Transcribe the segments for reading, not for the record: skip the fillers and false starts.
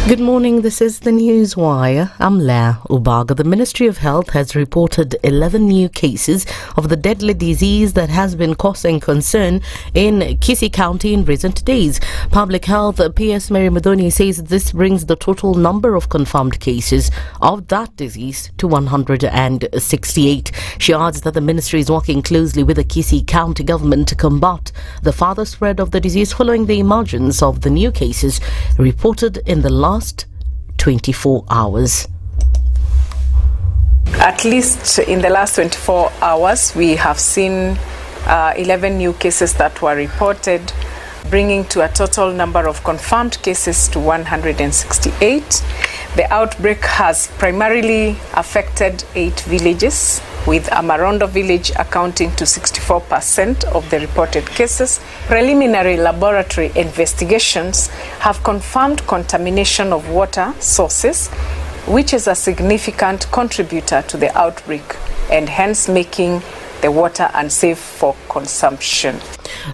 Good morning, this is the Newswire. I'm Leah Ubaga. The Ministry of Health has reported 11 new cases of the deadly disease that has been causing concern in Kisii County in recent days. Public Health PS Mary Muthoni says this brings the total number of confirmed cases of that disease to 168. She adds that the ministry is working closely with the Kisii County government to combat the further spread of the disease following the emergence of the new cases reported in the last 24 hours. At least in the last 24 hours, we have seen 11 new cases that were reported, bringing to a total number of confirmed cases to 168. The outbreak has primarily affected 8 villages, with Amarondo village accounting to 64% of the reported cases. Preliminary laboratory investigations have confirmed contamination of water sources, which is a significant contributor to the outbreak and hence making the water unsafe for consumption.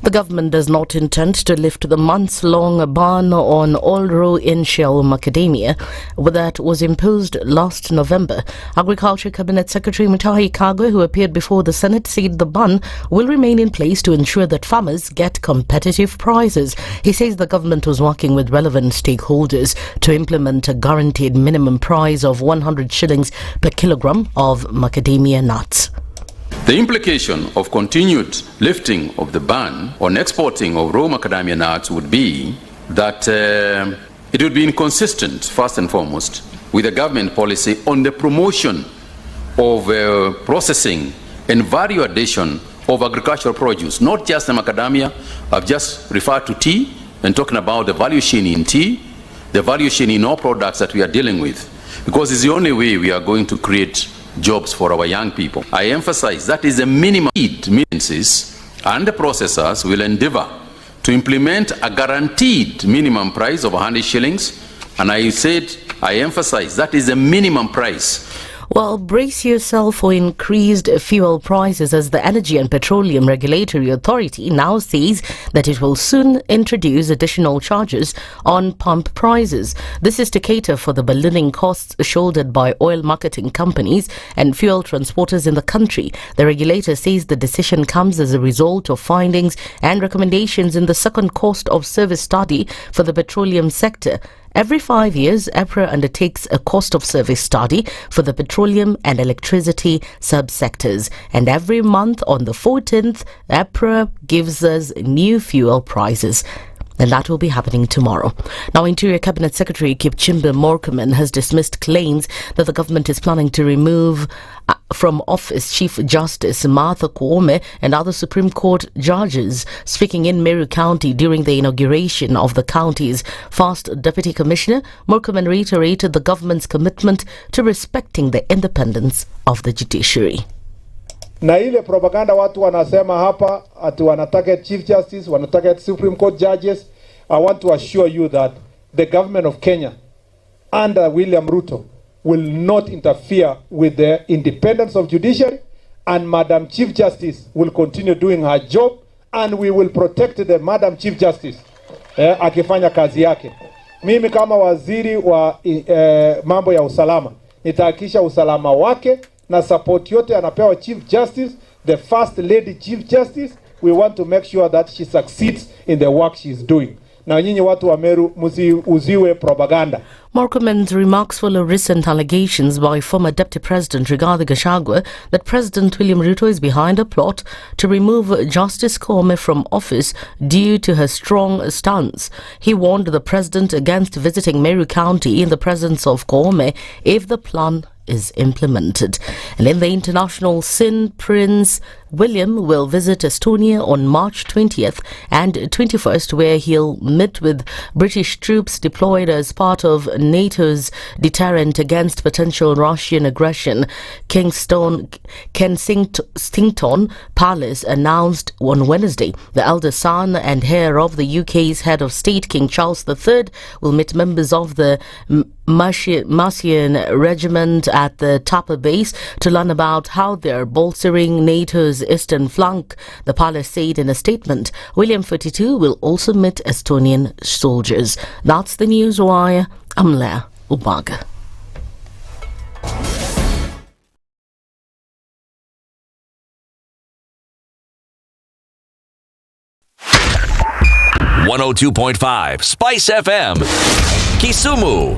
The government does not intend to lift the months-long ban on all raw in-shell macadamia that was imposed last November. Agriculture Cabinet Secretary Mutahi Kagwe, who appeared before the Senate, said the ban will remain in place to ensure that farmers get competitive prices. He says the government was working with relevant stakeholders to implement a guaranteed minimum price of 100 shillings per kilogram of macadamia nuts. The implication of continued lifting of the ban on exporting of raw macadamia nuts would be that it would be inconsistent, first and foremost, with the government policy on the promotion of processing and value addition of agricultural produce, not just the macadamia. I've just referred to tea and talking about the value chain in tea, the value chain in all products that we are dealing with, because it's the only way we are going to create jobs for our young people. I emphasize that is the minimum need. Means and the processors will endeavor to implement a guaranteed minimum price of 100 shillings. And I emphasize that is the minimum price. Well, brace yourself for increased fuel prices as the Energy and Petroleum Regulatory Authority now says that it will soon introduce additional charges on pump prices. This is to cater for the ballooning costs shouldered by oil marketing companies and fuel transporters in the country. The regulator says the decision comes as a result of findings and recommendations in the second cost of service study for the petroleum sector. Every 5 years, EPRA undertakes a cost of service study for the petroleum and electricity subsectors. And every month on the 14th, EPRA gives us new fuel prices. And that will be happening tomorrow. Now, Interior Cabinet Secretary Kipchumba Murkomen has dismissed claims that the government is planning to remove from office Chief Justice Martha Koome and other Supreme Court judges. Speaking in Meru County during the inauguration of the county's first Deputy Commissioner, Murkomen reiterated the government's commitment to respecting the independence of the judiciary. Na ile propaganda watu wanasema hapa ati wanataka Chief Justice, wanataka Supreme Court judges. I want to assure you that the government of Kenya under William Ruto will not interfere with the independence of judiciary, and Madam Chief Justice will continue doing her job, and we will protect the Madam Chief Justice akifanya kazi yake. Mimi kama waziri wa mambo ya usalama nitahakikisha usalama wake na support yote anapewa Chief Justice, the First Lady Chief Justice. We want to make sure that she succeeds in the work she is doing. Na nyinyi watu wa Meru msiuziwe propaganda. Murkomen's remarks follow recent allegations by former Deputy President Rigathi Gachagua that President William Ruto is behind a plot to remove Justice Koome from office due to her strong stance. He warned the president against visiting Meru County in the presence of Koome if the plan is implemented. And in the international scene, Prince William will visit Estonia on March 20th and 21st, where he'll meet with British troops deployed as part of NATO's deterrent against potential Russian aggression. Kensington Palace announced on Wednesday the elder son and heir of the UK's head of state, King Charles III, will meet members of the Martian Regiment at the Tapa base to learn about how they're bolstering NATO's eastern flank. The palace said in a statement. William 42 will also meet Estonian soldiers. That's the Newswire. I'm Leah Ubaga. .5 Spice FM, Kisumu.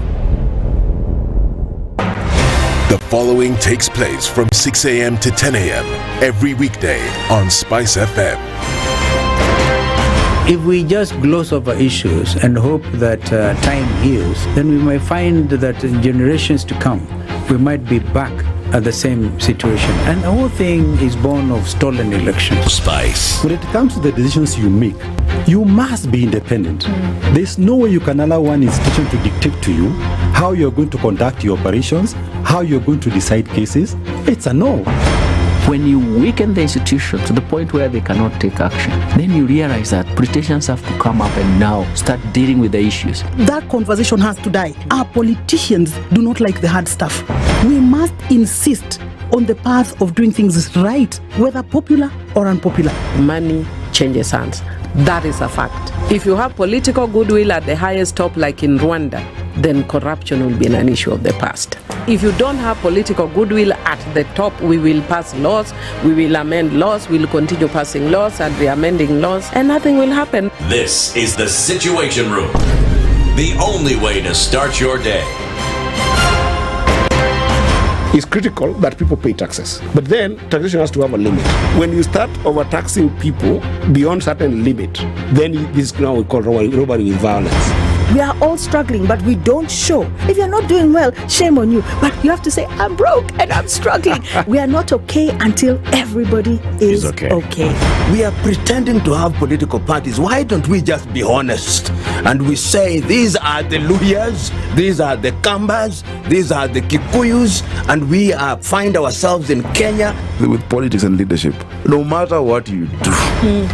The following takes place from 6 a.m. to 10 a.m. every weekday on Spice FM. If we just gloss over issues and hope that time heals, then we might find that in generations to come, we might be back at the same situation. And the whole thing is born of stolen elections. Spice. When it comes to the decisions you make, you must be independent. There's no way you can allow one institution to dictate to you how you're going to conduct your operations, how you're going to decide cases. It's a no. When you weaken the institution to the point where they cannot take action, then you realize that politicians have to come up and now start dealing with the issues. That conversation has to die. Our politicians do not like the hard stuff. We must insist on the path of doing things right, whether popular or unpopular. Money changes hands. That is a fact. If you have political goodwill at the highest top, like in Rwanda, then corruption will be an issue of the past. If you don't have political goodwill at the top, we will pass laws, we will amend laws, we will continue passing laws and re-amending laws, and nothing will happen. This is the Situation Room, the only way to start your day. It's critical that people pay taxes. But then taxation has to have a limit. When you start overtaxing people beyond certain limit, then this is now we call robbery with violence. We are all struggling, but we don't show. If you're not doing well, shame on you. But you have to say, I'm broke and I'm struggling. We are not okay until everybody is okay. We are pretending to have political parties. Why don't we just be honest? And we say, these are the Luyas, these are the Kambas, these are the Kikuyus, and we find ourselves in Kenya. With politics and leadership, no matter what you do,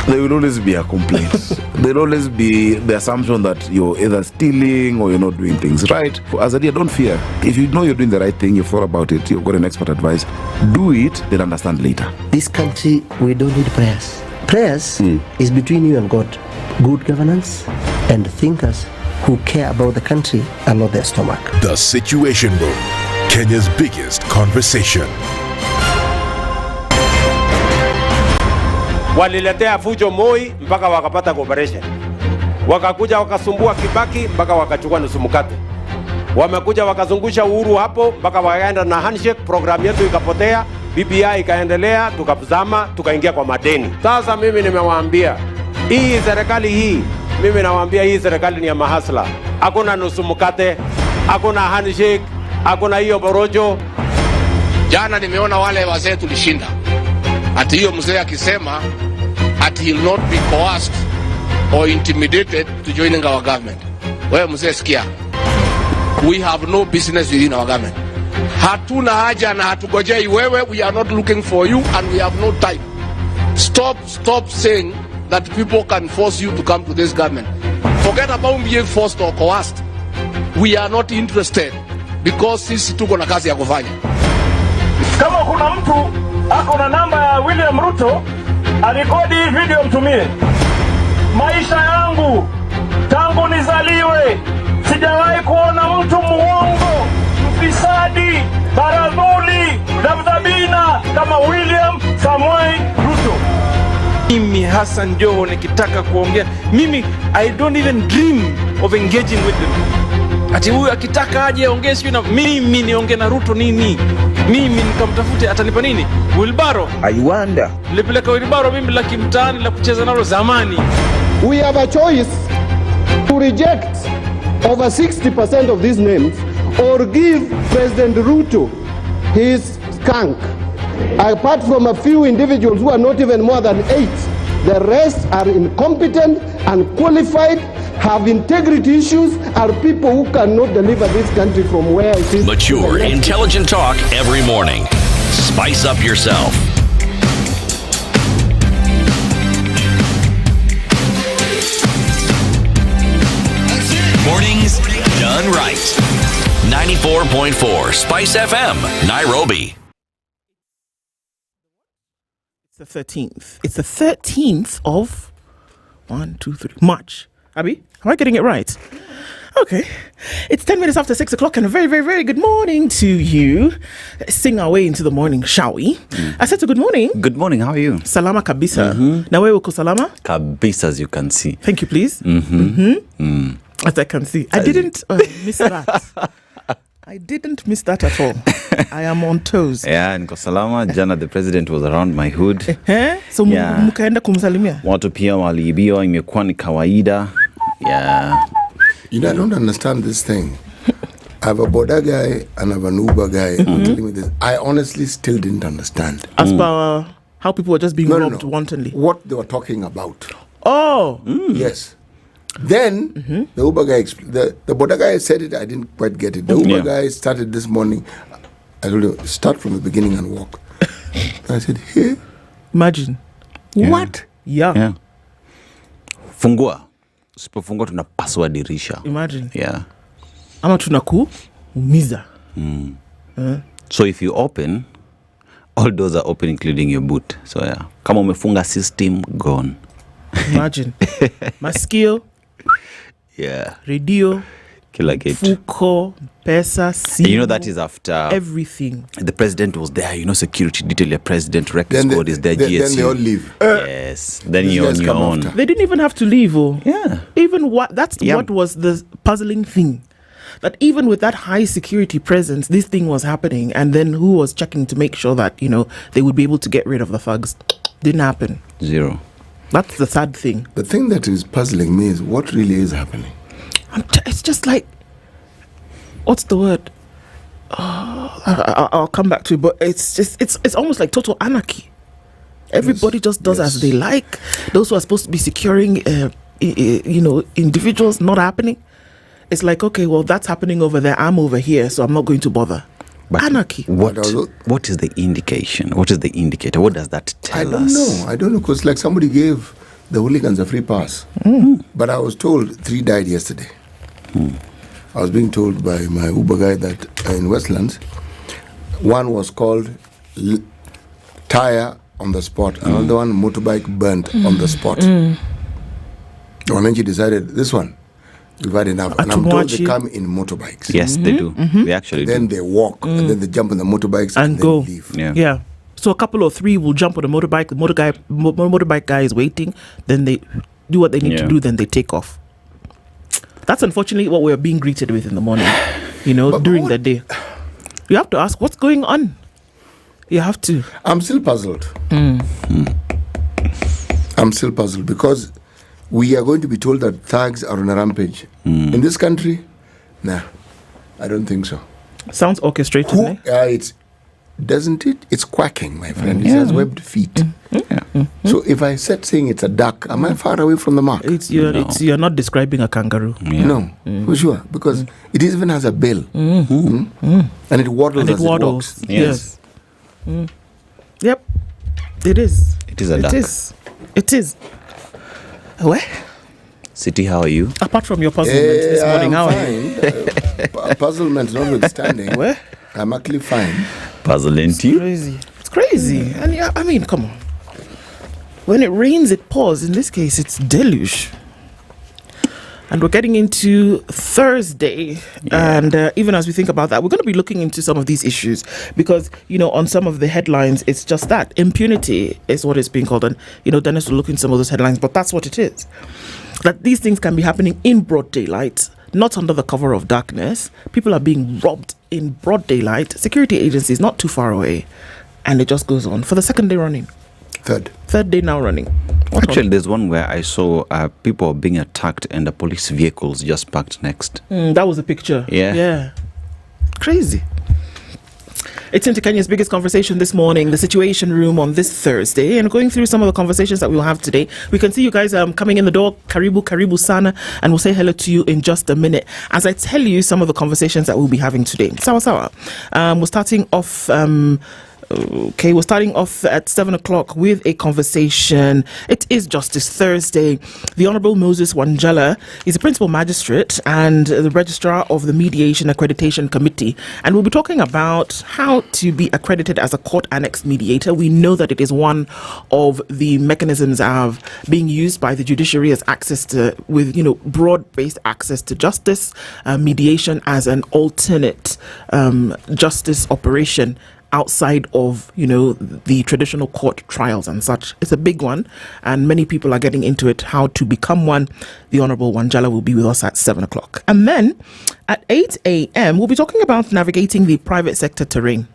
there will always be a complaint. There will always be the assumption that you're either stealing or you're not doing things right. As a leader, don't fear. If you know you're doing the right thing, you've thought about it, you've got an expert advice, do it, then understand later. This country, we don't need prayers. Prayers is between you and God. Good governance and thinkers who care about the country and not their stomach. The Situation Room, Kenya's biggest conversation. Waliletea fujo Moi mpaka wakapata cooperation. Wakakuja wakasumbua Kibaki mpaka wakachukua nusu mkate. Wamekuja wakazungusha Uhuru hapo mpaka wakaenda na handshake, program yetu ikapotea, BBI ikaendelea, tukazama, tukaingia kwa madeni. Sasa mimi nimewaambia, hii serikali hii, mimi nawaambia hii serikali ni ya mahasla. Hakuna nusu mkate, hakuna handshake, hakuna hiyo borojo. Jana nimeona wale wazee tulishinda. Ati hiyo mzee akisema ati he'll not be coerced or intimidated to joining our government. Wewe mzee sikia. We have no business within our government. Hatuna haja na hatugojei wewe. We are not looking for you and we have no time. Stop saying that people can force you to come to this government. Forget about being forced or coerced. We are not interested because sisi tuko na kazi ya kufanya. Kama kuna mtu ako na namba ya William Ruto, alikodi hii video mtumie. Maisha yangu tangu nizaliwe sijawahi kuona mtu muongo, mfisadi, baradhuli, dhabdhabina kama William Samoei Ruto. Mimi Hassan Joho nikitaka kuongea, mimi I don't even dream of engaging with them. Ati huyu akitaka aje ongee sio na mimi niongee na Ruto nini? Mimi nikamtafute atanipa nini? Wilbaro. I wonder. Nilipeleka Wilbaro mimi la kimtaani la kucheza nalo zamani. We have a choice to reject over 60% of these names or give President Ruto his skunk. Apart from a few individuals who are not even more than 8, the rest are incompetent, unqualified, have integrity issues, are people who cannot deliver this country from where it is. Mature, intelligent talk every morning. Spice up yourself. Mornings done right. 94.4 Spice FM, Nairobi. It's the 13th. It's the 13th of March. Abby, am I getting it right? Okay. It's 10 minutes after 6 o'clock and a very, very, very good morning to you. Let's sing our way into the morning, shall we? Aseto, good morning. Good morning, how are you? Salama kabisa. Na wewe uko salama? Kabisa, as you can see. Thank you, please. As I can see. I didn't miss that. I didn't miss that at all. I am on toes. Yeah, niko salama. Jana the president was around my hood. So mkaenda kumsalimia? Watu pia waliibiwa, imekuwa ni kawaida. Yeah. You know, I don't understand this thing. I have a Boda guy and I have an Uber guy telling me this. I honestly still didn't understand. As per how people were just being robbed wantonly. What they were talking about. Oh. Yes. Then the Uber guy, the Boda guy said it, I didn't quite get it. The Uber guy started this morning. I told him, start from the beginning and walk. I said, hey. Imagine. Yeah. What? Yeah. Fungua. Usipofungua tunapaswa dirisha. Imagine. Yeah. Ama tunakuumiza. So if you open, all doors are open including your boot. So yeah. Kama umefunga system, gone. Imagine. Masikio. Yeah. Radio. Kila kitu. Fuko, pesa, simu. You know that is after everything. The president was there, you know, security detail, your president, record squad is there, GSU. Then they all leave. Yes. Then you're on your own. They didn't even have to leave. Yeah. Even what was the puzzling thing. That even with that high security presence, this thing was happening. And then who was checking to make sure that, you know, they would be able to get rid of the thugs? Didn't happen. Zero. That's the sad thing. The thing that is puzzling me is what really is happening. It's just like, what's the word? I'll come back to it, but it's almost like total anarchy. Everybody just does as they like. Those who are supposed to be securing, individuals, not happening. It's like, okay, well, that's happening over there. I'm over here, so I'm not going to bother. But anarchy. What is the indication? What is the indicator? What does that tell us? I don't know, because like somebody gave the hooligans a free pass. But I was told 3 died yesterday. I was being told by my Uber guy that in Westlands, one was called tire on the spot, another one motorbike burnt on the spot. The Wananchi decided this one, we've had enough. And I'm told they come in motorbikes. Yes, they do. They actually then do. They walk, and then they jump on the motorbikes and go. Then leave. Yeah. So a couple or 3 will jump on the motorbike. The motorbike guy is waiting. Then they do what they need to do. Then they take off. That's unfortunately what we're being greeted with in the morning, during the day. You have to ask, what's going on? You have to. I'm still puzzled. I'm still puzzled because we are going to be told that thugs are on a rampage. In this country, nah, I don't think so. Sounds orchestrated, Doesn't it? It's quacking, my friend. It has webbed feet. So if I said saying it's a duck, am I far away from the mark? You're not describing a kangaroo. No, for sure, because it even has a bill, and it waddles as it walks. Yes. Yep, it is. It is a duck. It is. Where? City, how are you? Apart from your puzzlement this morning, how are you? Puzzlement notwithstanding. Where? I'm actually fine. Puzzling you? It's crazy. And I mean, come on. When it rains, it pours. In this case, it's deluge. And we're getting into Thursday. And even as we think about that, we're going to be looking into some of these issues. Because, on some of the headlines, it's just that. Impunity is what it's being called. And, Dennis will look into some of those headlines. But that's what it is. That these things can be happening in broad daylight, not under the cover of darkness. People are being robbed in broad daylight. Security agencies not too far away. And it just goes on for the second day running. Third day now running. Actually, there's one where I saw people being attacked and the police vehicles just parked next. That was a picture. Yeah. Crazy. It's into Kenya's biggest conversation this morning, the Situation Room on this Thursday, and going through some of the conversations that we'll have today. We can see you guys coming in the door. Karibu sana, and we'll say hello to you in just a minute as I tell you some of the conversations that we'll be having today. Sawa. We're starting off Okay, we're starting off at 7 o'clock with a conversation. It is Justice Thursday. The Honourable Moses Wanjala is the Principal Magistrate and the Registrar of the Mediation Accreditation Committee. And we'll be talking about how to be accredited as a court-annexed mediator. We know that it is one of the mechanisms of being used by the judiciary as access to, with, broad-based access to justice, mediation as an alternate justice operation outside of, the traditional court trials and such. It's a big one, and many people are getting into it, how to become one. The Honourable Wanjala will be with us at 7 o'clock. And then at 8 a.m., we'll be talking about navigating the private sector terrain.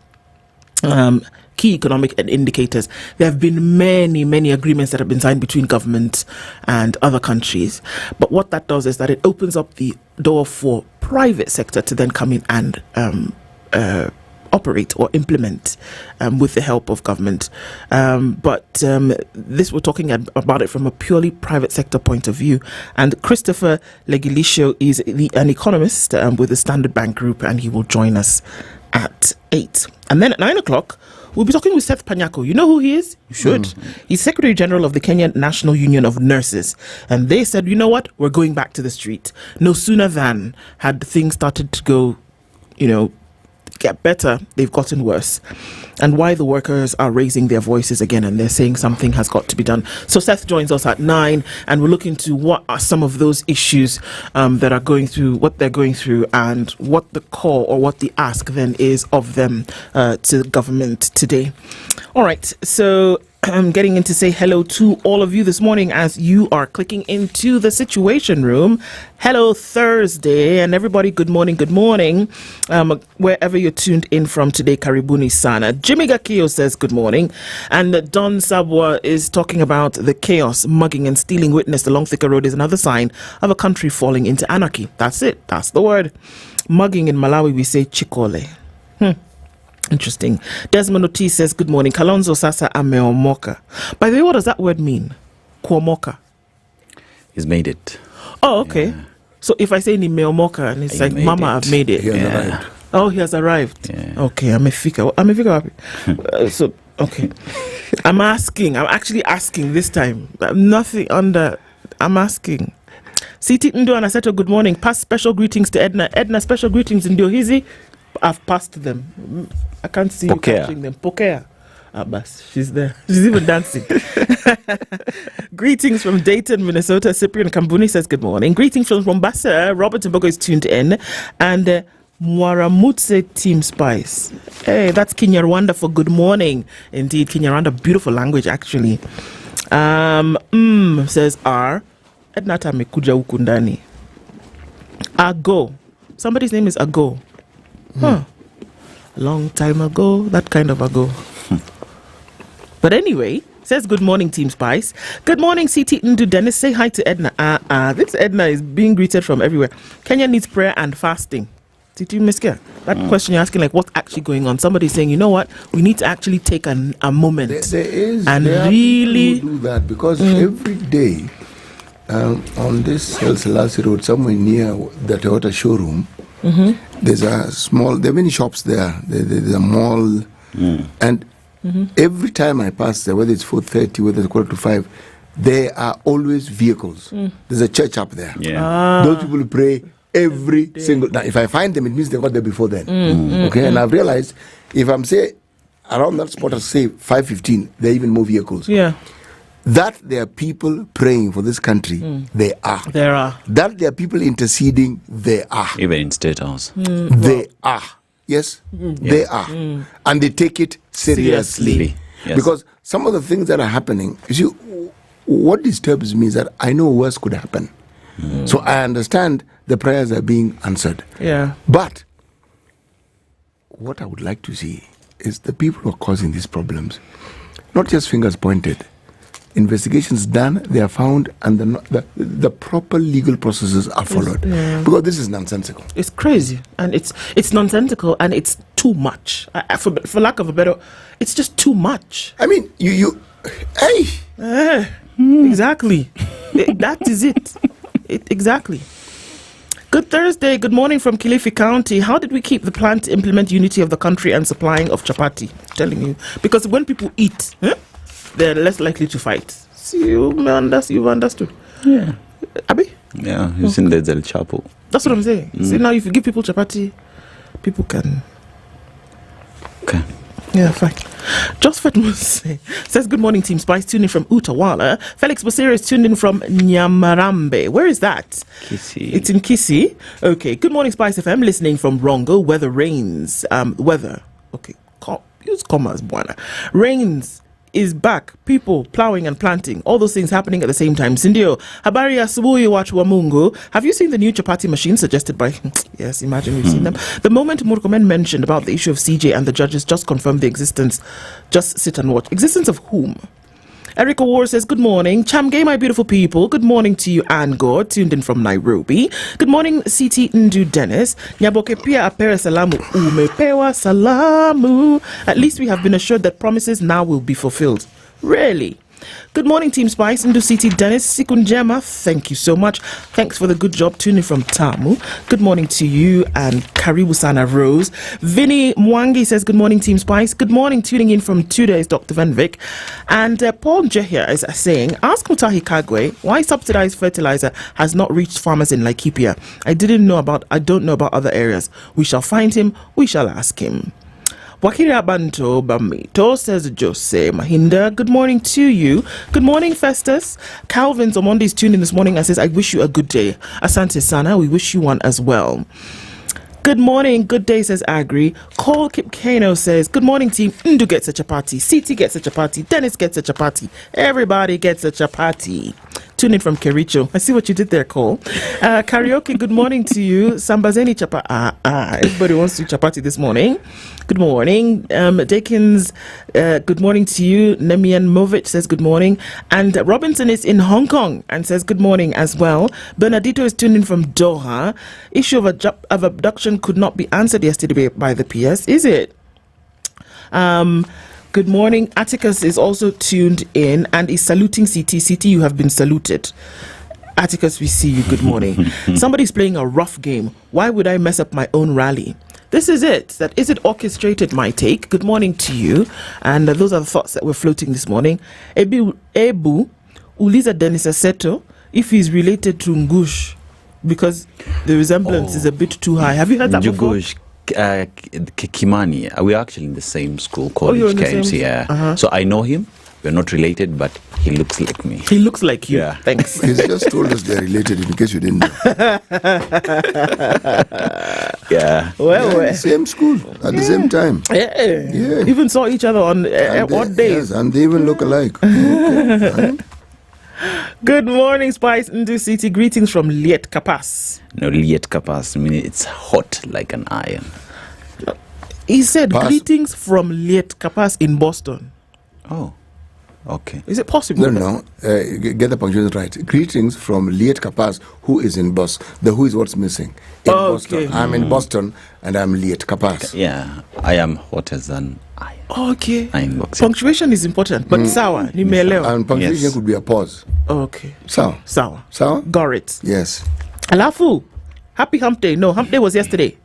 Key economic indicators. There have been many agreements that have been signed between government and other countries. But what that does is that it opens up the door for private sector to then come in and operate or implement with the help of government. But this, we're talking about it from a purely private sector point of view. And Christopher Legilisho is an economist with the Standard Bank Group, and he will join us at 8. And then at 9 o'clock, we'll be talking with Seth Panyako. You know who he is? You should. He's Secretary General of the Kenyan National Union of Nurses. And they said, you know what? We're going back to the street. No sooner than had things started to go, get better, they've gotten worse. And why the workers are raising their voices again, and they're saying something has got to be done. So Seth joins us at 9, and we'll look into what are some of those issues that are going through, what they're going through, and what the call or what the ask then is of them to government today. All right, so I'm getting in to say hello to all of you this morning as you are clicking into the Situation Room. Hello Thursday, and everybody, good morning. Wherever you're tuned in from today, Karibuni Sana. Jimmy Gakio says good morning, and Don Sabwa is talking about the chaos, mugging and stealing witnessed along Thika Road is another sign of a country falling into anarchy. That's it, that's the word. Mugging in Malawi, we say chikole. Interesting. Desmond Oti says, good morning. Kalonzo Sasa ameomoka. By the way, what does that word mean? Kuomoka. He's made it. Oh, okay. Yeah. So if I say nimeomoka, and it's like, Mama, I've made it. He has arrived. Oh, he has arrived. Yeah. Okay, amefika wapi. So, okay. I'm actually asking this time. Nothing under, I'm asking. Siti Ndo and Aseto, good morning. Pass special greetings to Ednah. Ednah, special greetings in Hizi. I've passed them. I can't see you catching them. Pokea. Bas, she's there. She's even dancing. Greetings from Dayton, Minnesota. Cyprian Kambuni says good morning. Greetings from Mombasa. Robert Mbogo is tuned in. And Mwaramutse Team Spice. Hey, that's Kinyarwanda for good morning. Indeed, Kinyarwanda, beautiful language actually. Says R. Ednata mekuja ukundani. Ago. Somebody's name is Ago. A long time ago, that kind of ago. But anyway, says good morning, Team Spice. Good morning, CT Ndu Dennis. Say hi to Ednah. This Ednah is being greeted from everywhere. Kenya needs prayer and fasting. Did you miss that question you're asking, like what's actually going on? Somebody's saying, you know what, we need to actually take a moment. There really do that, because every day on this El Selassie Road, somewhere near the Toyota showroom, there's there are many shops there. There's a mall, and every time I pass there, whether it's 4:30, whether it's 4:45, there are always vehicles. There's a church up there. Those people pray every single. Now, if I find them, it means they got there before then. Okay, and I've realized if I'm say around that spot, I say 5:15, there are even more vehicles. That there are people praying for this country, there are. That there are people interceding, there are. Even in State House. They are. Yes, they are. And they take it seriously. Yes. Because some of the things that are happening, you see, what disturbs me is that I know worse could happen. So I understand the prayers are being answered. But what I would like to see is the people who are causing these problems, not just fingers pointed. Investigations done, they are found, and the proper legal processes are followed. Because this is nonsensical. It's crazy, and it's nonsensical, and it's too much. For lack of a better, it's just too much. I mean, exactly. That is it. Exactly. Good Thursday. Good morning from Kilifi County. How did we keep the plan to implement unity of the country and supplying of chapati? I'm telling you. Because when people eat, they're less likely to fight. See, you've understood. Yeah. Abi? Yeah, you've seen the El Chapo. That's what I'm saying. See, now if you give people chapati, people can... Okay. Yeah, fine. Josephat Muse says, good morning, Team Spice. Tuned in from Utawala. Felix Basira is tuned in from Nyamarambe. Where is that? Kisi. It's in Kisi. Okay. Good morning, Spice FM. Listening from Rongo. Weather rains. Weather. Okay. Use commas, buana. Rains is back. People plowing and planting. All those things happening at the same time. Sindio, habari asubuhi watu wa Mungu. Have you seen the new chapati machine suggested by... Yes, imagine we've seen them. The moment Murkomen mentioned about the issue of CJ and the judges just confirmed the existence. Just sit and watch. Existence of whom? Erica War says, good morning. Chamgay, my beautiful people. Good morning to you, Angor, tuned in from Nairobi. Good morning, CT Ndu Dennis. Nyaboke pia apere salamu. Umepewa salamu. At least we have been assured that promises now will be fulfilled. Really? Good morning, Team Spice. Ndu CT Dennis. Sikunjema, thank you so much. Thanks for the good job tuning from Tamu. Good morning to you and Karibu Sana Rose. Vinny Mwangi says, good morning, Team Spice. Good morning, tuning in from 2 days, Dr. Van Vick. And Paul Jehia is saying, ask Mutahi Kagwe why subsidized fertilizer has not reached farmers in Laikipia. I don't know about other areas. We shall find him. We shall ask him. Wakira Banto Bamito says Jose Mahinda. Good morning to you. Good morning, Festus. Calvin Zomondi is tuned in this morning and says, I wish you a good day. Asante Sana, we wish you one as well. Good morning, good day, says Agri. Cole Kipkano says, good morning, team. Ndu gets a chapati. CT gets a chapati. Dennis gets a chapati. Everybody gets a chapati. Tune in from Kericho. I see what you did there, Cole. Karaoke, good morning to you. Sambazeni chapati. Everybody wants to chapati this morning. Good morning. Dakins, good morning to you. Nemian Movic says good morning. And Robinson is in Hong Kong and says good morning as well. Bernardito is tuned in from Doha. Issue of abduction could not be answered yesterday by the PS, is it? Good morning. Atticus is also tuned in and is saluting CT. CT, you have been saluted. Atticus, we see you. Good morning. Somebody's playing a rough game. Why would I mess up my own rally? This is it. That is it orchestrated, my take. Good morning to you. And those are the thoughts that were floating this morning. Ebu Uliza Dennis Aseto, if he's related to Ngush, because the resemblance is a bit too high. Have you heard that before? Kimani, we're actually in the same school, college, KMC. Uh-huh. So I know him. We're not related, but he looks like me. He looks like you. Yeah. Thanks. He's just told us they're related in case you didn't know. Yeah. Well, same school at the same time. Yeah. Even saw each other on odd days. Yes, and they even look alike. Okay. Good morning, Spice Ndu City. Greetings from Liet Kapas. No, Liet Kapas. I mean, it's hot like an iron. He said greetings from Liet Kapas in Boston. Oh. Okay. Is it possible? No. Get the punctuation right. Greetings from Liet Kapas, who is in Boston. The who is what's missing. In Boston. I'm in Boston and I'm Liet Kapas. Yeah, I am hotter than iron. Okay. Punctuation is important, but sawa, nimeelewa. And punctuation could be a pause. Okay. Sawa. Got it. Yes. Alafu, happy hump day. No, hump day was yesterday.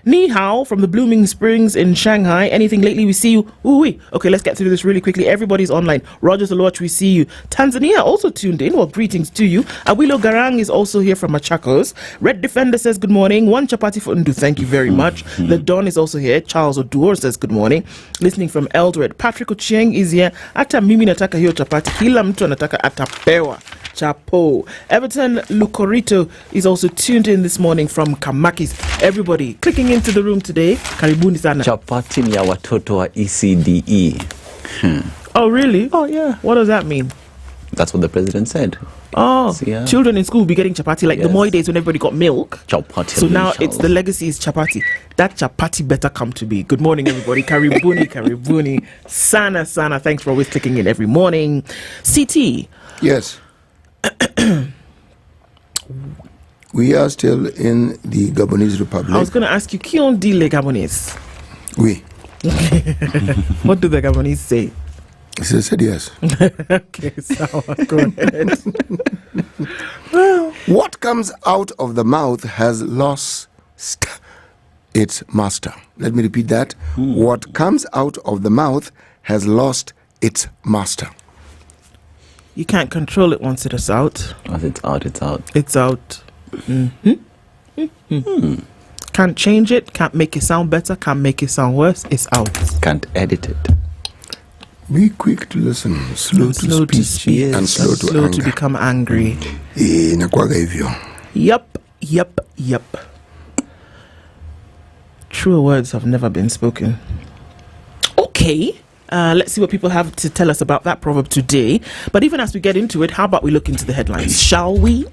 Ni hao from the Blooming Springs in Shanghai. Anything lately? We see you. Ooh-wee. Okay, let's get through this really quickly. Everybody's online. Rogers Oloch, we see you. Tanzania also tuned in. Well, greetings to you. Awilo Garang is also here from Machakos. Red Defender says good morning. One chapati for Ndu. Thank you very much. The Don is also here. Charles Odur says good morning. Listening from Eldred. Patrick Ochieng is here. Ata mimi nataka hiyo chapati. Kila mtu anataka atapewa. Chapo. Everton Lucorito is also tuned in this morning from Kamakis. Everybody clicking into the room today. Karibuni sana. Chapati ni ya watoto wa ECDE. Oh, really? Oh, yeah. What does that mean? That's what the president said. Oh, So, yeah. children in school will be getting chapati like the Moi days when everybody got milk. Chapati. So now it's the legacy is chapati. That chapati better come to be. Good morning, everybody. Karibuni. Sana. Thanks for always clicking in every morning. CT. Yes. We are still in the Gabonese Republic. I was going to ask you, qui on dit les Gabonese? Oui. What do the Gabonese say? He said yes. Okay, so go ahead. What comes out of the mouth has lost its master. Let me repeat that. What comes out of the mouth has lost its master. You can't control it once it is out. Once it's out, it's out. It's out. Can't change it. Can't make it sound better. Can't make it sound worse. It's out. Can't edit it. Be quick to listen, slow to speak, and slow to anger. Become angry. Inakuwaga hivyo. Yep. Truer words have never been spoken. Okay. Let's see what people have to tell us about that proverb today. But even as we get into it, how about we look into the headlines, shall we?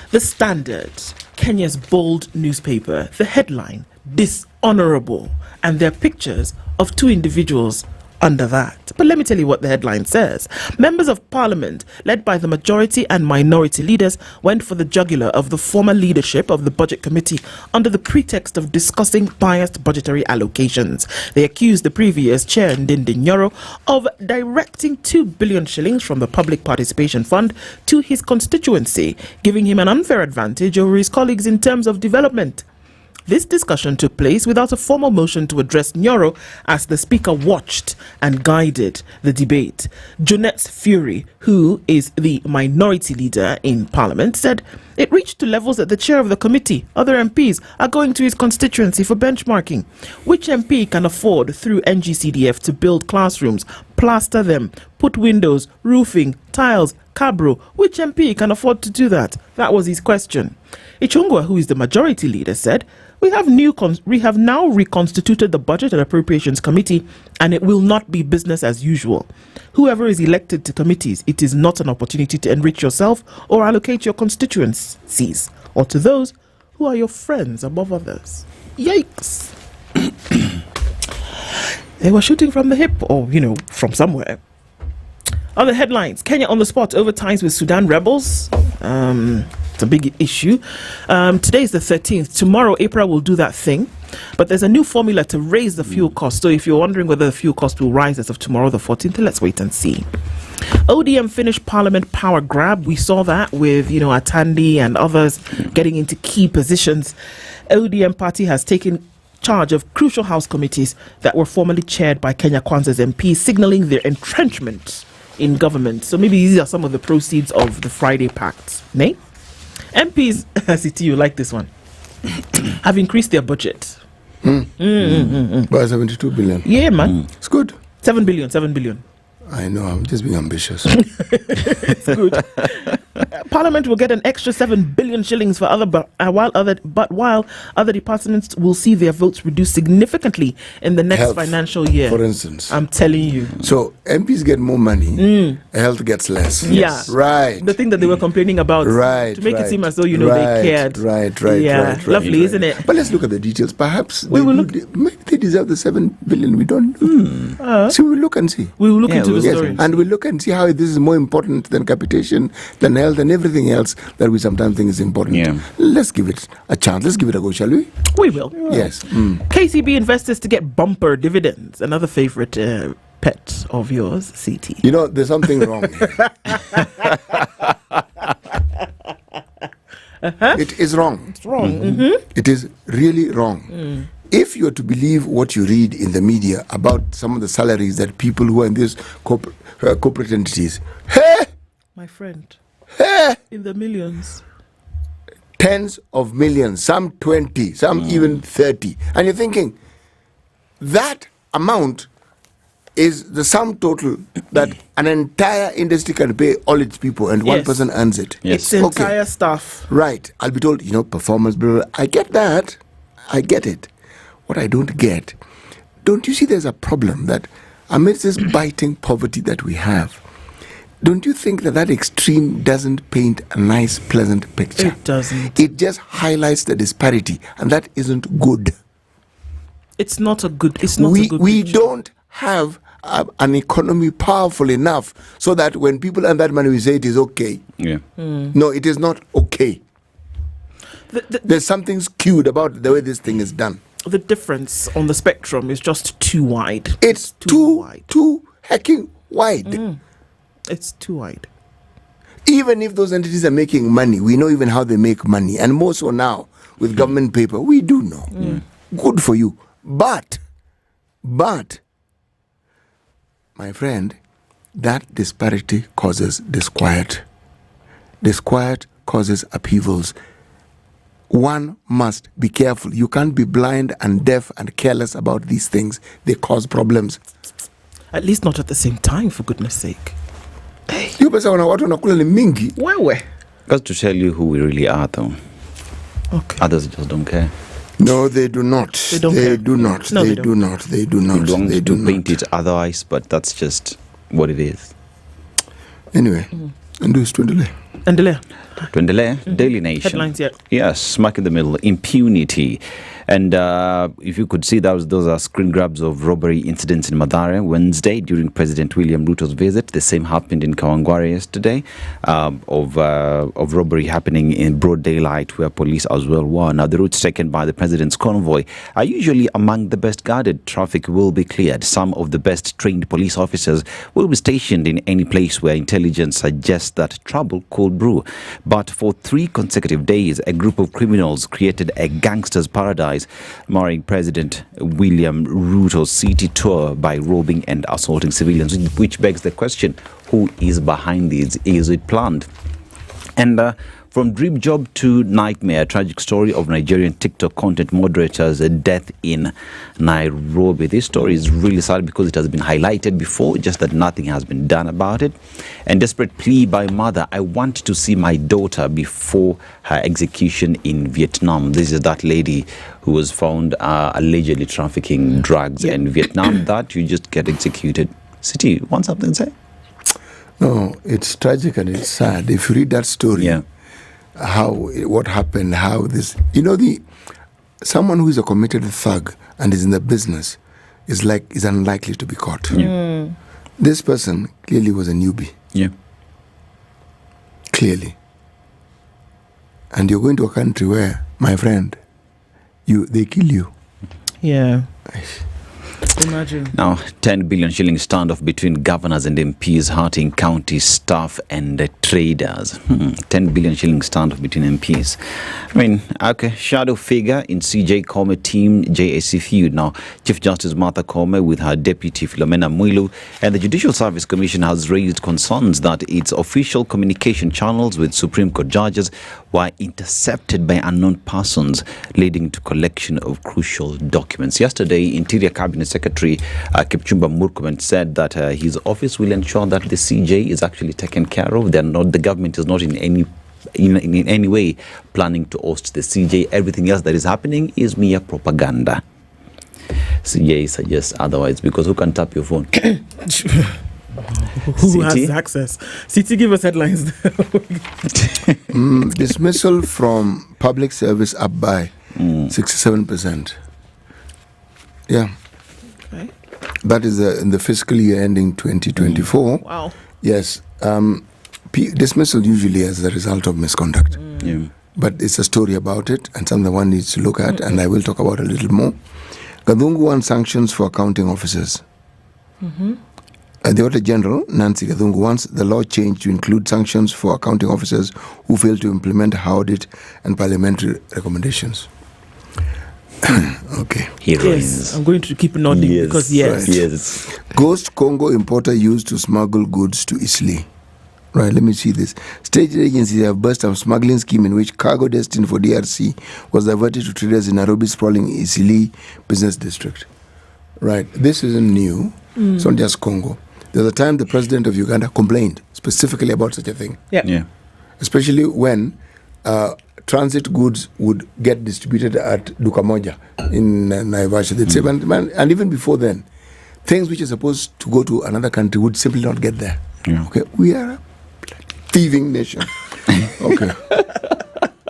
The Standard, Kenya's bold newspaper. The headline, dishonorable, and their pictures of two individuals under that. But let me tell you what the headline says. Members of Parliament, led by the majority and minority leaders, went for the jugular of the former leadership of the Budget Committee under the pretext of discussing biased budgetary allocations. They accused the previous chair, Ndindi Nyoro, of directing 2 billion shillings from the Public Participation Fund to his constituency, giving him an unfair advantage over his colleagues in terms of development. This discussion took place without a formal motion to address Nyoro as the Speaker watched and guided the debate. Jonette's Fury, who is the minority leader in Parliament, said it reached to levels that the chair of the committee, other MPs, are going to his constituency for benchmarking. Which MP can afford, through NGCDF, to build classrooms, plaster them, put windows, roofing, tiles, cabro? Which MP can afford to do that? That was his question. Ichungwa, who is the majority leader, said, We have now reconstituted the Budget and Appropriations Committee, and it will not be business as usual. Whoever is elected to committees, it is not an opportunity to enrich yourself or allocate your constituencies, or to those who are your friends above others. Yikes. They were shooting from the hip, or, from somewhere. Other headlines. Kenya on the spot over ties with Sudan rebels. It's a big issue. Today is the 13th. Tomorrow, April will do that thing. But there's a new formula to raise the fuel cost. So if you're wondering whether the fuel cost will rise as of tomorrow, the 14th, let's wait and see. ODM finished Parliament power grab. We saw that with, Atandi and others getting into key positions. ODM party has taken charge of crucial House committees that were formerly chaired by Kenya Kwanza's MPs, signaling their entrenchment in government. So maybe these are some of the proceeds of the Friday Pact. Nay? MPs, City, you like this one, have increased their budget. By 72 billion. Yeah, man. It's good. 7 billion. I know, I'm just being ambitious. It's good. Parliament will get an extra 7 billion shillings for while other departments will see their votes reduced significantly in the next Health, financial year. For instance. I'm telling you. So MPs get more money, health gets less. Yeah. Right. The thing that they were complaining about. Right. To make it seem as though, they cared. Right. Lovely, isn't it? But let's look at the details. Perhaps maybe they deserve the 7 billion. We don't know. So we'll look and see. We will look into the story. And we'll look and see how this is more important than capitation, than health, and everything else that we sometimes think is important. Yeah. Let's give it a chance. Let's give it a go, shall we? We will. Yes. KCB investors to get bumper dividends. Another favorite pet of yours, CT. There's something wrong here. It is wrong. It's wrong. It is really wrong. If you are to believe what you read in the media about some of the salaries that people who are in these corporate entities, my friend, in the millions, tens of millions, some 20, some even 30, and you're thinking that amount is the sum total that an entire industry can pay all its people, and one person earns it. It's entire staff. Right. I'll be told, performance, blah, blah. I get that. I get it. What I don't get, don't you see there's a problem that amidst this biting poverty that we have, don't you think that extreme doesn't paint a nice, pleasant picture? It doesn't. It just highlights the disparity, and that isn't good. It's not a good picture. We don't have an economy powerful enough so that when people earn that money, we say it is okay. Yeah. No, it is not okay. There's something skewed about the way this thing is done. The difference on the spectrum is just too wide. It's too hecking wide. It's too wide. Even if those entities are making money, we know even how they make money. And more so now with government paper, we do know. Good for you. But, my friend, that disparity causes disquiet. Disquiet causes upheavals. One must be careful. You can't be blind and deaf and careless about these things. They cause problems. At least not at the same time, for goodness sake. You pesa watu wanakula ni mingi. Wewe. That's to tell you who we really are, though. Okay. Others just don't care. No, they do not. They don't They care. do not. No, They they do not. They do not. We want They to do paint not. it otherwise, but that's just what it is. Anyway, and do tuendelee. Tuendelee, Daily Nation. Headlines, yeah. Yes, smack in the middle, impunity. And if you could see, those are screen grabs of robbery incidents in Mathare Wednesday during President William Ruto's visit. The same happened in Kawangware yesterday, of robbery happening in broad daylight where police as well were. Now, the routes taken by the president's convoy are usually among the best guarded. Traffic will be cleared. Some of the best trained police officers will be stationed in any place where intelligence suggests that trouble could brew. But for 3 consecutive days, a group of criminals created a gangster's paradise, marring President William Ruto's city tour by robbing and assaulting civilians, which begs the question, who is behind this? Is it planned? And from dream job to nightmare, tragic story of Nigerian TikTok content moderator's death in Nairobi. This story is really sad because it has been highlighted before, just that nothing has been done about it. And desperate plea by mother, I want to see my daughter before her execution in Vietnam. This is that lady who was found allegedly trafficking drugs in Vietnam, that you just get executed. City, want something to say? No, it's tragic and it's sad. If you read that story, what happened, how this, someone who is a committed thug and is in the business is unlikely to be caught. This person clearly was a newbie. Yeah. Clearly. And you're going to a country where, my friend, they kill you. Yeah. Imagine. Now, 10 billion shilling standoff between governors and MPs hurting county staff and traders. 10 billion shilling standoff between MPs. I mean, okay, shadow figure in CJ Kome team JSC feud. Now, Chief Justice Martha Kome with her deputy Philomena Mwilu and the Judicial Service Commission has raised concerns that its official communication channels with Supreme Court judges were intercepted by unknown persons, leading to collection of crucial documents. Yesterday, Interior Cabinet Secretary Kipchumba Murkomen said that his office will ensure that the CJ is actually taken care of. The government is not in any way planning to host the CJ. Everything else that is happening is mere propaganda. CJ suggests otherwise, because who can tap your phone? Who has access? City, give us headlines. Dismissal from public service up by 67%. Yeah. Okay. That is in the fiscal year ending 2024. Wow. Yes. Dismissal usually as a result of misconduct. Yeah. But it's a story about it and something one needs to look at, and I will talk about a little more. Gadhungu wants sanctions for accounting officers. The Auditor General, Nancy Gadhungu, wants the law changed to include sanctions for accounting officers who fail to implement her audit and parliamentary recommendations. Okay. Yes, I'm going to keep nodding because yes. Right. Yes. Ghost Congo importer used to smuggle goods to Italy. Right, let me see this. State agencies have burst a smuggling scheme in which cargo destined for DRC was diverted to traders in Nairobi's sprawling Isili business district. Right, this isn't new. It's not just Congo. There's a time the president of Uganda complained specifically about such a thing. Yeah. Especially when transit goods would get distributed at Dukamoja in Naivasha. They'd say, and even before then, things which are supposed to go to another country would simply not get there. Yeah. Okay, we are a thieving nation. Okay.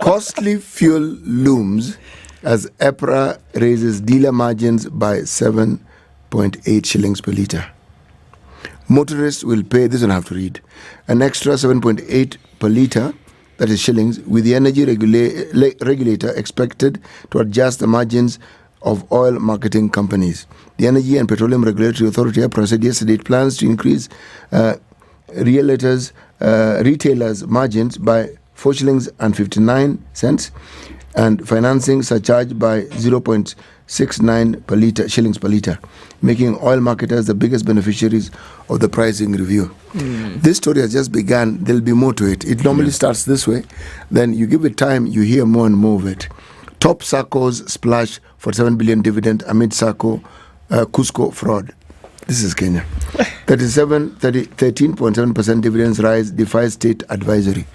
Costly fuel looms as EPRA raises dealer margins by 7.8 shillings per litre. Motorists will pay, this one I have to read, an extra 7.8 per litre, that is shillings, with the energy regulator expected to adjust the margins of oil marketing companies. The The Energy and Petroleum Regulatory Authority, EPRA, said yesterday it plans to increase retailers' margins by 4 shillings and 59 cents and financing surcharge by 0.69 shillings per litre, making oil marketers the biggest beneficiaries of the pricing review. This story has just begun. There'll be more to it. It normally starts this way. Then you give it time, you hear more and more of it. Top Sacco's splash for 7 billion dividend amid Sacco Cusco fraud. This is Kenya. 13.7% dividends rise defies state advisory.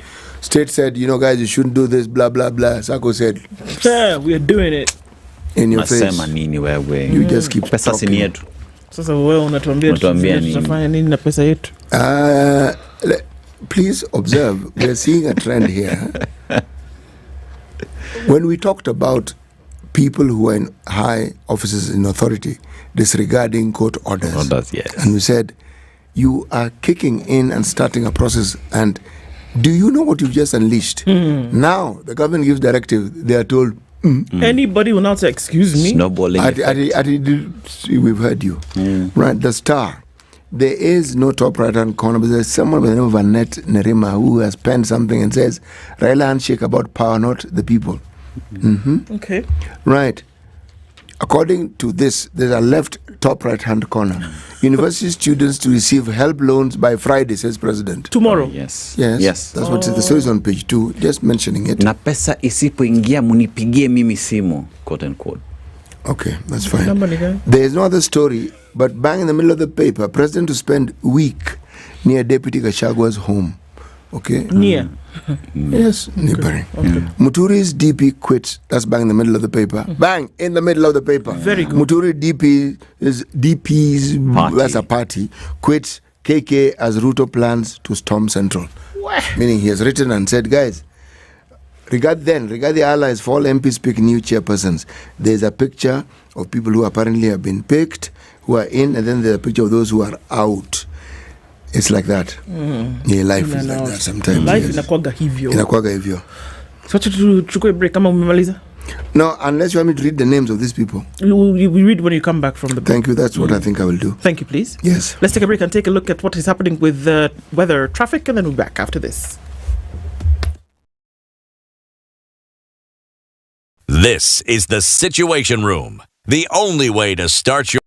State said, guys, you shouldn't do this, blah, blah, blah. Sacco said, yeah, we are doing it. In your face. You just keep talking. Sasa wewe unatuambia tutafanya nini na pesa yetu? Please observe, we are seeing a trend here. When we talked about people who are in high offices in authority disregarding court orders, yes. And we said, you are kicking in and starting a process, and do you know what you've just unleashed? Now, the government gives directive, they are told, anybody will not say, excuse me. Snowballing. We've heard you. Right, the Star. There is no top right-hand corner, but there's someone by the name of Annette Nerima who has penned something and says, Raila handshake about power, not the people. Okay. Right. According to this, there's a left top right-hand corner. University students to receive help loans by Friday, says President. Tomorrow. Yes. That's what the story is on page 2. Just mentioning it. Na pesa isipoingia munipigie mimi simu, quote unquote. Okay, that's fine. There is no other story, but bang in the middle of the paper, President to spend week near Deputy Gachagwa's home. Okay? Near? Yes, neighboring. Okay. Muturi's DP quits. That's bang in the middle of the paper. Bang in the middle of the paper. Very good. Muturi DP's party. That's a party. Quits KK as Ruto plans to storm Central. Meaning he has written and said, guys, regard the allies for all MPs pick new chairpersons. There's a picture of people who apparently have been picked, who are in, and then there's a picture of those who are out. It's like that. Yeah, life is like that sometimes. Life inakwaga hivyo. So tuchukue break kama umemaliza? No, unless you want me to read the names of these people. We read when you come back from the break. Thank you. That's what I think I will do. Thank you, please. Yes. Let's take a break and take a look at what is happening with the weather, traffic, and then we'll be back after this. This is the Situation Room, the only way to start your...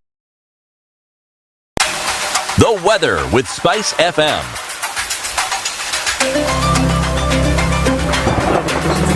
The weather with SpiceFM.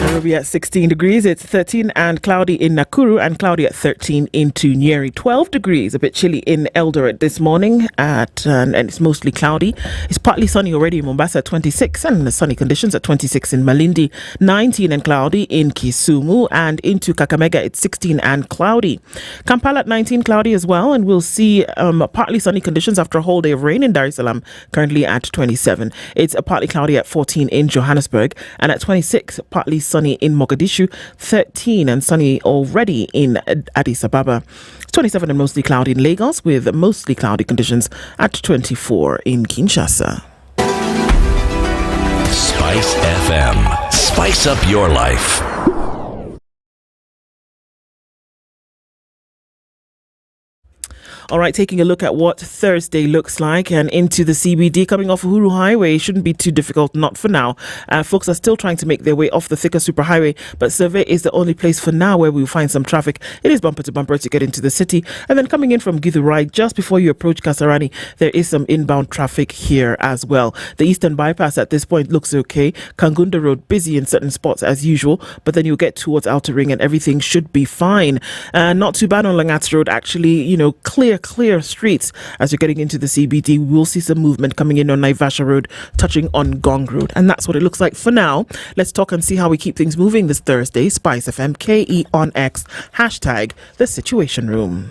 Nairobi at 16 degrees. It's 13 and cloudy in Nakuru and cloudy at 13 into Nyeri. 12 degrees, a bit chilly in Eldoret this morning and it's mostly cloudy. It's partly sunny already in Mombasa at 26 and the sunny conditions at 26 in Malindi. 19 and cloudy in Kisumu and into Kakamega it's 16 and cloudy. Kampala at 19 cloudy as well, and we'll see partly sunny conditions after a whole day of rain in Dar es Salaam, currently at 27. It's partly cloudy at 14 in Johannesburg and at 26 partly sunny in Mogadishu, 13 and sunny already in Addis Ababa. 27 and mostly cloudy in Lagos with mostly cloudy conditions at 24 in Kinshasa. Spice FM. Spice up your life. All right, taking a look at what Thursday looks like and into the CBD coming off Uhuru Highway shouldn't be too difficult, not for now. Folks are still trying to make their way off the thicker superhighway, but Survey is the only place for now where we'll find some traffic. It is bumper to bumper to get into the city. And then coming in from Githurai, just before you approach Kasarani, there is some inbound traffic here as well. The Eastern Bypass at this point looks okay. Kangunda Road busy in certain spots as usual, but then you'll get towards Outer Ring and everything should be fine. Not too bad on Langats Road, actually, clear streets as you're getting into the CBD. We'll see some movement coming in on Naivasha Road, touching on Gong Road. And that's what it looks like for now. Let's talk and see how we keep things moving this Thursday. SpiceFM, KE on X, hashtag The Situation Room.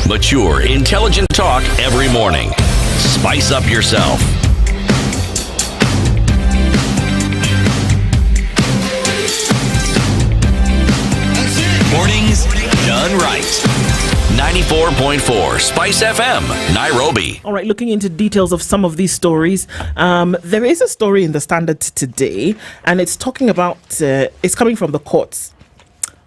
Mature, intelligent talk every morning. Spice up yourself. Mornings done right. 94.4 Spice FM, Nairobi. All right, looking into details of some of these stories. There is a story in the Standard today, and it's talking about, it's coming from the courts.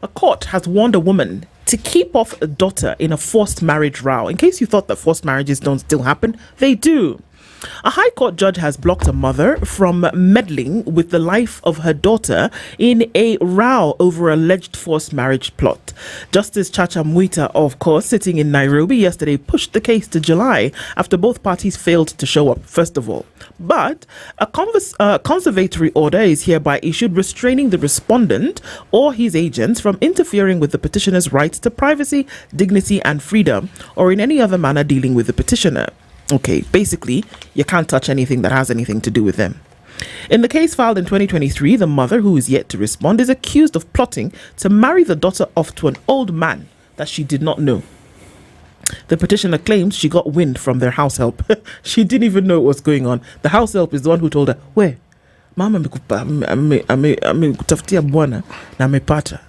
A court has warned a woman to keep off a daughter in a forced marriage row. In case you thought that forced marriages don't still happen, they do. A High Court judge has blocked a mother from meddling with the life of her daughter in a row over alleged forced marriage plot. Justice Chacha Mwita, of course, sitting in Nairobi yesterday, pushed the case to July after both parties failed to show up, first of all. But a conservatory order is hereby issued restraining the respondent or his agents from interfering with the petitioner's rights to privacy, dignity and freedom, or in any other manner dealing with the petitioner. Okay, basically, you can't touch anything that has anything to do with them. In the case filed in 2023, the mother, who is yet to respond, is accused of plotting to marry the daughter off to an old man that she did not know. The petitioner claims she got wind from their house help. She didn't even know what was going on. The house help is the one who told her, "Where? Mama amekutafutia bwana na amepata."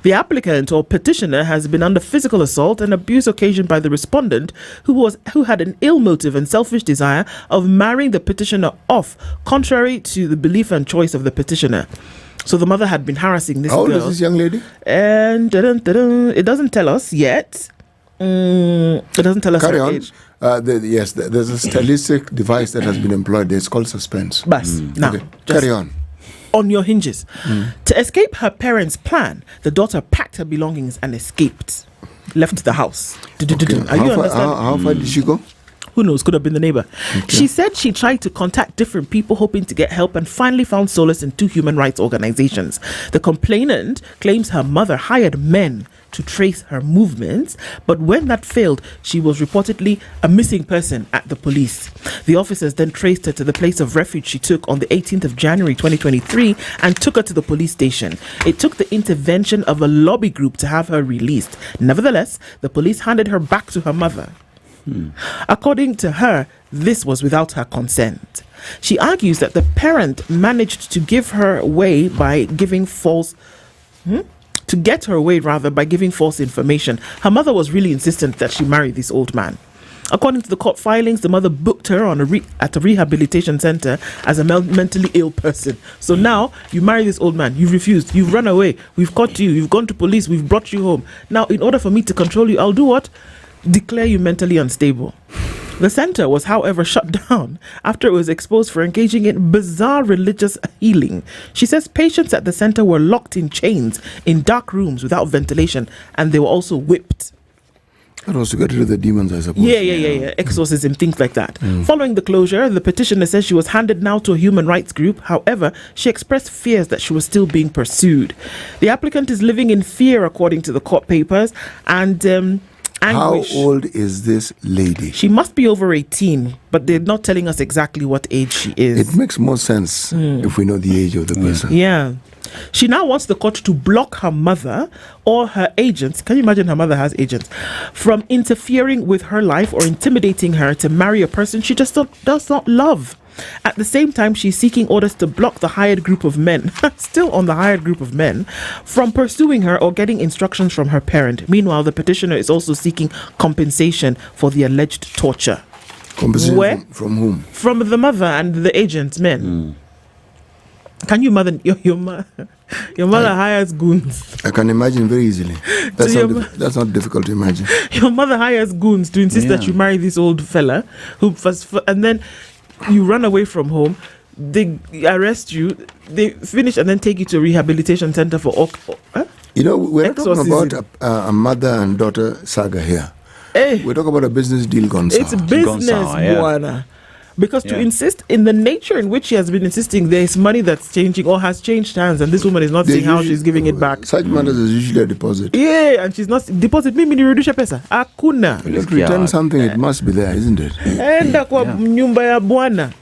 The applicant or petitioner has been under physical assault and abuse occasioned by the respondent, who had an ill motive and selfish desire of marrying the petitioner off, contrary to the belief and choice of the petitioner. So the mother had been harassing this girl. How old is this young lady? And it doesn't tell us yet. It doesn't tell us Carry her on. age. There's a stylistic device that has been employed. It's called suspense. Now, Okay. Carry on. On your hinges. To escape her parents' plan, the daughter packed her belongings and escaped. Left the house. Okay. Are you understand? How far did she go? Who knows? Could have been the neighbor. Okay. She said she tried to contact different people hoping to get help and finally found solace in 2 human rights organizations. The complainant claims her mother hired men to trace her movements, but when that failed, she was reportedly a missing person at the police. The officers then traced her to the place of refuge she took on the 18th of January 2023 and took her to the police station. It took the intervention of a lobby group to have her released. Nevertheless, the police handed her back to her mother. According to her, this was without her consent. She argues that the parent managed to give her away by giving false by giving false information. Her mother was really insistent that she marry this old man. According to the court filings, the mother booked her on at a rehabilitation center as a mentally ill person. So now you marry this old man, you've refused, you've run away, we've caught you, you've gone to police, we've brought you home. Now, in order for me to control you, I'll do what? Declare you mentally unstable. The center was, however, shut down after it was exposed for engaging in bizarre religious healing. She says patients at the center were locked in chains in dark rooms without ventilation, and they were also whipped. That was to get rid of the demons, I suppose. Yeah. Exorcism, things like that. Following the closure, the petitioner says she was handed now to a human rights group. However, she expressed fears that she was still being pursued. The applicant is living in fear, according to the court papers, and anguish. How old is this lady? She must be over 18, but they're not telling us exactly what age she is. It makes more sense if we know the age of the person. Yeah. She now wants the court to block her mother or her agents. Can you imagine her mother has agents? From interfering with her life or intimidating her to marry a person she just does not love. At the same time, she's seeking orders to block the hired group of men, still on the hired group of men, from pursuing her or getting instructions from her parent. Meanwhile, the petitioner is also seeking compensation for the alleged torture. Compensation from whom? From the mother and the agents, men. Can you imagine your mother hires goons? I can imagine very easily. That's not difficult to imagine. Your mother hires goons to insist that you marry this old fella and then you run away from home. They arrest you. They finish and then take you to a rehabilitation center for we're not talking about a mother and daughter saga here. We're talking about a business deal gone sour. It's business, Buana. Because to insist in the nature in which she has been insisting, there's money that's changing or has changed hands, and this woman is not seeing how she's giving it back. Such matters is usually a deposit. Yeah, and she's not deposit. Mimi nirudisha pesa. Hakuna. If you return something, it must be there, isn't it? Enda kwa nyumba ya bwana.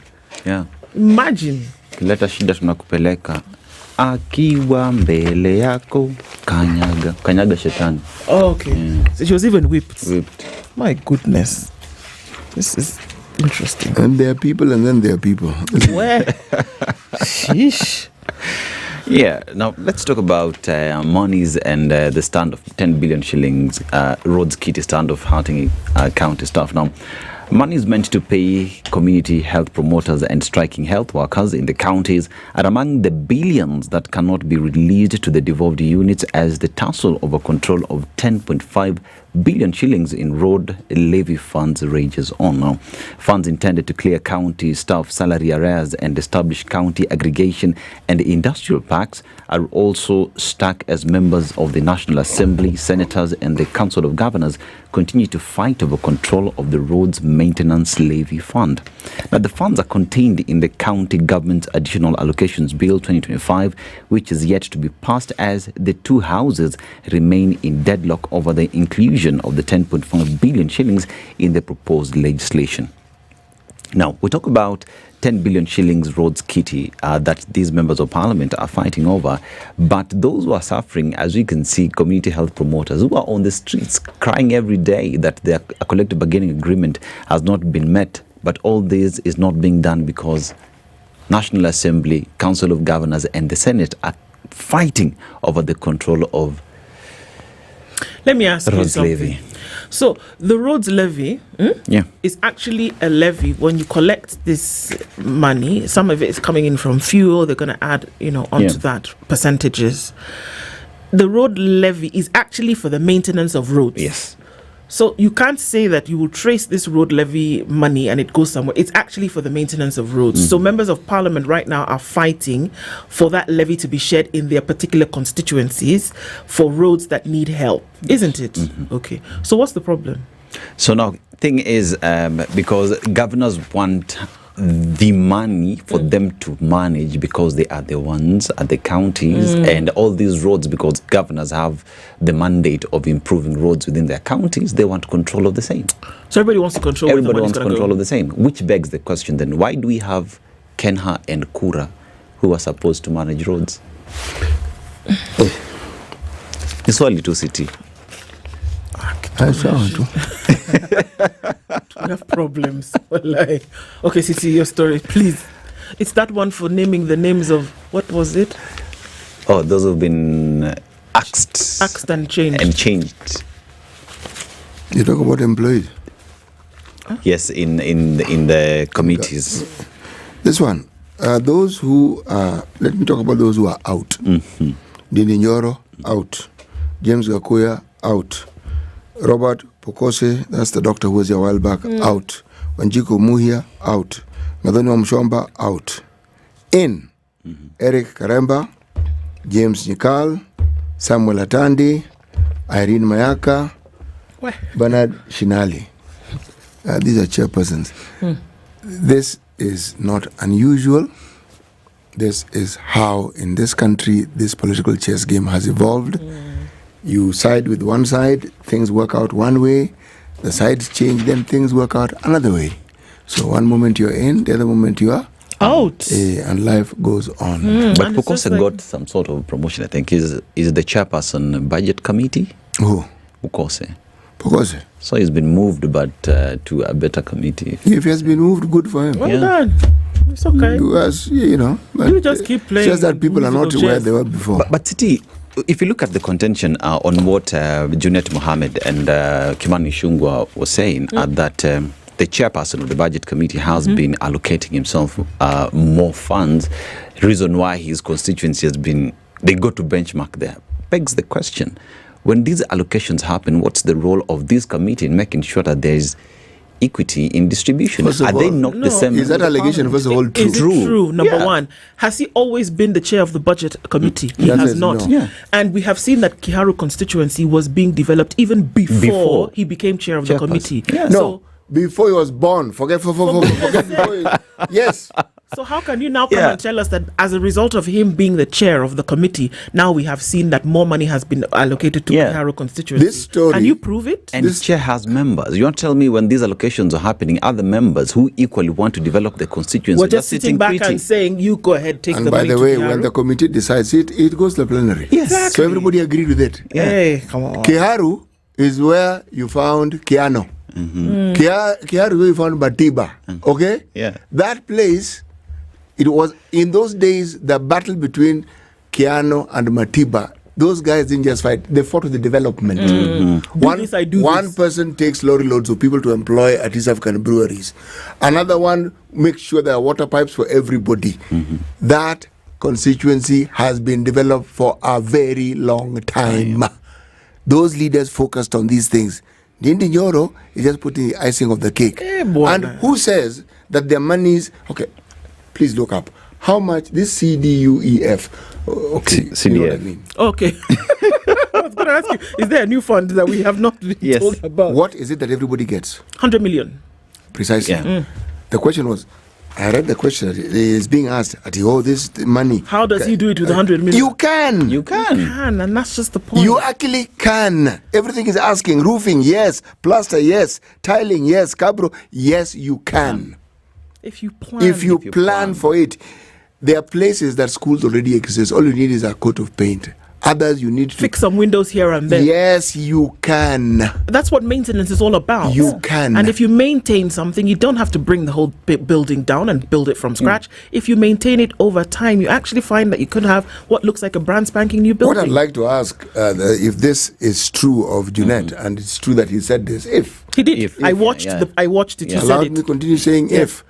Yeah. Imagine. Kileta shida tunakupeleka. Akiwa mbele yako kanyaga shetani. Oh, okay. So she was even whipped. My goodness. This is interesting. And there are people and then there are people. Where? Sheesh. Yeah, now let's talk about monies and the stand of 10 billion shillings roads kitty stand of Harting County staff. Now, Money is meant to pay community health promoters and striking health workers in the counties are among the billions that cannot be released to the devolved units as the tussle over control of 10.5 billion shillings in road levy funds rages on. Now, funds intended to clear county staff salary arrears and establish county aggregation and industrial parks are also stuck as members of the National Assembly, senators and the Council of Governors continue to fight over control of the roads maintenance levy fund. Now, the funds are contained in the County Government Additional Allocations Bill 2025, which is yet to be passed as the two houses remain in deadlock over the inclusion of the 10.5 billion shillings in the proposed legislation. Now, we talk about 10 billion shillings roads kitty that these members of parliament are fighting over. But those who are suffering, as we can see, community health promoters who are on the streets crying every day that their collective bargaining agreement has not been met. But all this is not being done because National Assembly, Council of Governors and the Senate are fighting over the control of Let me ask you roads something. levy. So the roads levy is actually a levy. When you collect this money, some of it is coming in from fuel. They're going to add, onto that percentages. The road levy is actually for the maintenance of roads. Yes. So you can't say that you will trace this road levy money and it goes somewhere. It's actually for the maintenance of roads. So members of parliament right now are fighting for that levy to be shared in their particular constituencies for roads that need help, isn't it? Okay. So what's the problem? So now, thing is, because governors want the money for them to manage because they are the ones at the counties and all these roads, because governors have the mandate of improving roads within their counties, they want control of the same. So everybody wants to control. Everybody wants control of the same, which begs the question then, why do we have Kenha and Kura who are supposed to manage roads? It's only two city. We have problems. Okay, Siti, your story, please. It's that one for naming the names of, what was it? Oh, those who've been axed and changed. You talk about employees? Yes, in the committees. This one, those who are, let me talk about those who are out. Dini Nyoro, out. James Gakuya, out. Robert Pokose, that's the doctor who was here a while back, out. Wanjiko Muhia, out. Madhoni Mshomba, out. In, Eric Karemba, James Nikal, Samuel Atandi, Irene Mayaka, Bernard Shinali. These are chairpersons. This is not unusual. This is how, in this country, this political chess game has evolved. You side with one side, things work out one way. The sides change, then things work out another way. So one moment you're in, the other moment you are out. And life goes on. But Pukose got some sort of promotion, I think. Is the chairperson budget committee? Who? Pukose. Pukose. So he's been moved, but to a better committee. If he has been moved, good for him. Well done. It's okay. You just keep playing. It's just that people are not where they were before. But Titi, if you look at the contention on what Junet Mohammed and Kimani Shungwa was saying, that the chairperson of the budget committee has been allocating himself more funds, reason why his constituency has been, they go to benchmark there, begs the question, when these allocations happen, what's the role of this committee in making sure that there is equity in distribution? Are they not the same? Is that allegation, first of all, true? Is it true? Number one, has he always been the chair of the budget committee? He has not. No. And we have seen that Kiharu constituency was being developed even before he became chair of the committee. No, before he was born. Forget before he, yes. So how can you now come and tell us that as a result of him being the chair of the committee, now we have seen that more money has been allocated to Kiharu constituency? This story, can you prove it? And this chair has members. You want to tell me when these allocations are happening, other members who equally want to develop the constituency? We're just sitting back and saying, you go ahead, take the money. And by the way, when the committee decides it goes to the plenary. Yes. Exactly. So everybody agreed with it. Hey, come on. Kiharu is where you found Kiano. Kiharu is where you found Batiba. Okay? Yeah. That place, it was in those days the battle between Kiano and Matiba those guys didn't just fight, they fought with the development. One person takes lorry loads of people to employ at East African breweries. Another one makes sure there are water pipes for everybody. That constituency has been developed for a very long time. Those leaders focused on these things. Ndindi Nyoro is just putting the icing of the cake. And who says that their monies... Okay, please look up. How much this CDUEF... Okay, CDF. You know what I mean? Okay. I was going to ask you, is there a new fund that we have not been told about? What is it that everybody gets? 100 million. Precisely. The question was, I read the question, it is being asked, this money. How does he do it with 100 million? You can. You can, and that's just the point. You actually can. Everything is asking. Roofing, yes. Plaster, yes. Tiling, yes. Cabro, yes, you can. If you plan. If you plan for it. There are places that schools already exist. All you need is a coat of paint. Others, you need to fix some windows here and there. Yes, you can. That's what maintenance is all about. You can. And if you maintain something, you don't have to bring the whole building down and build it from scratch. If you maintain it over time, you actually find that you could have what looks like a brand spanking new building. What I'd like to ask, if this is true of Junet, and it's true that he said this, if he did, I watched it. Allow me to continue saying if.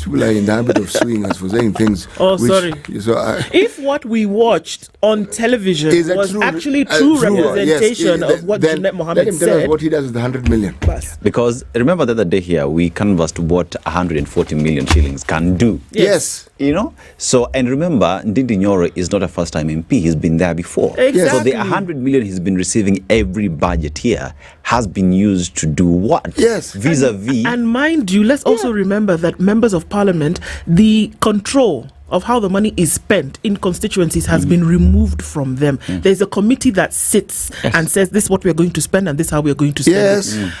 People are in the habit of suing us for saying things. Sorry. If what we watched on television was actually true representation of what Junet Mohammed let him tell us what he does with the 100 million. Because remember the other day here, we canvassed what 140 million shillings can do. Yes. You know? So, and remember, Ndindi Nyoro is not a first-time MP. He's been there before. Exactly. So the 100 million he's been receiving every budget here has been used to do what? Yes. Vis-a-vis. And mind you, let's also remember that members of parliament, the control of how the money is spent in constituencies has been removed from them. There's a committee that sits and says, this is what we're going to spend and this is how we're going to spend it.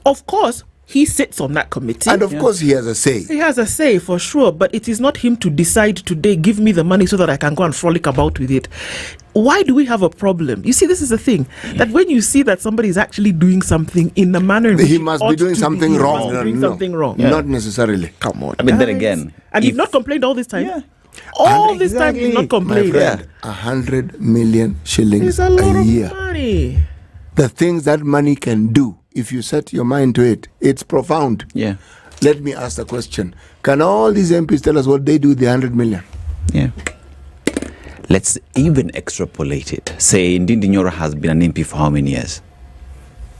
Of course, he sits on that committee. And of course he has a say. He has a say for sure, but it is not him to decide today, give me the money so that I can go and frolic about with it. Why do we have a problem? You see, this is the thing, that when you see that somebody is actually doing something in the manner in which he must be doing something wrong. Something wrong. Not necessarily. Come on. I mean, then again. And you've not complained all this time? All this time you've not complained. My friend, 100 million shillings it's a lot a year. Of money. The things that money can do, if you set your mind to it, it's profound. Yeah. Let me ask the question. Can all these MPs tell us what they do with the 100 million? Yeah. Let's even extrapolate it. Say Ndindi Nyoro has been an MP for how many years?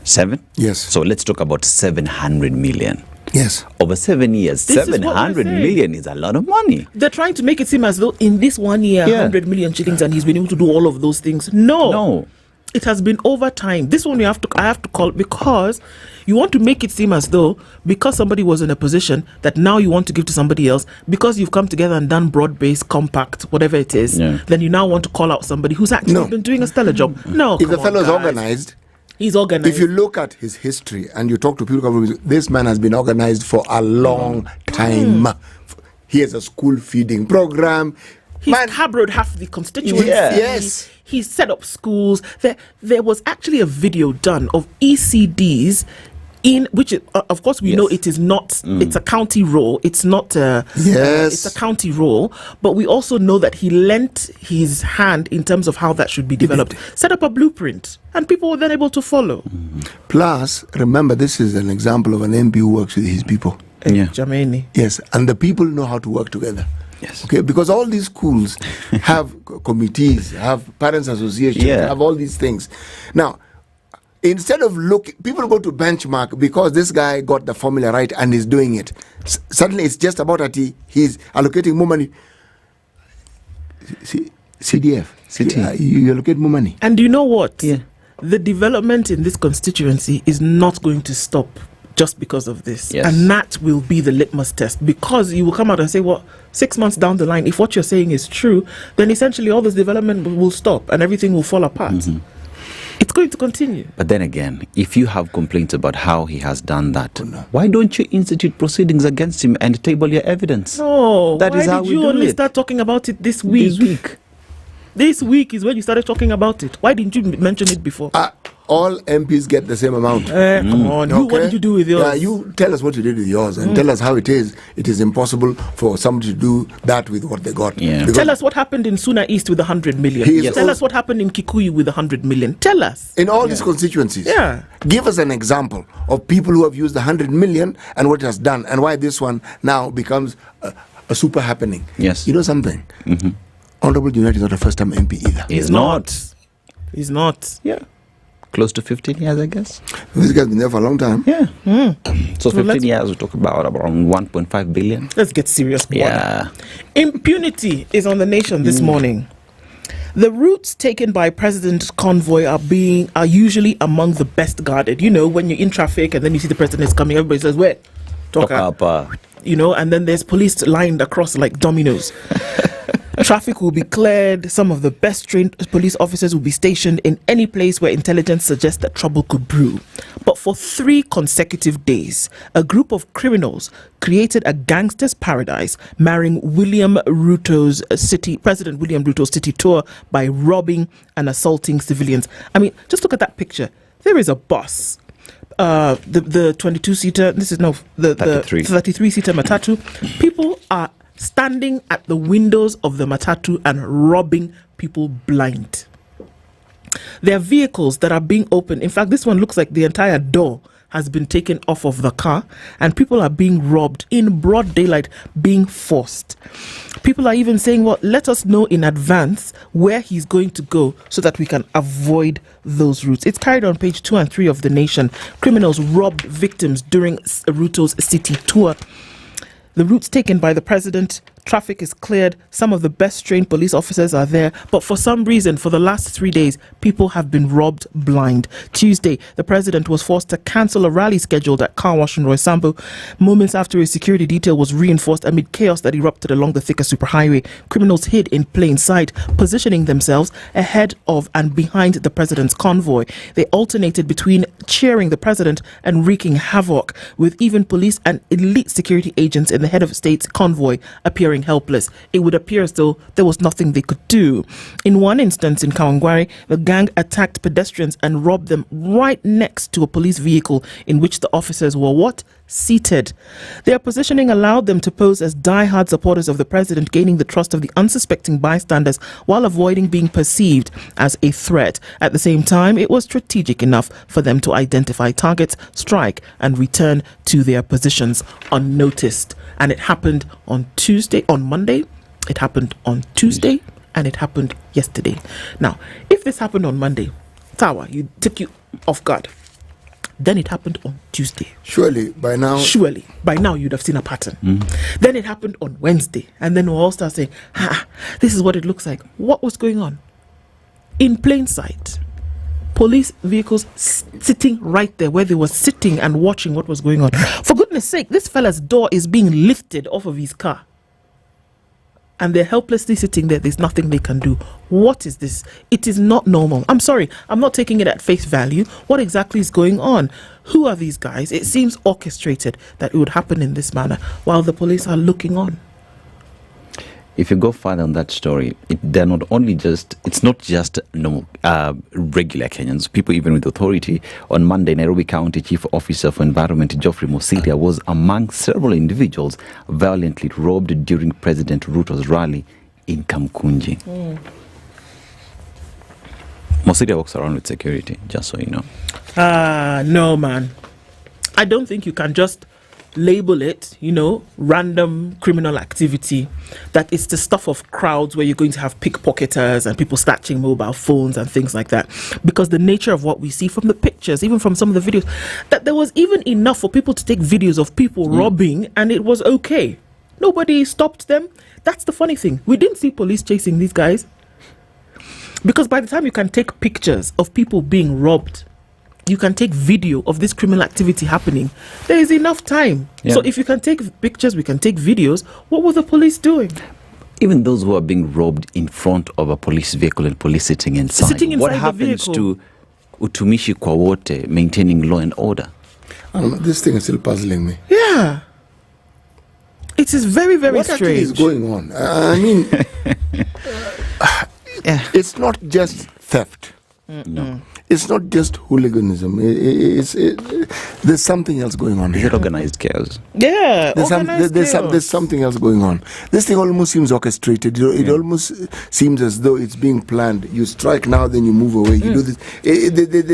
7? Yes. So let's talk about 700 million. Yes. Over 7 years, 700 million is a lot of money. They're trying to make it seem as though in this 1 year, 100 million shillings and he's been able to do all of those things. No. It has been over time. This one I have to call because you want to make it seem as though because somebody was in a position that now you want to give to somebody else, because you've come together and done broad-based, compact, whatever it is, then you now want to call out somebody who's actually been doing a stellar job. No, if the fellow is organized, he's organized. If you look at his history and you talk to people, this man has been organized for a long time. He has a school feeding program. He's cabroed half the constituency. Yes. He set up schools. There was actually a video done of ECDs in which, of course, we know it is not. It's a county role. It's not. It's a county role. But we also know that he lent his hand in terms of how that should be developed. Set up a blueprint, and people were then able to follow. Plus, remember, this is an example of an MP who works with his people. Jameni. Yes, and the people know how to work together. Yes. Okay, because all these schools have committees, have parents associations, have all these things. Now, instead of people go to benchmark because this guy got the formula right and is doing it. Suddenly it's just about that he's allocating more money. CDF, you allocate more money. And do you know what? The development in this constituency is not going to stop just because of this. And that will be the litmus test, because you will come out and say, well, 6 months down the line, if what you're saying is true, then essentially all this development will stop and everything will fall apart. It's going to continue. But then again, if you have complaints about how he has done that, why don't you institute proceedings against him and table your evidence? No, that is how we do it. Why did you only start talking about it this week? This week is when you started talking about it. Why didn't you mention it before? All MPs get the same amount. Come on. You, what did you do with yours? Yeah, you tell us what you did with yours and tell us how it is. It is impossible for somebody to do that with what they got. Yeah. Tell us what happened in Suna East with 100 million. Tell us what happened in Kikuyu with 100 million. Tell us. In all these constituencies. Yeah. Give us an example of people who have used 100 million and what it has done and why this one now becomes a super happening. Yes. You know something? Honorable Junait is not a first-time MP either. He's not. He's not. Yeah. Close to 15 years, I guess. This guy's been there for a long time. Yeah. So 15 years, we talk about around 1.5 billion. Let's get serious. Yeah. Impunity is on the nation this morning. The routes taken by President's convoy are usually among the best guarded. You know, when you're in traffic and then you see the president is coming, everybody says, "Where? Talk up." You know, and then there's police lined across like dominoes. Traffic will be cleared. Some of the best trained police officers will be stationed in any place where intelligence suggests that trouble could brew. But for 3 consecutive days, a group of criminals created a gangster's paradise, marring President William Ruto's city tour by robbing and assaulting civilians. I mean, just look at that picture. There is a bus. The 22-seater, the 33-seater Matatu. People are standing at the windows of the Matatu and robbing people blind. There are vehicles that are being opened. In fact, this one looks like the entire door has been taken off of the car and people are being robbed in broad daylight, being forced. People are even saying, well, let us know in advance where he's going to go so that we can avoid those routes. It's carried on page 2 and 3 of The Nation. Criminals robbed victims during Ruto's city tour. The routes taken by the president, traffic is cleared. Some of the best trained police officers are there. But for some reason, for the last 3 days, people have been robbed blind. Tuesday, the president was forced to cancel a rally scheduled at Car Wash in Roysambu moments after a security detail was reinforced amid chaos that erupted along the Thika superhighway. Criminals hid in plain sight, positioning themselves ahead of and behind the president's convoy. They alternated between cheering the president and wreaking havoc, with even police and elite security agents in the head of state's convoy appearing helpless. It would appear as though there was nothing they could do. In one instance in Kawangware, the gang attacked pedestrians and robbed them right next to a police vehicle in which the officers were seated. Their positioning allowed them to pose as die-hard supporters of the president, gaining the trust of the unsuspecting bystanders while avoiding being perceived as a threat. At the same time, it was strategic enough for them to identify targets, strike, and return to their positions unnoticed. And it happened on Monday, it happened on Tuesday, and it happened yesterday. Now, if this happened on Monday, Tawa, took you off guard. Then it happened on Tuesday. Surely, by now you'd have seen a pattern. Then it happened on Wednesday. And then we'll all start saying, this is what it looks like. What was going on? In plain sight. Police vehicles sitting right there where they were sitting and watching what was going on. For goodness sake, this fella's door is being lifted off of his car. And they're helplessly sitting there. There's nothing they can do. What is this? It is not normal. I'm sorry. I'm not taking it at face value. What exactly is going on? Who are these guys? It seems orchestrated that it would happen in this manner while the police are looking on. If you go further on that story, it's not just regular Kenyans, people even with authority. On Monday, Nairobi County Chief Officer for Environment Geoffrey Mosiria was among several individuals violently robbed during President Ruto's rally in Kamkunji. Mosiria walks around with security, just so you know. No, man. I don't think you can just label it, random criminal activity, that it's the stuff of crowds where you're going to have pickpocketers and people snatching mobile phones and things like that. Because the nature of what we see from the pictures, even from some of the videos, that there was even enough for people to take videos of people robbing and it was okay. Nobody stopped them. That's the funny thing. We didn't see police chasing these guys. Because by the time you can take pictures of people being robbed, you can take video of this criminal activity happening, there is enough time. Yeah. So if you can take pictures, we can take videos. What were the police doing? Even those who are being robbed in front of a police vehicle and police sitting inside. What happens to utumishi kwa wote, maintaining law and order? This thing is still puzzling me. Yeah. It is very, very strange. What actually is going on? I mean, It's not just theft. No. It's not just hooliganism. There's something else going on Is here. it organized chaos? Yeah, There's something else going on. This thing almost seems orchestrated. It almost seems as though it's being planned. You strike now, then you move away. You do this.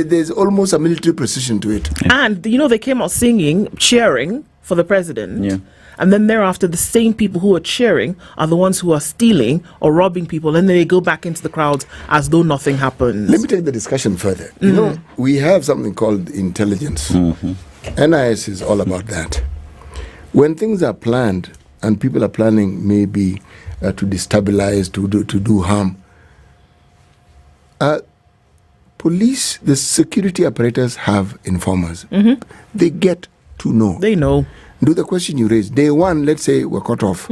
There's almost a military precision to it. And they came out singing, cheering for the president. Yeah. And then thereafter, the same people who are cheering are the ones who are stealing or robbing people, and then they go back into the crowds as though nothing happened. Let me take the discussion further. You know, we have something called intelligence. NIS is all about that. When things are planned and people are planning maybe to destabilize, to do harm, police, the security apparatus have informers. They get to know. They know. Do the question you raised. Day one, let's say we're cut off.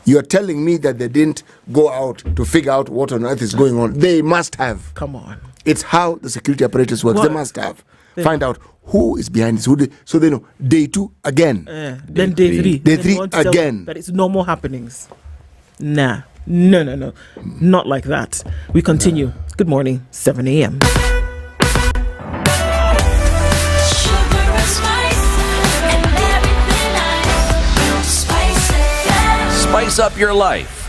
You're telling me that they didn't go out to figure out what on earth is going on. They must have. Come on. It's how the security apparatus works. What? They must have. Find out who is behind this. So they know. Day two, again. Then day three. Day Then three, you want to tell again. them that it's normal happenings. Nah. No. Not like that. We continue. Good morning, 7 a.m. Spice up your life.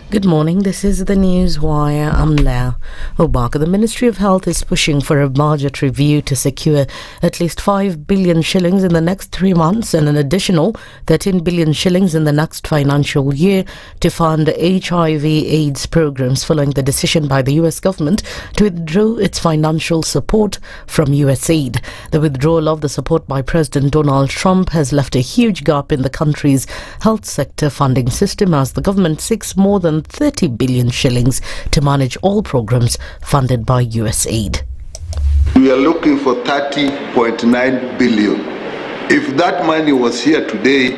Good morning, this is the News Wire. I'm Leah Obaka. The Ministry of Health is pushing for a budget review to secure at least 5 billion shillings in the next 3 months and an additional 13 billion shillings in the next financial year to fund HIV/AIDS programs following the decision by the US government to withdraw its financial support from USAID. The withdrawal of the support by President Donald Trump has left a huge gap in the country's health sector funding system as the government seeks more than 30 billion shillings to manage all programs funded by USAID. We are looking for 30.9 billion. If that money was here today,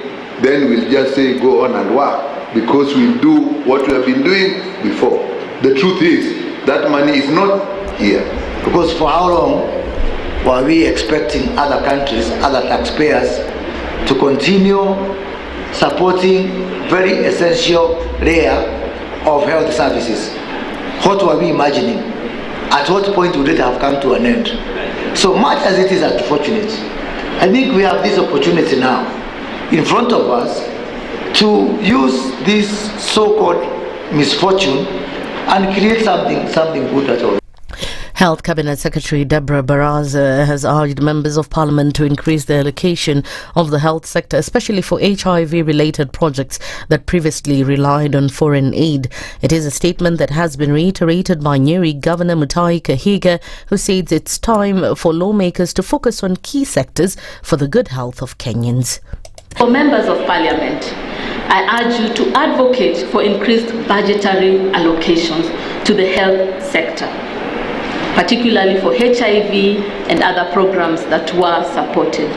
then we'll just say go on and work because we'll do what we have been doing before. The truth is that money is not here. Because for how long were we expecting other countries, other taxpayers to continue supporting very essential layer of health services? What were we imagining? At what point would it have come to an end? So much as it is unfortunate, I think we have this opportunity now in front of us to use this so-called misfortune and create something good at all. Health Cabinet Secretary Deborah Baraza has urged members of Parliament to increase the allocation of the health sector, especially for HIV-related projects that previously relied on foreign aid. It is a statement that has been reiterated by Nyeri Governor Mutahi Kahiga, who says it's time for lawmakers to focus on key sectors for the good health of Kenyans. For members of Parliament, I urge you to advocate for increased budgetary allocations to the health sector, particularly for HIV and other programs that were supported.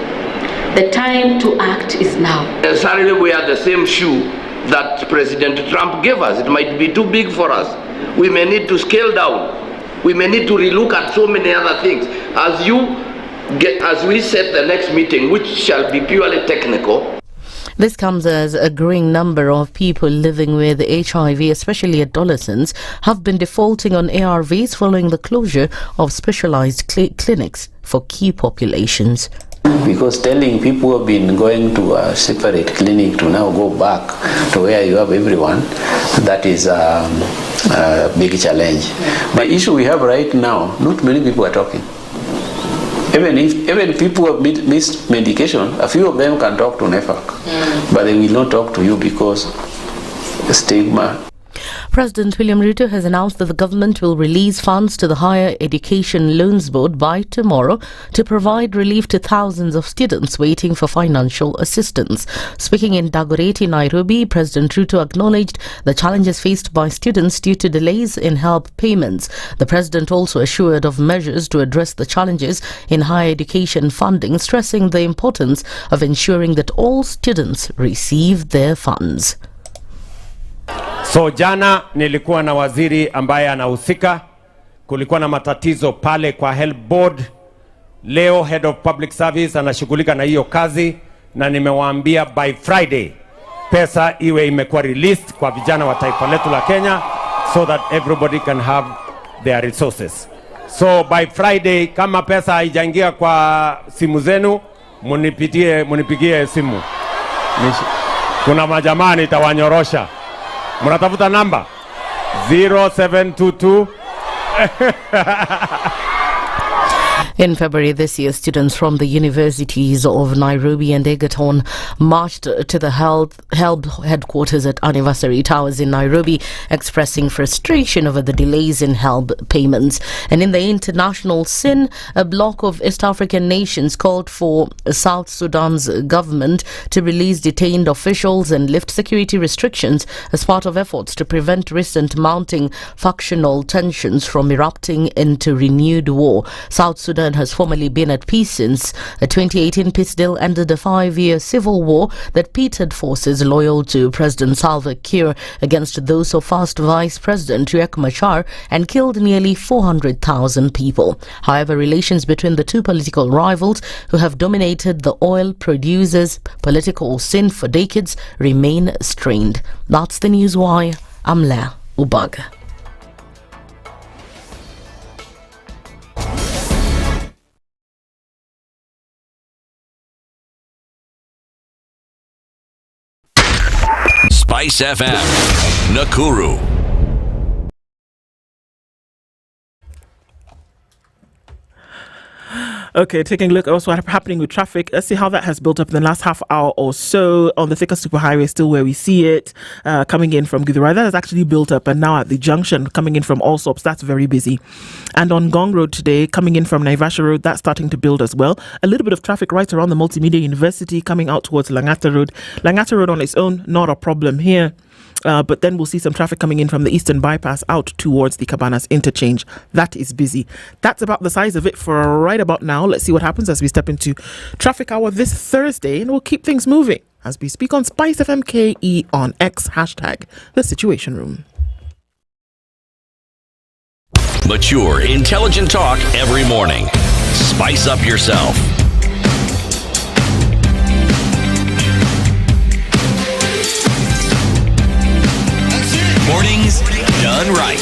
The time to act is now. Necessarily we are the same shoe that President Trump gave us. It might be too big for us. We may need to scale down. We may need to relook at so many other things. As we set the next meeting, which shall be purely technical. This comes as a growing number of people living with HIV, especially adolescents, have been defaulting on ARVs following the closure of specialized clinics for key populations. Because telling people who have been going to a separate clinic to now go back to where you have everyone, that is a big challenge. The issue we have right now, not many people are talking. Even people who have missed medication, a few of them can talk to NEFAC, but they will not talk to you because stigma. President William Ruto has announced that the government will release funds to the Higher Education Loans Board by tomorrow to provide relief to thousands of students waiting for financial assistance. Speaking in Dagoretti, Nairobi, President Ruto acknowledged the challenges faced by students due to delays in help payments. The president also assured of measures to address the challenges in higher education funding, stressing the importance of ensuring that all students receive their funds. So jana nilikuwa na waziri ambaye anahusika, kulikuwa na matatizo pale kwa Health Board. Leo Head of Public Service anashughulika na hiyo kazi, na nimewaambia by Friday pesa iwe imekuwa released kwa vijana wa taifa letu la Kenya, so that everybody can have their resources. So by Friday kama pesa haijaingia kwa simu zenu, munipigie simu. Kuna majamaa nitawanyorosha. Mnatafuta namba 0722. In February this year, students from the universities of Nairobi and Egerton marched to the HELB headquarters at Anniversary Towers in Nairobi, expressing frustration over the delays in HELB payments. And in the international scene, a bloc of East African nations called for South Sudan's government to release detained officials and lift security restrictions as part of efforts to prevent recent mounting factional tensions from erupting into renewed war. South Sudan has formerly been at peace since a 2018 peace deal ended a 5-year civil war that pitted forces loyal to President Salva Kiir against those of first Vice President Riek Machar and killed nearly 400,000 people. However, relations between the two political rivals who have dominated the oil producers' political scene for decades remain strained. That's the news wire. I'm Leah Ubaga. SpiceFM, Nakuru. Okay, taking a look at what's happening with traffic. Let's see how that has built up in the last half hour or so. On the Thika Superhighway, still where we see it, coming in from Githurai. That has actually built up, and now at the junction, coming in from Allsops, that's very busy. And on Gong Road today, coming in from Naivasha Road, that's starting to build as well. A little bit of traffic right around the Multimedia University, coming out towards Langata Road. Langata Road on its own, not a problem here. But then we'll see some traffic coming in from the Eastern Bypass out towards the Cabanas interchange. That is busy. That's about the size of it for right about now. Let's see what happens as we step into traffic hour this Thursday, and we'll keep things moving as we speak on SpiceFM KE on X, hashtag The Situation Room. Mature, intelligent talk every morning. Spice up yourself. Mornings done right.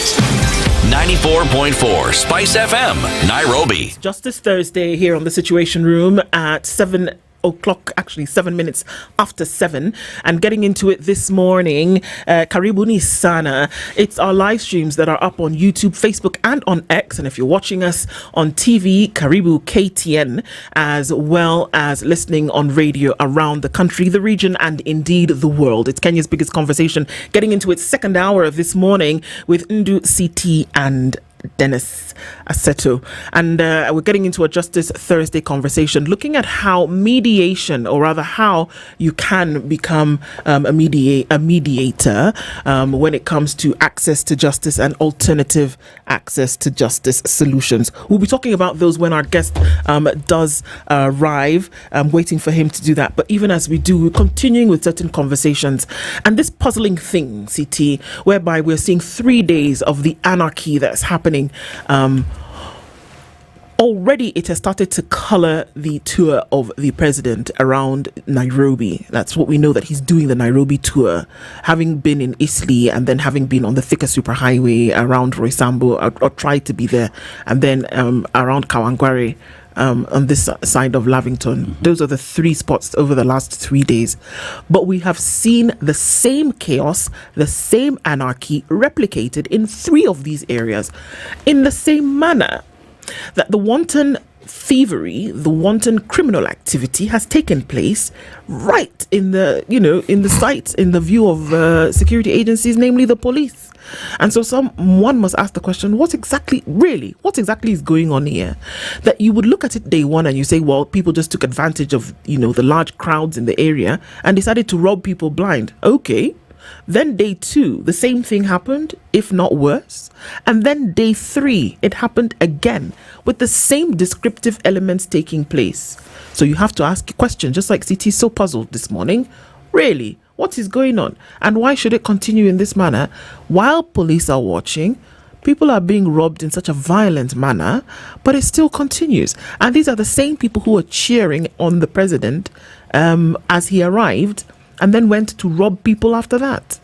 94.4 Spice FM, Nairobi. Just this Thursday here on The Situation Room at 7 o'clock, actually 7 minutes after 7, and getting into it this morning. Karibuni sana. It's our live streams that are up on YouTube, Facebook, and on X. And if you're watching us on TV, Karibu KTN, as well as listening on radio around the country, the region, and indeed the world. It's Kenya's biggest conversation, getting into its second hour this morning with Ndu CT and Dennis Aseto, and we're getting into a Justice Thursday conversation, looking at how mediation, or rather how you can become a mediator when it comes to access to justice and alternative access to justice solutions. We'll be talking about those when our guest does arrive. I'm waiting for him to do that, but even as we do, we're continuing with certain conversations, and this puzzling thing, CT, whereby we're seeing 3 days of the anarchy that's happening. Already it has started to color the tour of the president around Nairobi. That's what we know, that he's doing the Nairobi tour, having been in Eastleigh and then having been on the Thika Superhighway around Roysambu, or tried to be there, and then around Kawangware on this side of Lavington. Those are the 3 spots over the last 3 days. But we have seen the same chaos, the same anarchy replicated in 3 of these areas in the same manner, that the wanton thievery, the wanton criminal activity has taken place right in the, in the sight, in the view of security agencies, namely the police. And so one must ask the question, what exactly is going on here? That you would look at it day one and you say, well, people just took advantage of, the large crowds in the area and decided to rob people blind. Okay. Then day 2, the same thing happened, if not worse. And then day 3, it happened again with the same descriptive elements taking place. So you have to ask a question, just like CT is so puzzled this morning. Really, What is going on? And why should it continue in this manner while police are watching? People are being robbed in such a violent manner, but it still continues. And these are the same people who are cheering on the president as he arrived and then went to rob people after that.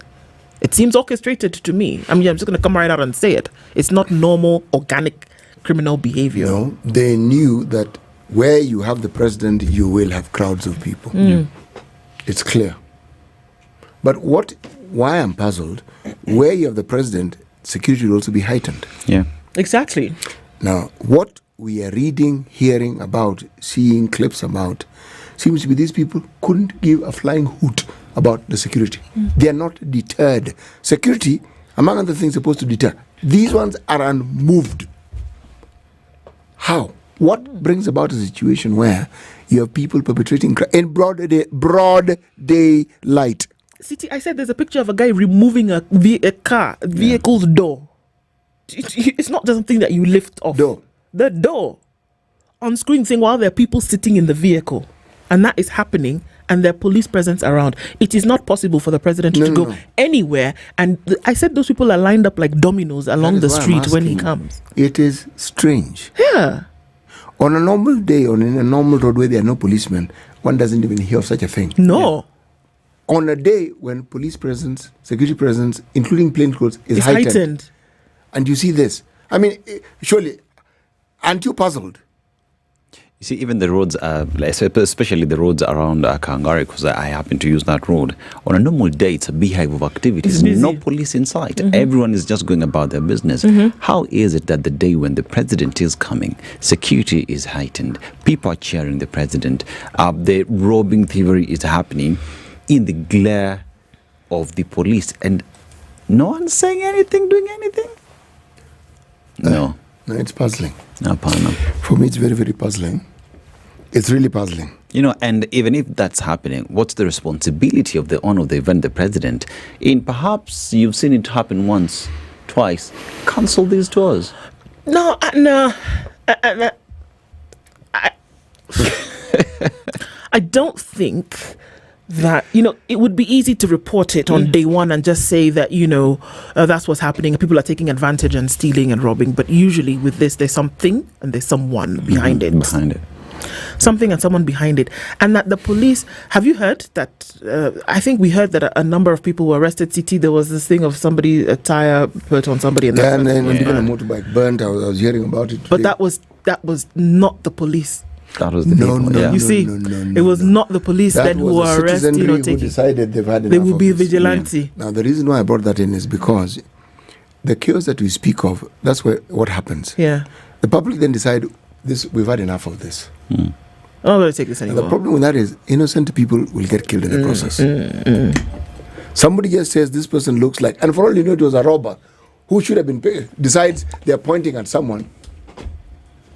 It seems orchestrated to me. I mean, I'm just going to come right out and say it. It's not normal, organic criminal behavior. No, they knew that where you have the president, you will have crowds of people. It's clear. But why I'm puzzled, where you have the president, security will also be heightened. Yeah. Exactly. Now, what we are reading, hearing about, seeing clips about, seems to be these people couldn't give a flying hoot about the security. They are not deterred. Security, among other things, supposed to deter. These ones are unmoved. How? What brings about a situation where you have people perpetrating crime in broad daylight? City, I said there's a picture of a guy removing a vehicle's door. It's not just something that you lift off. The door. On screen thing while there are people sitting in the vehicle. And that is happening, and there are police presence around. It is not possible for the president to go anywhere. And I said those people are lined up like dominoes along the street when he comes. It is strange. Yeah. On a normal day, on a normal road where there are no policemen, one doesn't even hear of such a thing. No. On a day when police presence, security presence, including plainclothes, is heightened. And you see this. I mean, surely, aren't you puzzled? You see, even the roads, especially the roads around Kangari, because I happen to use that road. On a normal day, it's a beehive of activities. No police in sight. Everyone is just going about their business. How is it that the day when the president is coming, security is heightened, people are cheering the president, the robbing thievery is happening in the glare of the police, and no one's saying anything, doing anything? No. No, it's puzzling. No. For me, it's very, very puzzling. It's really puzzling. You know, and even if that's happening, what's the responsibility of the owner of the event, the president? In perhaps you've seen it happen once, twice. Cancel these tours. No. I don't think that, it would be easy to report it on day one and just say that, that's what's happening. People are taking advantage and stealing and robbing. But usually with this, there's something and there's someone behind it. Something and someone behind it. And that the police, have you heard that, I think we heard that a number of people were arrested. CT, there was this thing of somebody, a tire put on somebody. And and then even a motorbike burnt. I was hearing about it today. But that was not the police. That was the it was not the police then who were arrested. Who decided they've had enough. They will be vigilante. Now the reason why I brought that in is because the chaos that we speak of, that's what happens. Yeah. The public then decide we've had enough of this. I'm not going to take this anymore. And the problem with that is innocent people will get killed in the process. Somebody just says this person looks like, and for all you know, it was a robber who should have been paid. Decides they're pointing at someone,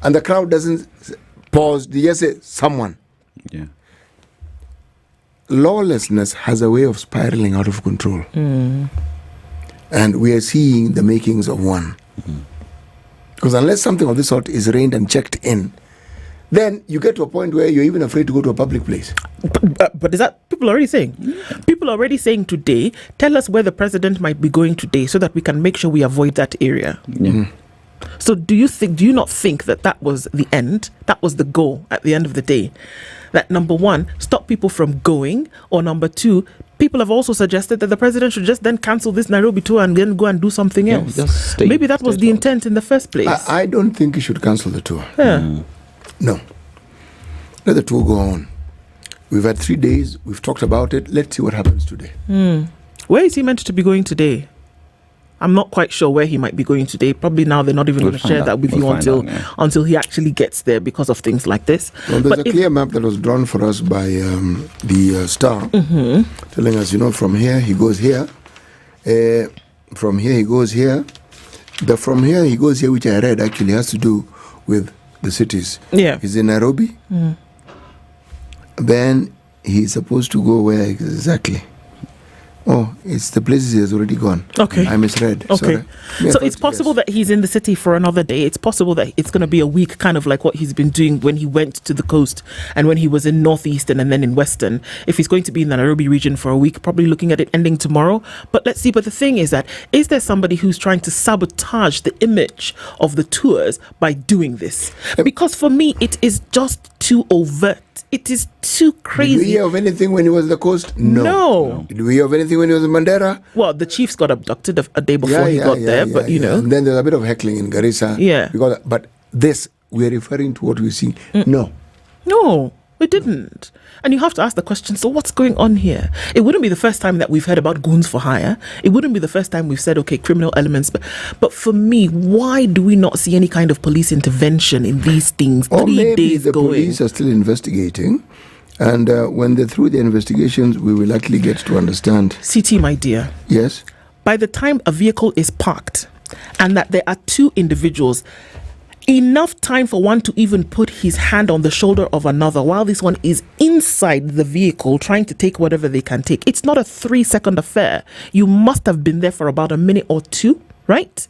and the crowd doesn't pause. They just say someone. Yeah. Lawlessness has a way of spiraling out of control, and we are seeing the makings of one. Because unless something of this sort is reined and checked in, then you get to a point where you're even afraid to go to a public place. But is that people are already saying? People are already saying today, tell us where the president might be going today so that we can make sure we avoid that area. So do you not think that was the end? That was the goal at the end of the day? That number one, stop people from going, or number two, people have also suggested that the president should just then cancel this Nairobi tour and then go and do something else. Maybe that was the intent in the first place. I don't think he should cancel the tour. No. Let the tour go on. We've had 3 days. We've talked about it. Let's see what happens today. Where is he meant to be going today? I'm not quite sure where he might be going today. Probably now they're not even going to share that with you until he actually gets there because of things like this. Well, there's a clear map that was drawn for us by the Star, telling us, from here he goes here. From here he goes here. The from here he goes here, which I read, actually has to do with the cities. Yeah. He's in Nairobi. Then he's supposed to go where exactly? Oh, It's the places he has already gone. Okay. I misread. Okay. Sorry. So it's possible that he's in the city for another day. It's possible that it's going to be a week, kind of like what he's been doing when he went to the coast and when he was in Northeastern and then in Western. If he's going to be in the Nairobi region for a week, probably looking at it ending tomorrow. But let's see. But the thing is there somebody who's trying to sabotage the image of the tours by doing this? Because for me, it is just too overt. It is too crazy. Did we hear of anything when he was on the coast? No. Did we hear of anything when he was in Mandera? Well, the chiefs got abducted a day before he got there, but you know. And then there's a bit of heckling in Garissa. Yeah. But this, we're referring to what we're seeing. No, we didn't. And you have to ask the question, so what's going on here? It wouldn't be the first time that we've heard about goons for hire. It wouldn't be the first time we've said, okay, criminal elements. But for me, why do we not see any kind of police intervention in these things? Or 3 maybe days the going. police are still investigating. And when they're through the investigations, we will actually get to understand. CT, my dear. Yes? By the time a vehicle is parked and that there are 2 individuals, enough time for one to even put his hand on the shoulder of another while this one is inside the vehicle trying to take whatever they can take. It's not a 3-second affair. You must have been there for about a minute or 2, right?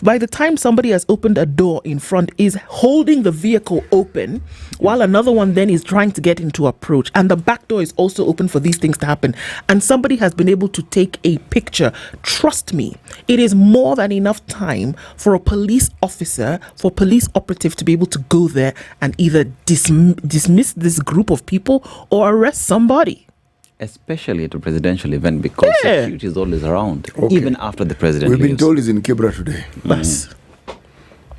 By the time somebody has opened a door in front, is holding the vehicle open while another one then is trying to get into approach, and the back door is also open for these things to happen, and somebody has been able to take a picture. Trust me, it is more than enough time for a police officer, for police operative to be able to go there and either dismiss this group of people or arrest somebody. Especially at a presidential event, because security is always around, even after the president We've leaves. been told he's in Kibra today. Yes.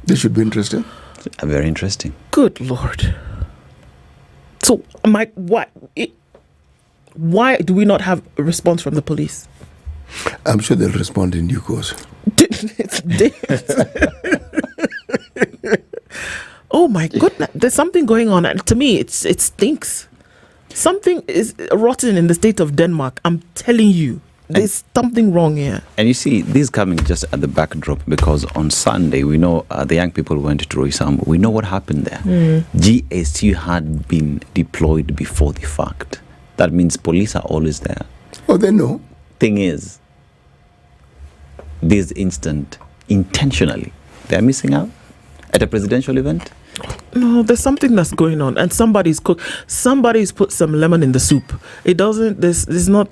This should be interesting. Very interesting. Good Lord. So, why do we not have a response from the police? I'm sure they'll respond in due course. Oh my goodness, there's something going on, and to me, it stinks. Something is rotten in the state of Denmark. I'm telling you, there's something wrong here. And you see, this is coming just at the backdrop because on Sunday, we know the young people went to Roysambu. We know what happened there. GSU had been deployed before the fact. That means police are always there. Oh, they know. Thing is, this instant, intentionally, they're missing out at a presidential event. No, there's something that's going on, and somebody's put some lemon in the soup. It doesn't. It's not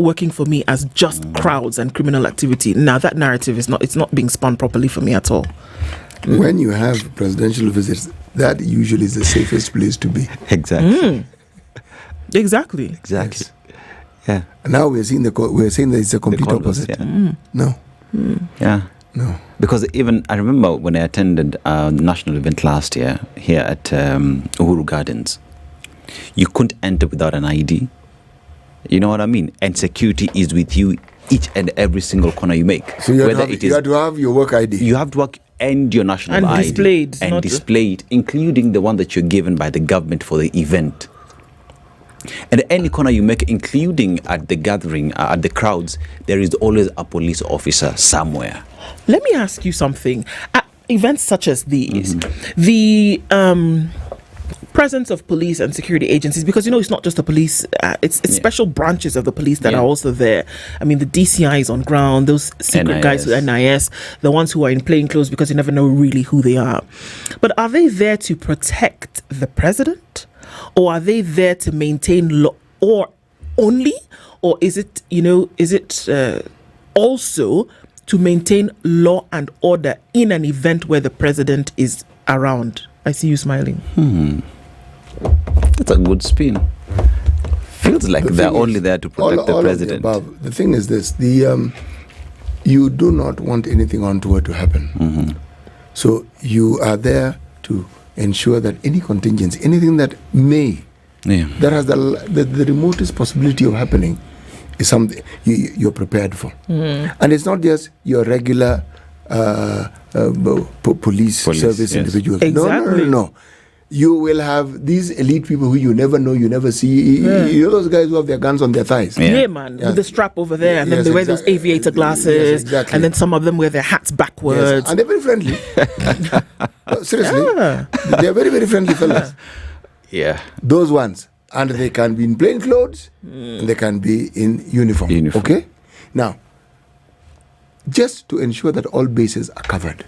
working for me as just crowds and criminal activity. Now that narrative is not. It's not being spun properly for me at all. When you have presidential visits, that usually is the safest place to be. Exactly. Exactly. Yes. Yeah. Now we're saying that it's a complete opposite. Yeah. No. Yeah. No. Because even I remember when I attended a national event last year here at Uhuru Gardens, you couldn't enter without an ID. You know what I mean? And security is with you each and every single corner you make. So you have to have your work ID. You have to work and your national ID. Displayed, including the one that you're given by the government for the event. And any corner you make, including at the gathering, at the crowds, there is always a police officer somewhere. Let me ask you something. At events such as these, the presence of police and security agencies, because it's not just the police, it's special branches of the police that are also there. I mean, the DCI is on ground, those secret guys with NIS, the ones who are in plain clothes because you never know really who they are. But are they there to protect the president? Or are they there to maintain law or only? Or is it, also to maintain law and order in an event where the president is around? I see you smiling. That's a good spin. Feels like they're only there to protect the president. The thing is this, you do not want anything untoward to happen. So you are there to ensure that any contingency, anything that that has the remotest possibility of happening, is something you're prepared for. And it's not just your regular police service individuals. Exactly. No. You will have these elite people who you never know, you never see. You know those guys who have their guns on their thighs? Yeah, man. With the strap over there, and then they wear those aviator glasses, and then some of them wear their hats backwards. And they're very friendly. Seriously. They're very, very friendly fellas. Yeah. Those ones, And they can be in plain clothes, and they can be in uniform. Okay? Now, just to ensure that all bases are covered.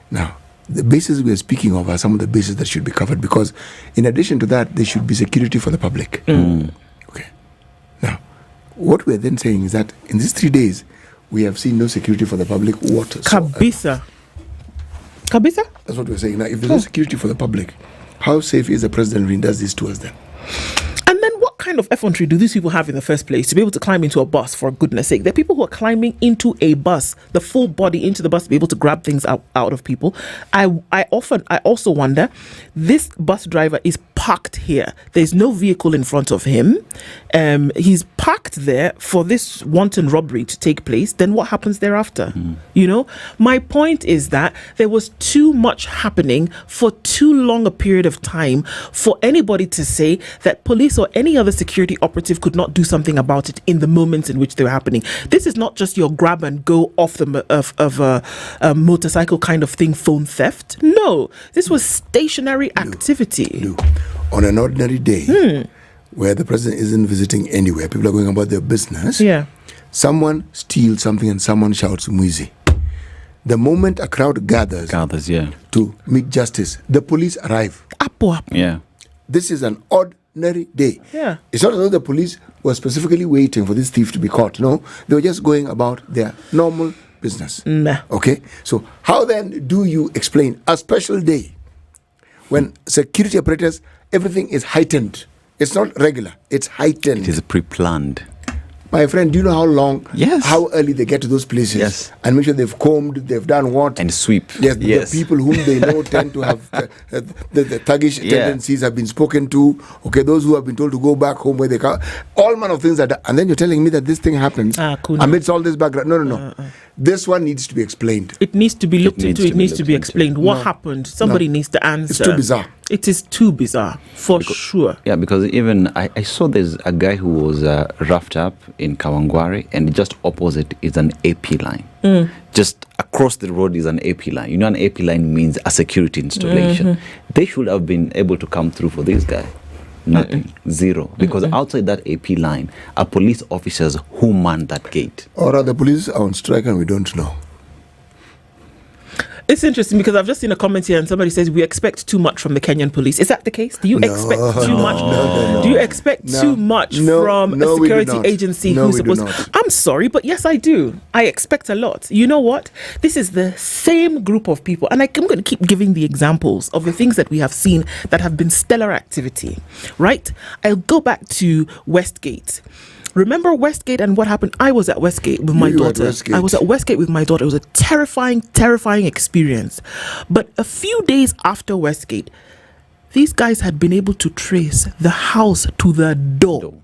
Now, the bases we are speaking of are some of the bases that should be covered, because in addition to that, there should be security for the public. Okay. Now, what we're then saying is that in these 3 days, we have seen no security for the public whatsoever. Kabisa? That's what we're saying. Now, if there's no security for the public, how safe is the president when he does this to us then? And then what kind of effrontery do these people have in the first place to be able to climb into a bus, for goodness sake? There are people who are climbing into a bus, the full body into the bus, to be able to grab things out of people. I also wonder, this bus driver is parked here. There's no vehicle in front of him. He's parked there for this wanton robbery to take place. Then what happens thereafter? You know, my point is that there was too much happening for too long a period of time for anybody to say that police or any other security operative could not do something about it in the moments in which they were happening. This is not just your grab and go off the a motorcycle kind of thing, phone theft. No, this was stationary activity. On an ordinary day, where the president isn't visiting anywhere, people are going about their business. Yeah. Someone steals something and someone shouts "Mwizi." The moment a crowd gathers to meet justice, the police arrive. Yeah. This is an ordinary day. Yeah. It's not as though the police were specifically waiting for this thief to be caught. No, they were just going about their normal business. Okay? So how then do you explain a special day when security apparatus, everything is heightened? It's not regular, it's heightened. It is pre-planned. My friend, do you know how long, Yes. how early they get to those places? Yes. And make sure they've combed, they've done what? And sweep. Yes, Yes. the people whom they know tend to have the thuggish tendencies have been spoken to. Okay, those who have been told to go back home where they come. All manner of things are done. And then you're telling me that this thing happens amidst all this background. No. This one needs to be explained. It needs to be looked into. It needs to be explained. What No. happened? Somebody No. needs to answer. It's too bizarre. It is too bizarre, for sure. Yeah, because even I saw there's a guy who was roughed up in Kawangware, and just opposite is an AP line. Just across the road is an AP line. You know, an AP line means a security installation. They should have been able to come through for this guy. Nothing. Zero. Because outside that AP line are police officers who man that gate. Or are the police on strike and we don't know? It's interesting because I've just seen a comment here and somebody says we expect too much from the Kenyan police. Is that the case? Do you expect too much? No. Do you expect too much from a security agency who's we do supposed? not. I'm sorry, but yes, I do. I expect a lot. You know what? This is the same group of people, and I'm going to keep giving the examples of the things that we have seen that have been stellar activity. Right? I'll go back to Westgate. Remember Westgate and what happened? I was at Westgate with my daughter. I was at Westgate with my daughter. It was a terrifying experience. But a few days after Westgate, these guys had been able to trace the house to the door.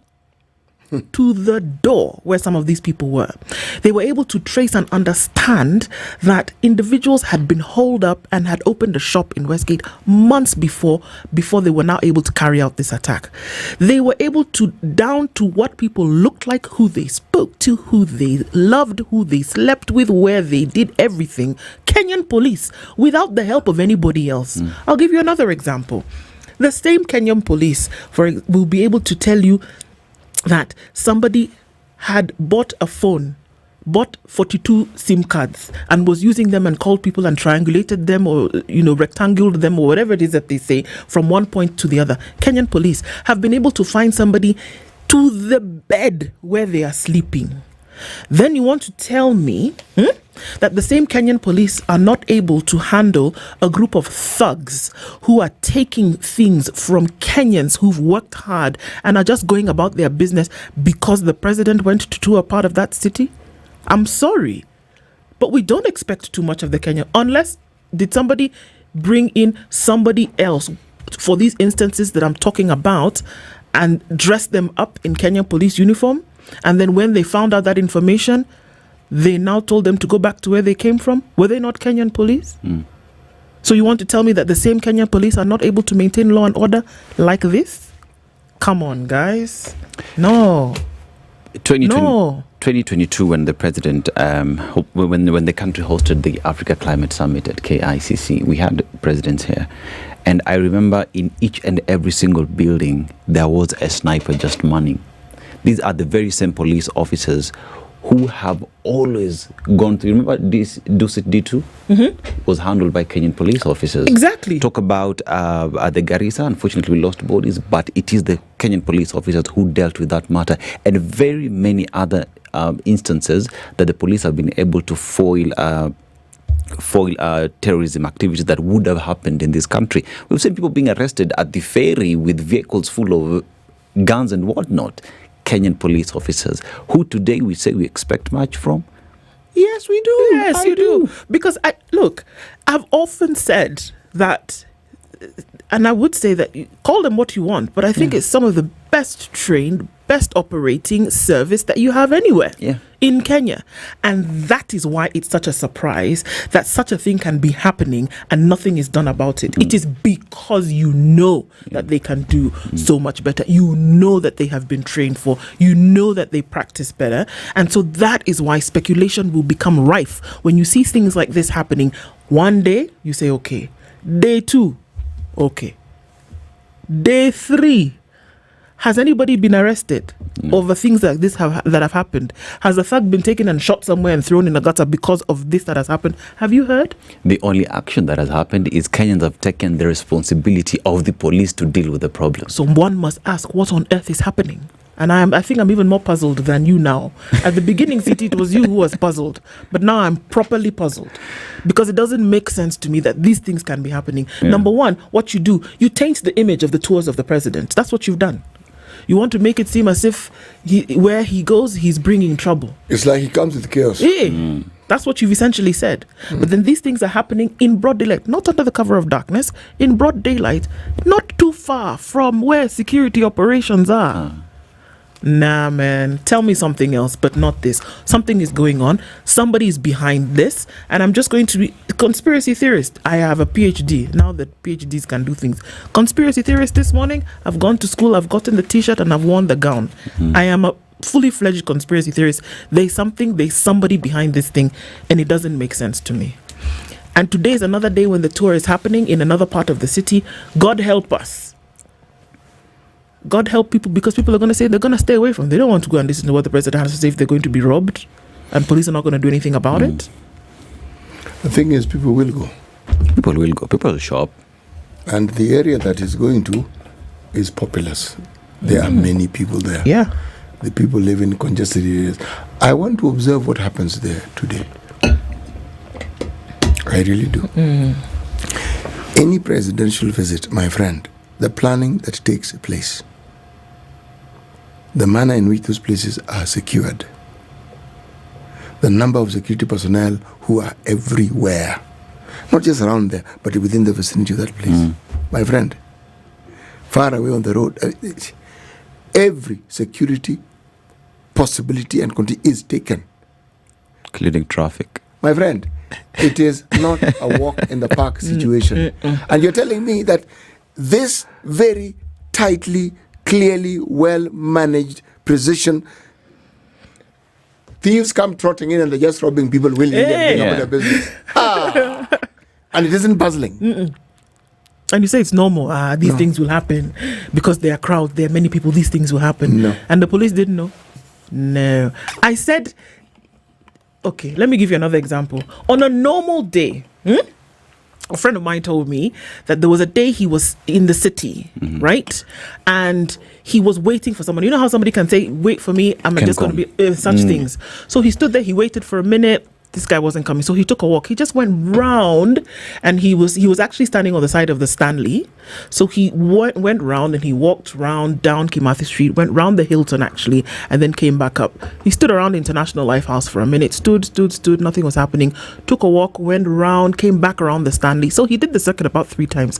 To the door where some of these people were. They were able to trace and understand that individuals had been holed up and had opened a shop in Westgate months before they were now able to carry out this attack. They were able to, down to what people looked like, who they spoke to, who they loved, who they slept with, where they did everything. Kenyan police, without the help of anybody else. I'll give you another example. The same Kenyan police will be able to tell you that somebody had bought a phone, bought 42 SIM cards and was using them and called people and triangulated them or, rectanguled them or whatever it is that they say from one point to the other. Kenyan police have been able to find somebody to the bed where they are sleeping. Then you want to tell me that the same Kenyan police are not able to handle a group of thugs who are taking things from Kenyans who've worked hard and are just going about their business because the president went to a part of that city? I'm sorry, but we don't expect too much of the Kenyan, unless did somebody bring in somebody else for these instances that I'm talking about and dress them up in Kenyan police uniform? And then when they found out that information, they now told them to go back to where they came from? Were they not Kenyan police? So you want to tell me that the same Kenyan police are not able to maintain law and order like this? Come on, guys. No. 2022, when the president, when the country hosted the Africa Climate Summit at KICC, we had presidents here. And I remember in each and every single building, there was a sniper just manning. These are the very same police officers who have always gone through. Remember this Dusit D2 was handled by Kenyan police officers. Exactly. Talk about the Garissa. Unfortunately, we lost bodies, but it is the Kenyan police officers who dealt with that matter, and very many other instances that the police have been able to foil terrorism activities that would have happened in this country. We've seen people being arrested at the ferry with vehicles full of guns and whatnot. Kenyan police officers, who today we say we expect much from. Yes, we do. Yes, you do. Because I've often said that, and I would say that call them what you want, but I think it's some of the best trained, best operating service that you have anywhere in Kenya. And that is why it's such a surprise that such a thing can be happening and nothing is done about it. It is because you know that they can do so much better. You know that they have been trained for. You know that they practice better. And so that is why speculation will become rife. When you see things like this happening, one day you say, okay. Day 2, okay. Day 3, has anybody been arrested over things like this that have happened? Has a thug been taken and shot somewhere and thrown in a gutter because of this that has happened? Have you heard? The only action that has happened is Kenyans have taken the responsibility of the police to deal with the problem. So one must ask, what on earth is happening? And I think I'm even more puzzled than you now. At the beginning, City, it was you who was puzzled. But now I'm properly puzzled. Because it doesn't make sense to me that these things can be happening. Yeah. Number one, what you do, you taint the image of the tours of the president. That's what you've done. You want to make it seem as if where he goes, he's bringing trouble. It's like he comes with chaos. Yeah. That's what you've essentially said. But then these things are happening in broad daylight, not under the cover of darkness, in broad daylight, not too far from where security operations are. Nah, man, tell me something else, but not this. Something is going on. Somebody is behind this. And I'm just going to be a conspiracy theorist. I have a PhD. Now that PhDs can do things. Conspiracy theorist this morning. I've gone to school. I've gotten the t-shirt and I've worn the gown. I am a fully fledged conspiracy theorist. There's somebody behind this thing. And it doesn't make sense to me. And today is another day when the tour is happening in another part of the city. God help us. God help people, because people are going to say they're going to stay away from it. They don't want to go and listen to what the president has to say if they're going to be robbed and police are not going to do anything about it. The thing is, people will go. People will go. People will shop. And the area that is going to is populous. There are many people there. Yeah. The people live in congested areas. I want to observe what happens there today. I really do. Any presidential visit, my friend, the planning that takes place, the manner in which those places are secured, the number of security personnel who are everywhere, not just around there, but within the vicinity of that place. My friend, far away on the road, every security possibility and condition is taken. Including traffic. My friend, it is not a walk in the park situation. And you're telling me that this very tightly, clearly, well-managed precision, thieves come trotting in and they're just robbing people willingly and going about their business. And it isn't puzzling. And you say it's normal. These things will happen because there are crowds, there are many people, these things will happen. No. And the police didn't know. No. I said, okay, let me give you another example. On a normal day, a friend of mine told me that there was a day he was in the city, right? And he was waiting for someone. You know how somebody can say, wait for me, I'm just going to be such things. So he stood there, he waited for a minute. This guy wasn't coming. So he took a walk. He just went round, and he was actually standing on the side of the Stanley. So he went round and he walked round down Kimathi Street, went round the Hilton actually, and then came back up. He stood around International Lifehouse for a minute, stood, nothing was happening. Took a walk, went round, came back around the Stanley. So he did the circuit about 3 times.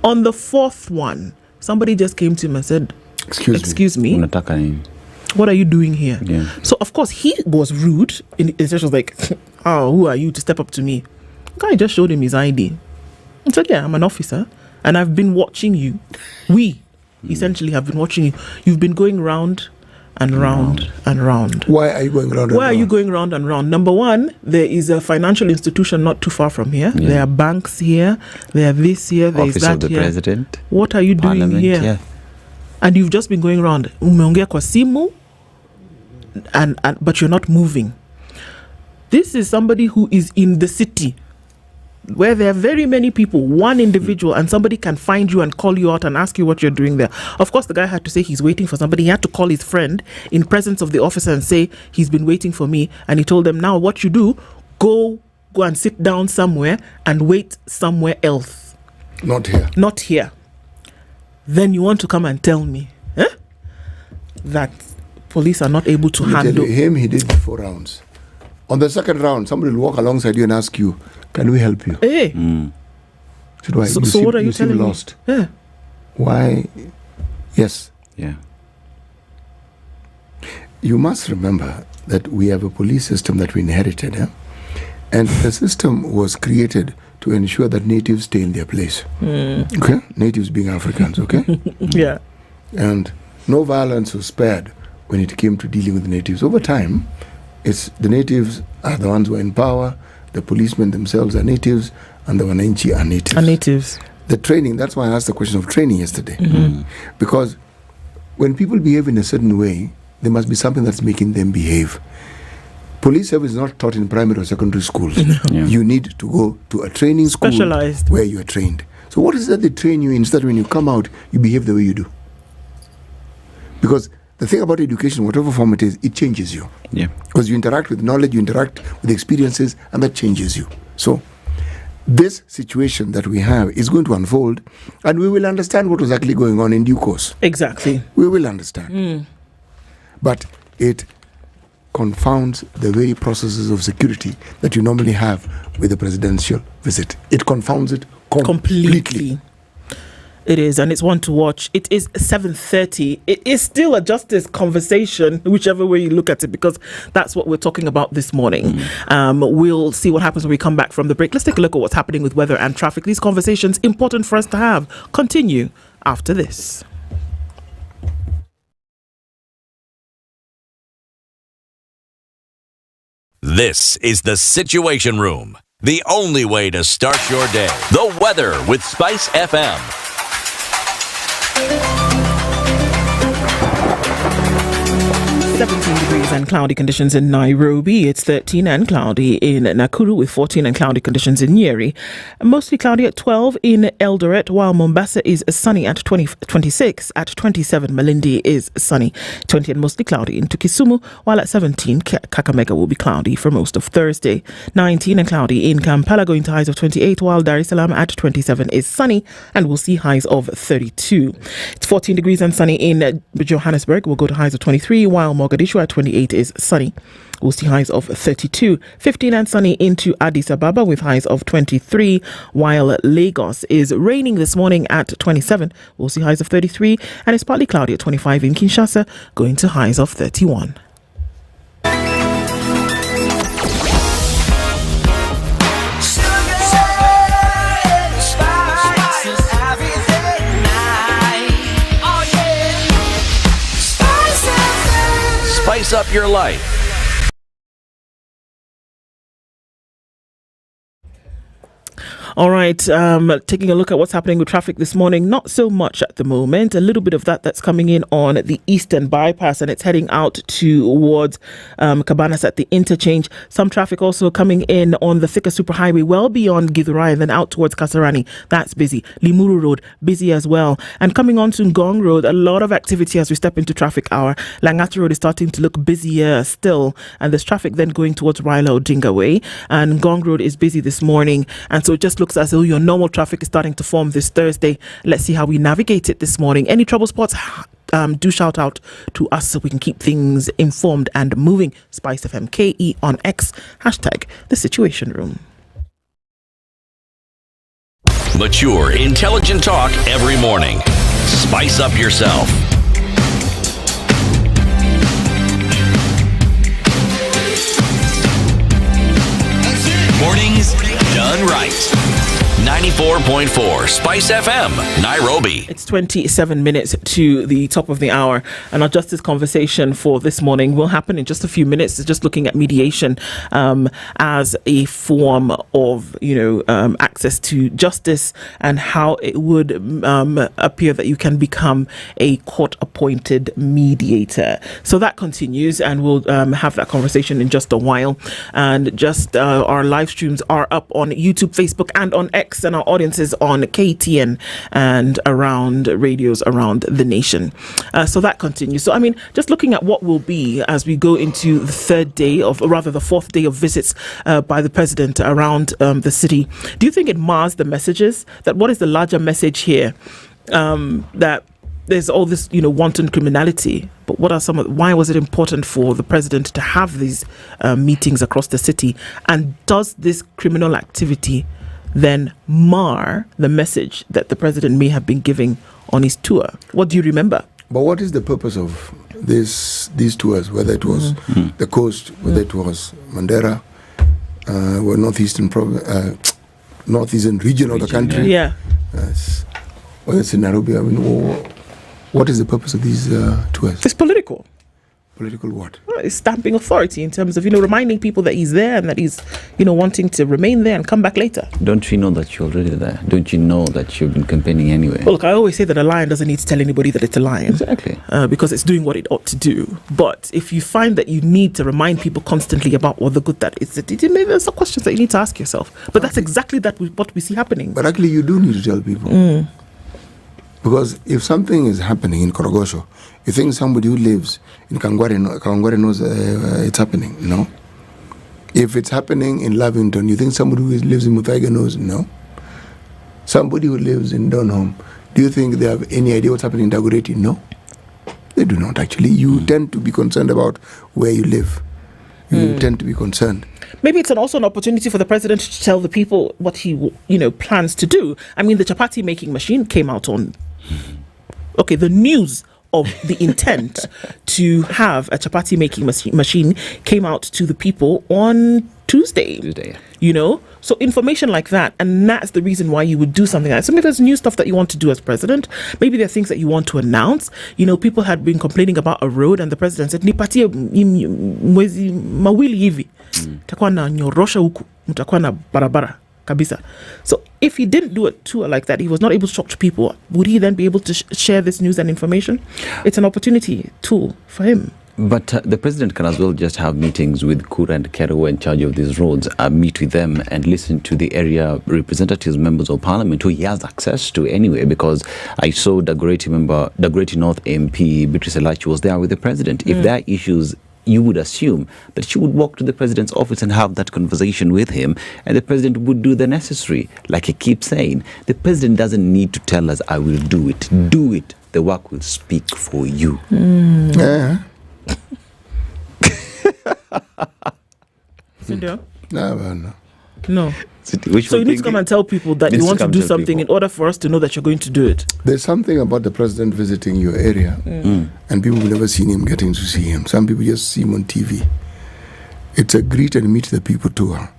On the 4th one, somebody just came to him and said, Excuse me. What are you doing here? Yeah. So of course he was rude. In was like, oh, who are you to step up to me? The guy just showed him his ID. He said, yeah, I'm an officer and I've been watching you. We essentially have been watching you. You've been going around and round and round. Why are you going round and Why are you going round and round? Number one, there is a financial institution not too far from here. There are banks here. There are this here. There is Office that of the here. President. What are you doing Parliament, here? yeah. And you've just been going round. Umeongea kwa simu, but you're not moving. This is somebody who is in the city, where there are very many people, one individual, and somebody can find you and call you out and ask you what you're doing there. Of course, the guy had to say he's waiting for somebody. He had to call his friend in presence of the officer and say he's been waiting for me. And he told them, now what you do, go and sit down somewhere and wait somewhere else. Not here. Not here. Then you want to come and tell me that police are not able to handle him. He did 4 rounds. On the second round, somebody will walk alongside you and ask you, can we help you? Hey. So what are you telling lost. me? Yeah. Why? Yes. Yeah. You must remember that we have a police system that we inherited, and the system was created to ensure that natives stay in their place. Okay? Natives being Africans, okay? Yeah. And no violence was spared when it came to dealing with the natives. Over time, it's the natives are the ones who are in power, the policemen themselves are natives, and the wananchi are natives. Are natives. The training, that's why I asked the question of training yesterday. Because when people behave in a certain way, there must be something that's making them behave. Police service is not taught in primary or secondary schools. You need to go to a training school Specialized. where you are trained. So what is that they train you in, so that when you come out, you behave the way you do? Because the thing about education, whatever form it is, it changes you. Yeah. Because you interact with knowledge, you interact with experiences, and that changes you. So this situation that we have is going to unfold, and we will understand what was actually going on in due course. Exactly. We will understand. But it confounds the very processes of security that you normally have with a presidential visit. It confounds it completely. It is, and it's one to watch. It is 7:30. It is still a justice conversation, whichever way you look at it, because that's what we're talking about this morning. We'll see what happens when we come back from the break. Let's take a look at what's happening with weather and traffic. These conversations, important for us to have. Continue after this. This is the Situation Room, the only way to start your day. The weather with SpiceFM. 17 degrees and cloudy conditions in Nairobi. It's 13 and cloudy in Nakuru, with 14 and cloudy conditions in Nyeri. Mostly cloudy at 12 in Eldoret, while Mombasa is sunny at 26. At 27, Malindi is sunny. 20 and mostly cloudy into Kisumu, while at 17, Kakamega will be cloudy for most of Thursday. 19 and cloudy in Kampala, going to highs of 28, while Dar es Salaam at 27 is sunny, and we'll see highs of 32. It's 14 degrees and sunny in Johannesburg. We'll go to highs of 23, while Mogadishu at 28 is sunny. We'll see highs of 32. 15 and sunny into Addis Ababa with highs of 23, while Lagos is raining this morning at 27. We'll see highs of 33, and it's partly cloudy at 25 in Kinshasa, going to highs of 31. Spice up your life. All right, taking a look at what's happening with traffic this morning. Not so much at the moment. A little bit of that's coming in on the Eastern Bypass, and it's heading out towards Cabanas at the interchange. Some traffic also coming in on the Thika Superhighway, well beyond Githurai, and then out towards Kasarani. That's busy. Limuru Road, busy as well. And coming on to Ngong Road, a lot of activity as we step into traffic hour. Langata Road is starting to look busier still, and there's traffic then going towards Raila Odinga Way. And Ngong Road is busy this morning, and so it just looks as though your normal traffic is starting to form this Thursday. Let's see how we navigate it this morning. Any trouble spots, do shout out to us so we can keep things informed and moving. SpiceFM KE on X, hashtag the Situation Room. Mature, intelligent talk every morning. Spice up yourself. Mornings done right. 98.7 94.4 Spice FM, Nairobi. It's 27 minutes to the top of the hour, and our justice conversation for this morning will happen in just a few minutes. It's just looking at mediation as a form of, access to justice, and how it would appear that you can become a court-appointed mediator. So that continues, and we'll have that conversation in just a while. And just our live streams are up on YouTube, Facebook, and on X, and our audiences on KTN and around radios around the nation. So that continues. So, just looking at what will be as we go into the the fourth day of visits by the president around the city. Do you think it mars the messages? That what is the larger message here? That there's all this, wanton criminality, but why was it important for the president to have these meetings across the city? And does this criminal activity then mar the message that the president may have been giving on his tour? What do you remember? But what is the purpose of these tours, whether it was the coast, whether it was Mandera, or northeastern region of the country? Yeah. Whether it's in Nairobi, what is the purpose of these tours? It's political. Political what? Well, it's stamping authority in terms of, reminding people that he's there and that he's, wanting to remain there and come back later. Don't you know that you're already there? Don't you know that you've been campaigning anyway? Well, look, I always say that a lion doesn't need to tell anybody that it's a lion. Exactly. Because it's doing what it ought to do. But if you find that you need to remind people constantly about what the good that is, maybe there's some questions that you need to ask yourself. But that's exactly what we see happening. But actually, you do need to tell people. Because if something is happening in Korogosho, you think somebody who lives in Kawangware knows it's happening? No. If it's happening in Lavington, you think somebody who lives in Muthaiga knows? No. Somebody who lives in Donholm, do you think they have any idea what's happening in Dagoretti? No. They do not actually. You tend to be concerned about where you live. You tend to be concerned. Maybe it's also an opportunity for the president to tell the people what he, plans to do. The chapati making machine came out on... Okay, the news of the intent to have a chapati making machine came out to the people on Tuesday. So information like that, and that's the reason why you would do something like that. So maybe there's new stuff that you want to do as president. Maybe there are things that you want to announce. People had been complaining about a road, and the president said, nipatie mwezi mawili hivi takuwa na nyorosha huku, mtakuwa na barabara kabisa. So if he didn't do a tour like that, he was not able to talk to people, would he then be able to share this news and information? It's an opportunity tool for him. But the president can as well just have meetings with Kura and Kero, who are in charge of these roads, meet with them and listen to the area representatives, members of parliament, who he has access to anyway, because I saw Dagoretti North MP Beatrice Elachi was there with the president. If there are issues, you would assume that she would walk to the president's office and have that conversation with him, and the president would do the necessary. Like he keeps saying, the president doesn't need to tell us, I will do it. Do it. The work will speak for you. Yeah. No. So you need to come and tell people that you want to do something in order for us to know that you're going to do it. There's something about the president visiting your area, and people will never seen him getting to see him. Some people just see him on TV. It's a greet and meet the people tour.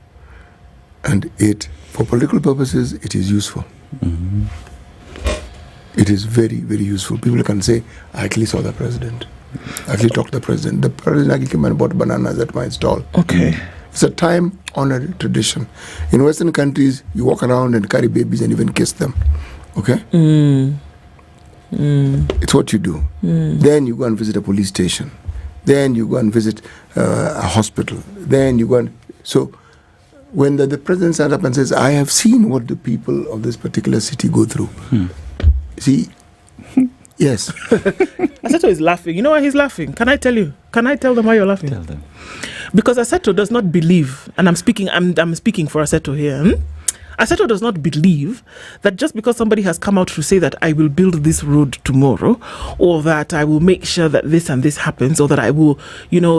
And for political purposes, it is useful. It is very, very useful. People can say, I actually saw the president. I actually talked to the president. The president actually came and bought bananas at my stall. Okay. It's a time-honored tradition. In Western countries, you walk around and carry babies and even kiss them. Okay? It's what you do. Then you go and visit a police station. Then you go and visit a hospital. Then you go and... So when the president stands up and says, I have seen what the people of this particular city go through. See... Yes. Aseto is laughing. You know why he's laughing? Can I tell you? Can I tell them why you're laughing? Tell them. Because Aseto does not believe, and I'm speaking for Aseto here. Aseto does not believe that just because somebody has come out to say that I will build this road tomorrow, or that I will make sure that this and this happens, or that I will,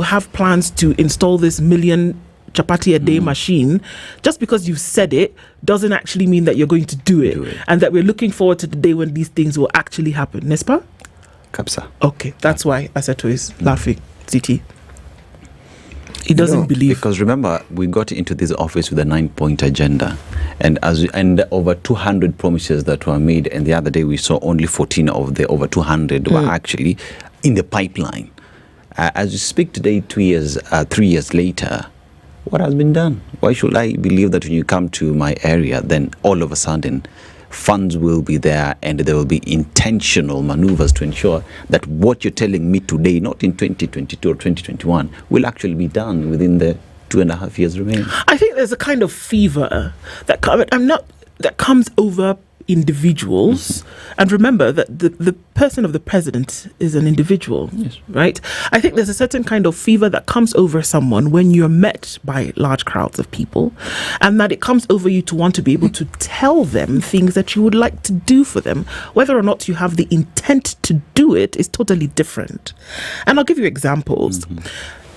have plans to install this million chapati a day machine, just because you said it doesn't actually mean that you're going to do it, and that we're looking forward to the day when these things will actually happen. Nespa? Kapsa. Okay, that's why Aseto is laughing. CT. He doesn't believe. Because remember, we got into this office with a 9-point agenda. And over 200 promises that were made, and the other day we saw only 14 of the over 200 were actually in the pipeline. As we speak today, 3 years later, what has been done? Why should I believe that when you come to my area, then all of a sudden funds will be there and there will be intentional maneuvers to ensure that what you're telling me today, not in 2022 or 2021, will actually be done within the 2.5 years remaining? I think there's a kind of fever that comes over individuals. And remember that the person of the president is an individual, right? I think there's a certain kind of fever that comes over someone when you're met by large crowds of people, and that it comes over you to want to be able to tell them things that you would like to do for them. Whether or not you have the intent to do it is totally different. And I'll give you examples.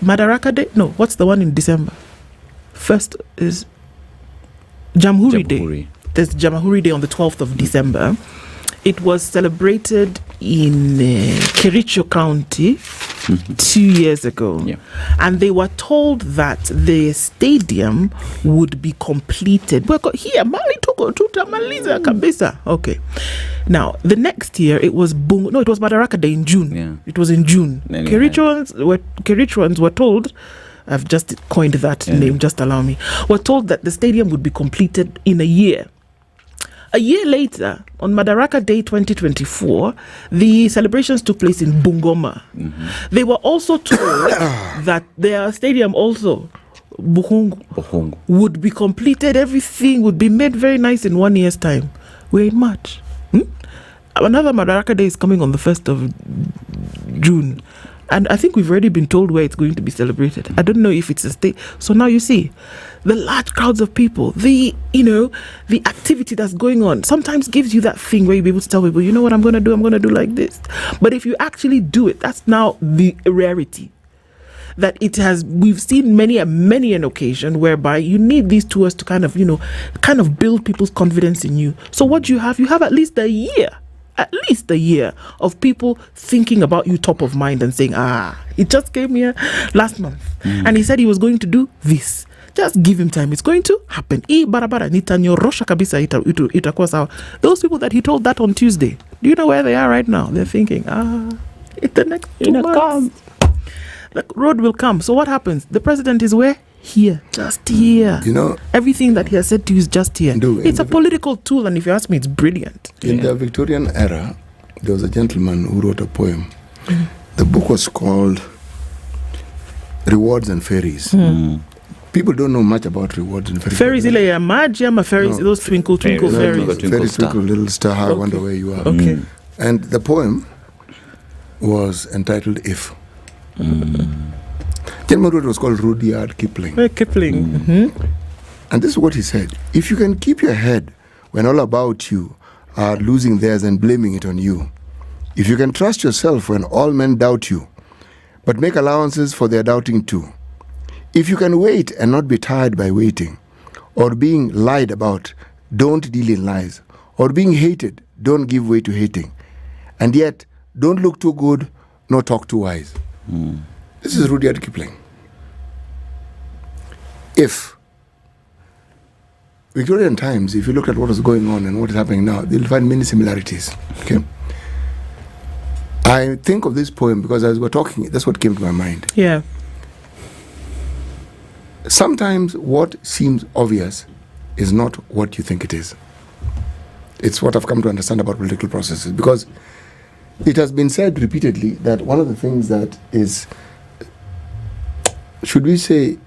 Madaraka Day, no, what's the one in December? First is Jamhuri Day. There's Jamhuri Day on the 12th of December. It was celebrated in Kericho County 2 years ago. Yeah. And they were told that the stadium would be completed. Okay. Now, the next year, it was Madaraka Day in June. Yeah. It was in June. Kerichoans were told, I've just coined that name, just allow me, were told that the stadium would be completed in a year. A year later, on Madaraka Day 2024, the celebrations took place in Bungoma. They were also told that their stadium also, Buhungu, would be completed. Everything would be made very nice in 1 year's time. We're in March. Another Madaraka Day is coming on the 1st of June. And I think we've already been told where it's going to be celebrated. I don't know if it's a state. So now you see, the large crowds of people, the activity that's going on sometimes gives you that thing where you'll be able to tell people, you know what I'm going to do? I'm going to do like this. But if you actually do it, that's now the rarity. That we've seen many an occasion whereby you need these tours to kind of build people's confidence in you. So what you have at least a year of people thinking about you top of mind and saying, he just came here last month and he said he was going to do this. Just give him time. It's going to happen. Those people that he told that on Tuesday, do you know where they are right now? They're thinking, it's the next 2 months. The road will come. So what happens? The president is where? Here. Just here. Everything that he has said to you is just here. It's a political tool, and if you ask me, it's brilliant. In the Victorian era, there was a gentleman who wrote a poem. The book was called Rewards and Fairies. People don't know much about rewards and fairies. Fairies, those twinkle fairies. Fairies twinkle, little star, I wonder where you are. Okay. And the poem was entitled If. Gentleman wrote, it was called Rudyard Kipling. And this is what he said. If you can keep your head when all about you are losing theirs and blaming it on you, if you can trust yourself when all men doubt you, but make allowances for their doubting too, if you can wait and not be tired by waiting, or being lied about, don't deal in lies, or being hated, don't give way to hating, and yet don't look too good nor talk too wise. This is Rudyard Kipling. If Victorian times, if you look at what is going on and what is happening now, you'll find many similarities. Okay. I think of this poem because as we're talking, that's what came to my mind. Yeah. Sometimes what seems obvious is not what you think it is. It's what I've come to understand about political processes, because it has been said repeatedly that one of the things that is, should we say,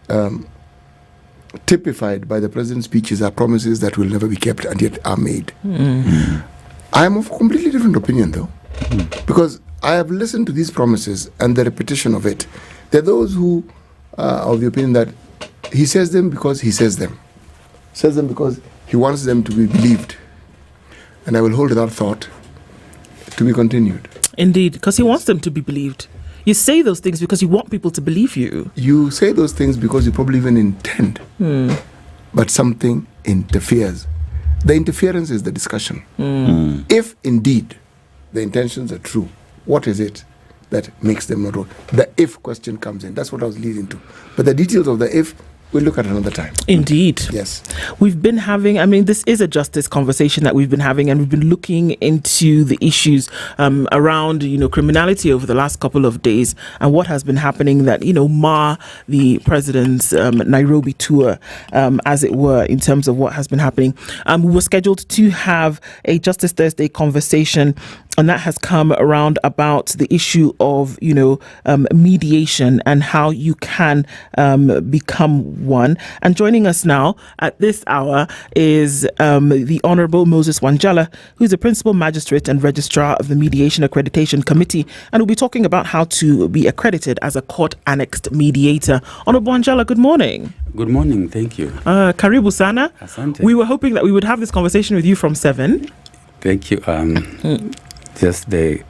typified by the president's speeches are promises that will never be kept and yet are made. I am of a completely different opinion, though, because I have listened to these promises and the repetition of it. There are those who are of the opinion that he says them because he says them. Says them because he wants them to be believed. And I will hold that thought to be continued. Indeed, because he wants them to be believed. You say those things because you want people to believe you. You say those things because you probably even intend. But something interferes. The interference is the discussion. If indeed the intentions are true, what is it that makes them not wrong? The if question comes in. That's what I was leading to. But the details of the if we'll look at another time. Indeed. Yes. We've been having, this is a justice conversation that we've been having, and we've been looking into the issues around, criminality over the last couple of days and what has been happening that, mar the president's Nairobi tour, as it were, in terms of what has been happening. We were scheduled to have a Justice Thursday conversation, and that has come around about the issue of, mediation and how you can become one. And joining us now at this hour is the Honourable Moses Wanjala, who is the Principal Magistrate and Registrar of the Mediation Accreditation Committee, and we'll be talking about how to be accredited as a court-annexed mediator. Honourable Wanjala, good morning. Good morning, thank you. Karibu sana. Asante. We were hoping that we would have this conversation with you from 7. Thank you. Just the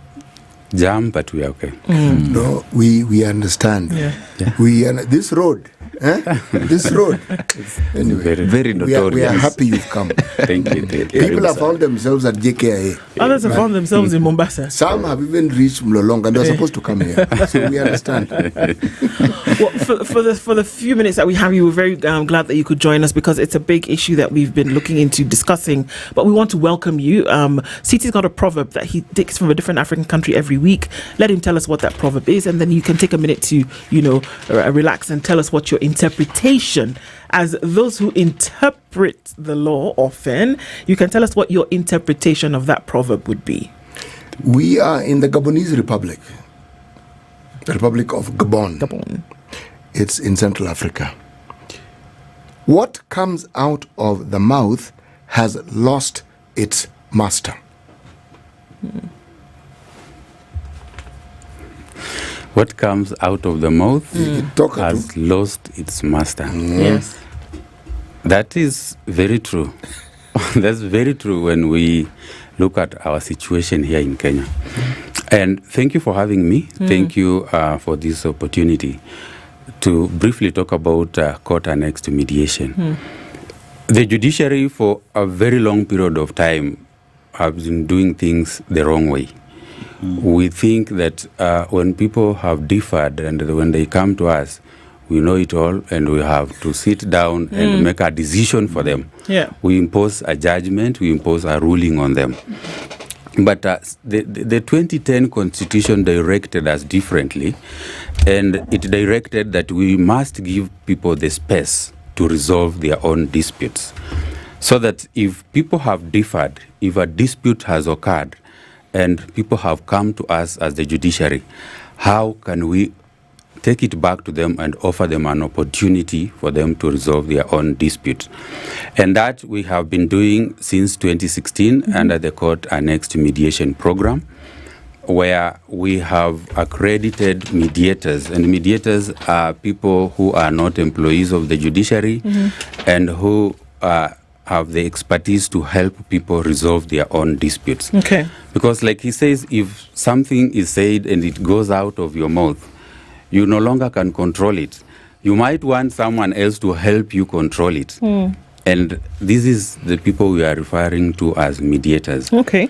jam, but we are okay. No, we understand. Yeah. This road. This road. Anyway, very notorious. We are happy you've come. Thank you. People have found themselves at JKIA. Others have found themselves in Mombasa. Some have even reached Mlolonga and they're supposed to come here. So we understand. Well, for the few minutes that we have you, we're very glad that you could join us, because it's a big issue that we've been looking into discussing. But we want to welcome you. Citi's got a proverb that he takes from a different African country every week. Let him tell us what that proverb is, and then you can take a minute to, relax and tell us what your interpretation, as those who interpret the law often, you can tell us what your interpretation of that proverb would be. We are in the Gabonese Republic, the Republic of Gabon. It's in Central Africa. What comes out of the mouth has lost its master. What comes out of the mouth has lost its master. Yes. That is very true. That's very true when we look at our situation here in Kenya. And thank you for having me. Thank you for this opportunity to briefly talk about court-annexed mediation. The judiciary, for a very long period of time, have been doing things the wrong way. We think that when people have differed and when they come to us, we know it all and we have to sit down and make a decision for them. Yeah. We impose a judgment, we impose a ruling on them. But the 2010 Constitution directed us differently, and it directed that we must give people the space to resolve their own disputes. So that if people have differed, if a dispute has occurred, and people have come to us as the judiciary, how can we take it back to them and offer them an opportunity for them to resolve their own dispute? And that we have been doing since 2016 under the Court-Annexed Mediation Program, where we have accredited mediators. And mediators are people who are not employees of the judiciary and who have the expertise to help people resolve their own disputes. Okay. Because like he says, if something is said and it goes out of your mouth, you no longer can control it. You might want someone else to help you control it. And this is the people we are referring to as mediators. Okay.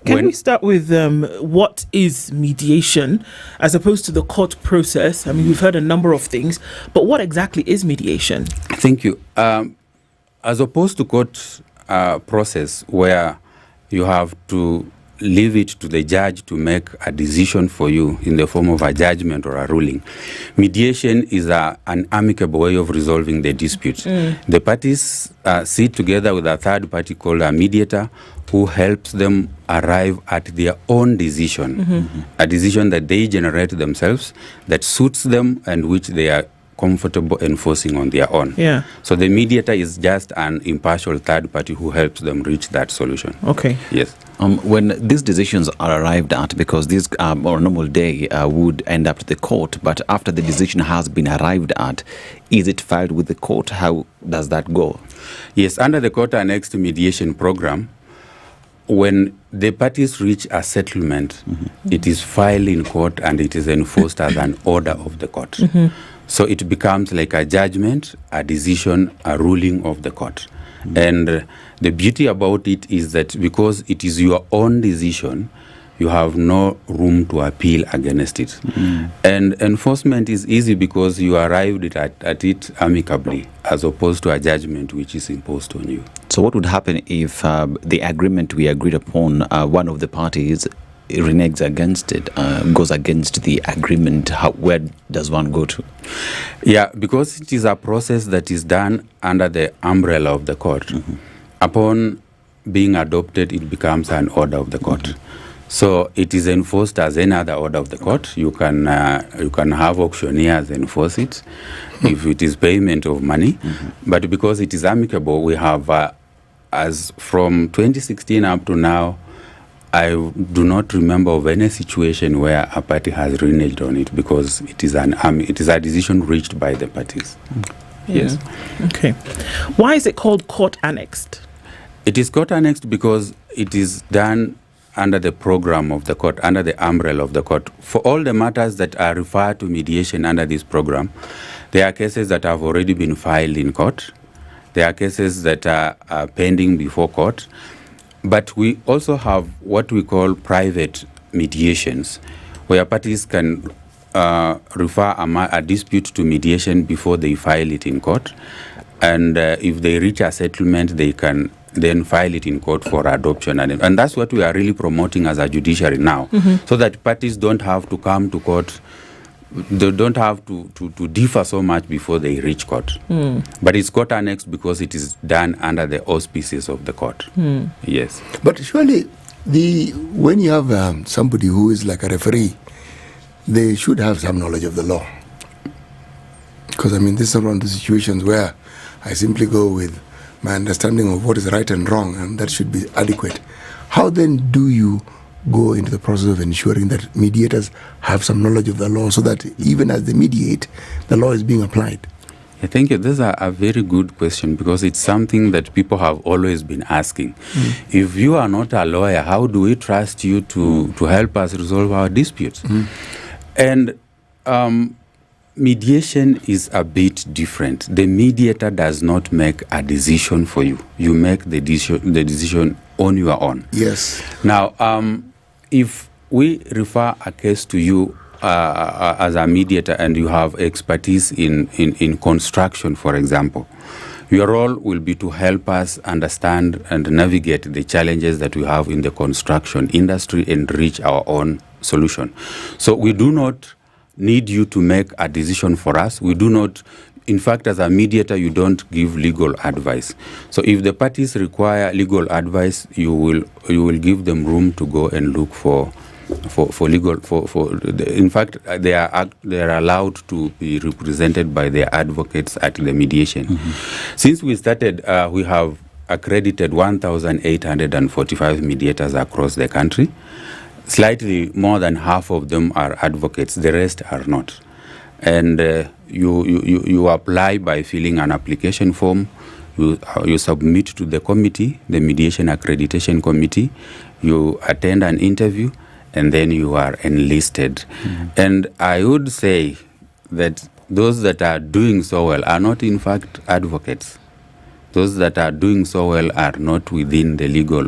Can we start with what is mediation as opposed to the court process? We've heard a number of things, but what exactly is mediation? Thank you. As opposed to court process where you have to leave it to the judge to make a decision for you in the form of a judgment or a ruling, mediation is an amicable way of resolving the dispute. The parties sit together with a third party called a mediator who helps them arrive at their own decision, a decision that they generate themselves, that suits them and which they are comfortable enforcing on their own. Yeah. So the mediator is just an impartial third party who helps them reach that solution. Okay. Yes. When these decisions are arrived at, because this on a normal day would end up to the court, but after the decision has been arrived at, is it filed with the court? How does that go? Yes, under the court-annexed mediation program, when the parties reach a settlement, it is filed in court and it is enforced as an order of the court. So it becomes like a judgment, a decision, a ruling of the court. And the beauty about it is that because it is your own decision, you have no room to appeal against it. And enforcement is easy because you arrived at it amicably, as opposed to a judgment which is imposed on you. So what would happen if the agreement we agreed upon, one of the parties reneges against it, goes against the agreement? Where does one go to? Yeah, because it is a process that is done under the umbrella of the court. Upon being adopted, it becomes an order of the court. So it is enforced as any other order of the court. You can have auctioneers enforce it if it is payment of money. But because it is amicable, we have, as from 2016 up to now, I do not remember of any situation where a party has reneged on it, because it is a decision reached by the parties. Yes. Okay. Why is it called court annexed? It is court annexed because it is done under the program of the court, under the umbrella of the court. For all the matters that are referred to mediation under this program, there are cases that have already been filed in court. There are cases that are pending before court. But we also have what we call private mediations, where parties can refer a dispute to mediation before they file it in court. And if they reach a settlement, they can then file it in court for adoption. And that's what we are really promoting as a judiciary now, so that parties don't have to come to court. They don't have to differ so much before they reach court. But it's court annexed because it is done under the auspices of the court. Yes. But surely, when you have somebody who is like a referee, they should have some knowledge of the law. Because, I mean, this is one of the situations where I simply go with my understanding of what is right and wrong, and that should be adequate. How then do you go into the process of ensuring that mediators have some knowledge of the law, so that even as they mediate, the law is being applied? I think this is a very good question, because it's something that people have always been asking. If you are not a lawyer, how do we trust you to help us resolve our disputes? And mediation is a bit different. The mediator does not make a decision for you. You make the decision on your own. Yes. Now, if we refer a case to you as a mediator, and you have expertise in construction, for example, your role will be to help us understand and navigate the challenges that we have in the construction industry and reach our own solution. So we do not need you to make a decision for us. We do not, in fact, as a mediator, you don't give legal advice. So if the parties require legal advice, you will give them room to go and look for legal. In fact, they are allowed to be represented by their advocates at the mediation. Since we started, we have accredited 1,845 mediators across the country. Slightly more than half of them are advocates, the rest are not. And you apply by filling an application form, you submit to the committee, the Mediation Accreditation Committee, you attend an interview, and then you are enlisted. And I would say that those that are doing so well are not in fact advocates. Those that are doing so well are not within the legal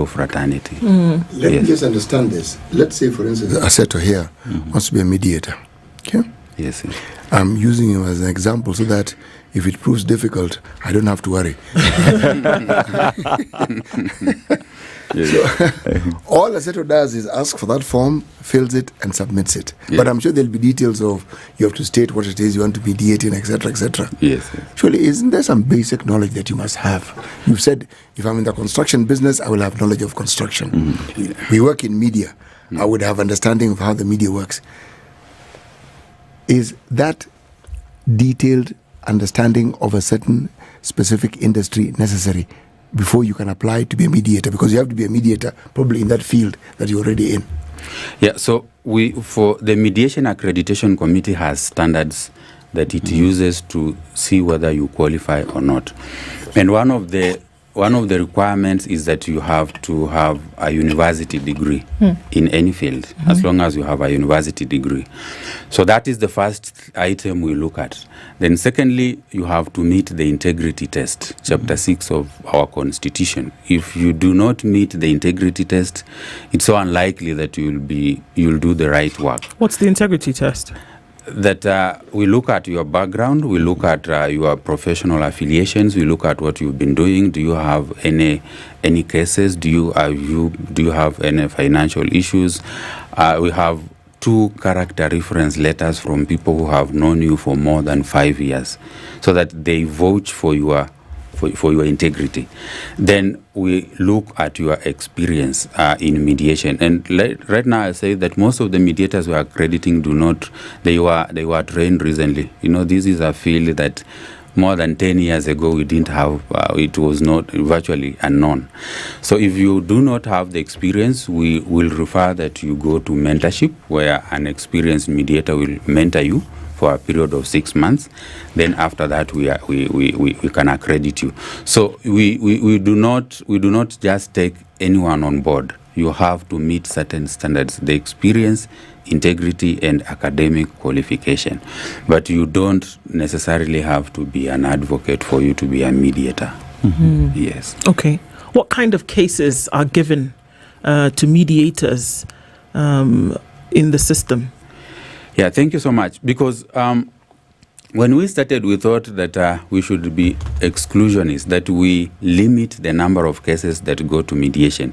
fraternity. Let me just understand this. Let's say, for instance, Aseto here wants to be a mediator. Okay? Yes. I'm using him as an example so that if it proves difficult, I don't have to worry. So, all Aseto does is ask for that form, fills it, and submits it. But I'm sure there'll be details of you have to state what it is you want to mediate in, etc., etc. Yes. Surely, isn't there some basic knowledge that you must have? You've said, if I'm in the construction business, I will have knowledge of construction. We work in media. I would have understanding of how the media works. Is that detailed understanding of a certain specific industry necessary before you can apply to be a mediator? Because you have to be a mediator probably in that field that you're already in. Yeah, so for the Mediation Accreditation Committee has standards that it uses to see whether you qualify or not. And one of the one of the requirements is that you have to have a university degree in any field, as long as you have a university degree. So that is the first item we look at. Then secondly, you have to meet the integrity test, chapter 6 of our constitution. If you do not meet the integrity test, it's so unlikely that you'll do the right work. What's the integrity test? That we look at your background, we look at your professional affiliations, we look at what you've been doing. Do you have any cases? Do you have any financial issues? We have 2 character reference letters from people who have known you for more than 5 years, so that they vouch for your integrity. Then we look at your experience in mediation. And right now I say that most of the mediators we are accrediting they were trained recently. This is a field that more than 10 years ago we didn't have, it was not virtually unknown. So if you do not have the experience, we will refer that you go to mentorship, where an experienced mediator will mentor you for a period of 6 months. Then after that, we can accredit you. So we do not just take anyone on board. You have to meet certain standards: the experience, integrity, and academic qualification. But you don't necessarily have to be an advocate for you to be a mediator. Yes. Okay. What kind of cases are given to mediators in the system? Yeah, thank you so much. Because when we started, we thought that we should be exclusionists, that we limit the number of cases that go to mediation.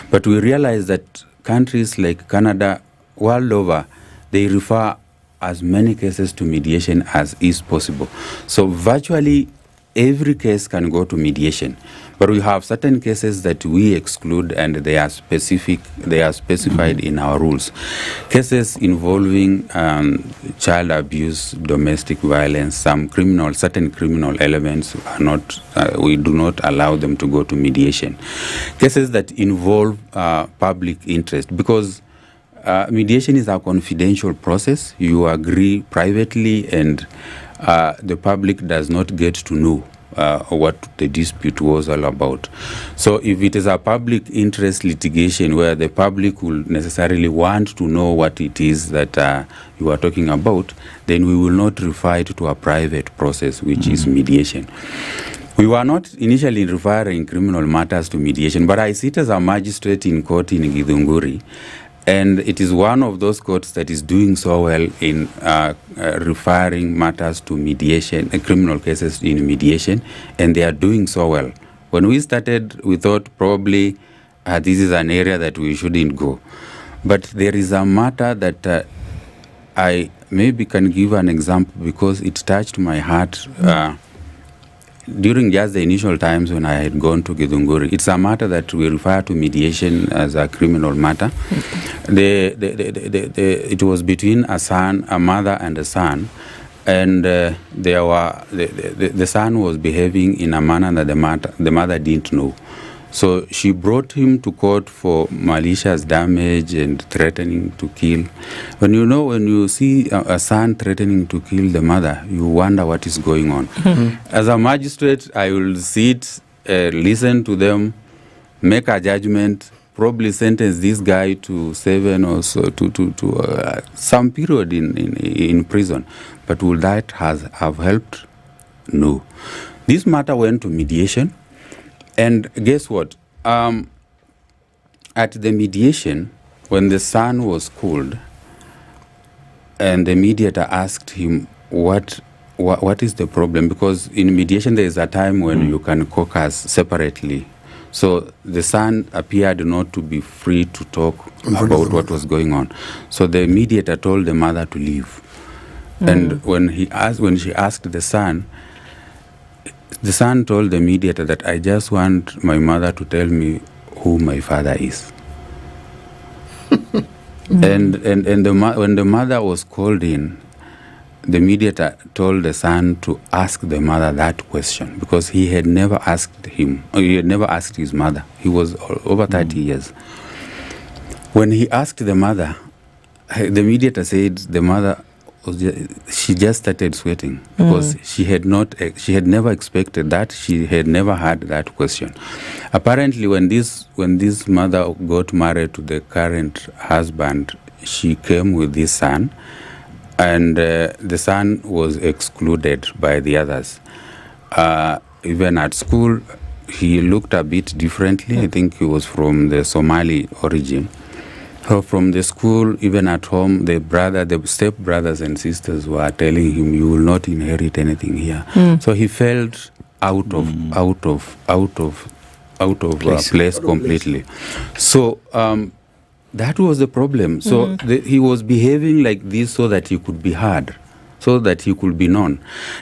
But we realized that countries like Canada, world over, they refer as many cases to mediation as is possible. So virtually every case can go to mediation. But we have certain cases that we exclude, and they are specified in our rules. Cases involving child abuse, domestic violence, certain criminal elements are not, we do not allow them to go to mediation. Cases that involve public interest, because mediation is a confidential process. You agree privately, and the public does not get to know what the dispute was all about. So if it is a public interest litigation where the public will necessarily want to know what it is that you are talking about, then we will not refer it to a private process, which is mediation. We were not initially referring criminal matters to mediation, but I sit as a magistrate in court in Githunguri, and it is one of those courts that is doing so well in referring matters to mediation, criminal cases in mediation, and they are doing so well. When we started, we thought probably this is an area that we shouldn't go. But there is a matter that I maybe can give an example, because it touched my heart during just the initial times when I had gone to Githunguri. It's a matter that we refer to mediation as a criminal matter. It was between a mother and a son, and the son was behaving in a manner that the mother didn't know. So she brought him to court for malicious damage and threatening to kill. When you see a son threatening to kill the mother, you wonder what is going on. As a magistrate, I will sit, listen to them, make a judgment, probably sentence this guy to 7 or so, to some period in prison. But will that have helped? No. This matter went to mediation. And guess what? At the mediation, when the son was called, and the mediator asked him, what is the problem? Because in mediation, there is a time when you can caucus separately. So the son appeared not to be free to talk about what was going on. So the mediator told the mother to leave. And when she asked the son told the mediator that I just want my mother to tell me who my father is. And when the mother was called in, the mediator told the son to ask the mother that question, because he had never asked his mother. He was over 30 years. When he asked the mother, the mediator said the mother she just started sweating because she had never expected that. She had never had that question. Apparently, when this mother got married to the current husband, she came with this son, and the son was excluded by the others. Even at school, he looked a bit differently. I think he was from the Somali origin. So from the school, even at home, the step brothers and sisters were telling him, "You will not inherit anything here." So he felt out of place completely. So that was the problem. So he was behaving like this so that he could be heard, so that he could be known.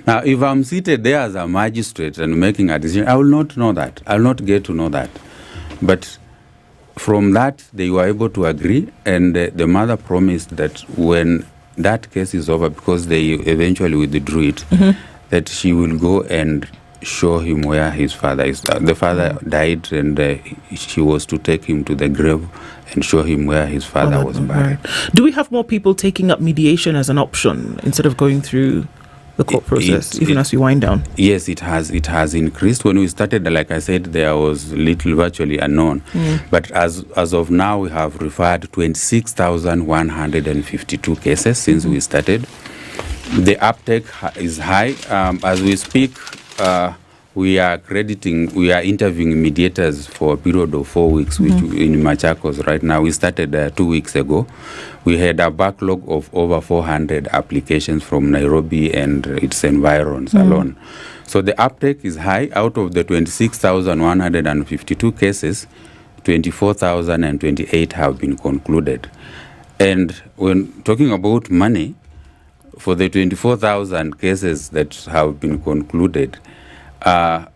Now, if I'm seated there as a magistrate and making a decision, I will not know that. I will not get to know that. But from that, they were able to agree, and the mother promised that when that case is over, because they eventually withdrew it, that she will go and show him where his father is. The father died, and she was to take him to the grave and show him where his father was buried. Do we have more people taking up mediation as an option instead of going through the court process, even as we wind down? Yes, it has increased. When we started, like I said, there was virtually unknown. But as of now, we have referred 26,152 cases since we started. The uptake is high. As we speak, we are interviewing mediators for a period of 4 weeks, which in Machakos right now. We started 2 weeks ago. We had a backlog of over 400 applications from Nairobi and its environs alone. So the uptake is high. Out of the 26,152 cases, 24,028 have been concluded. And when talking about money, for the 24,000 cases that have been concluded,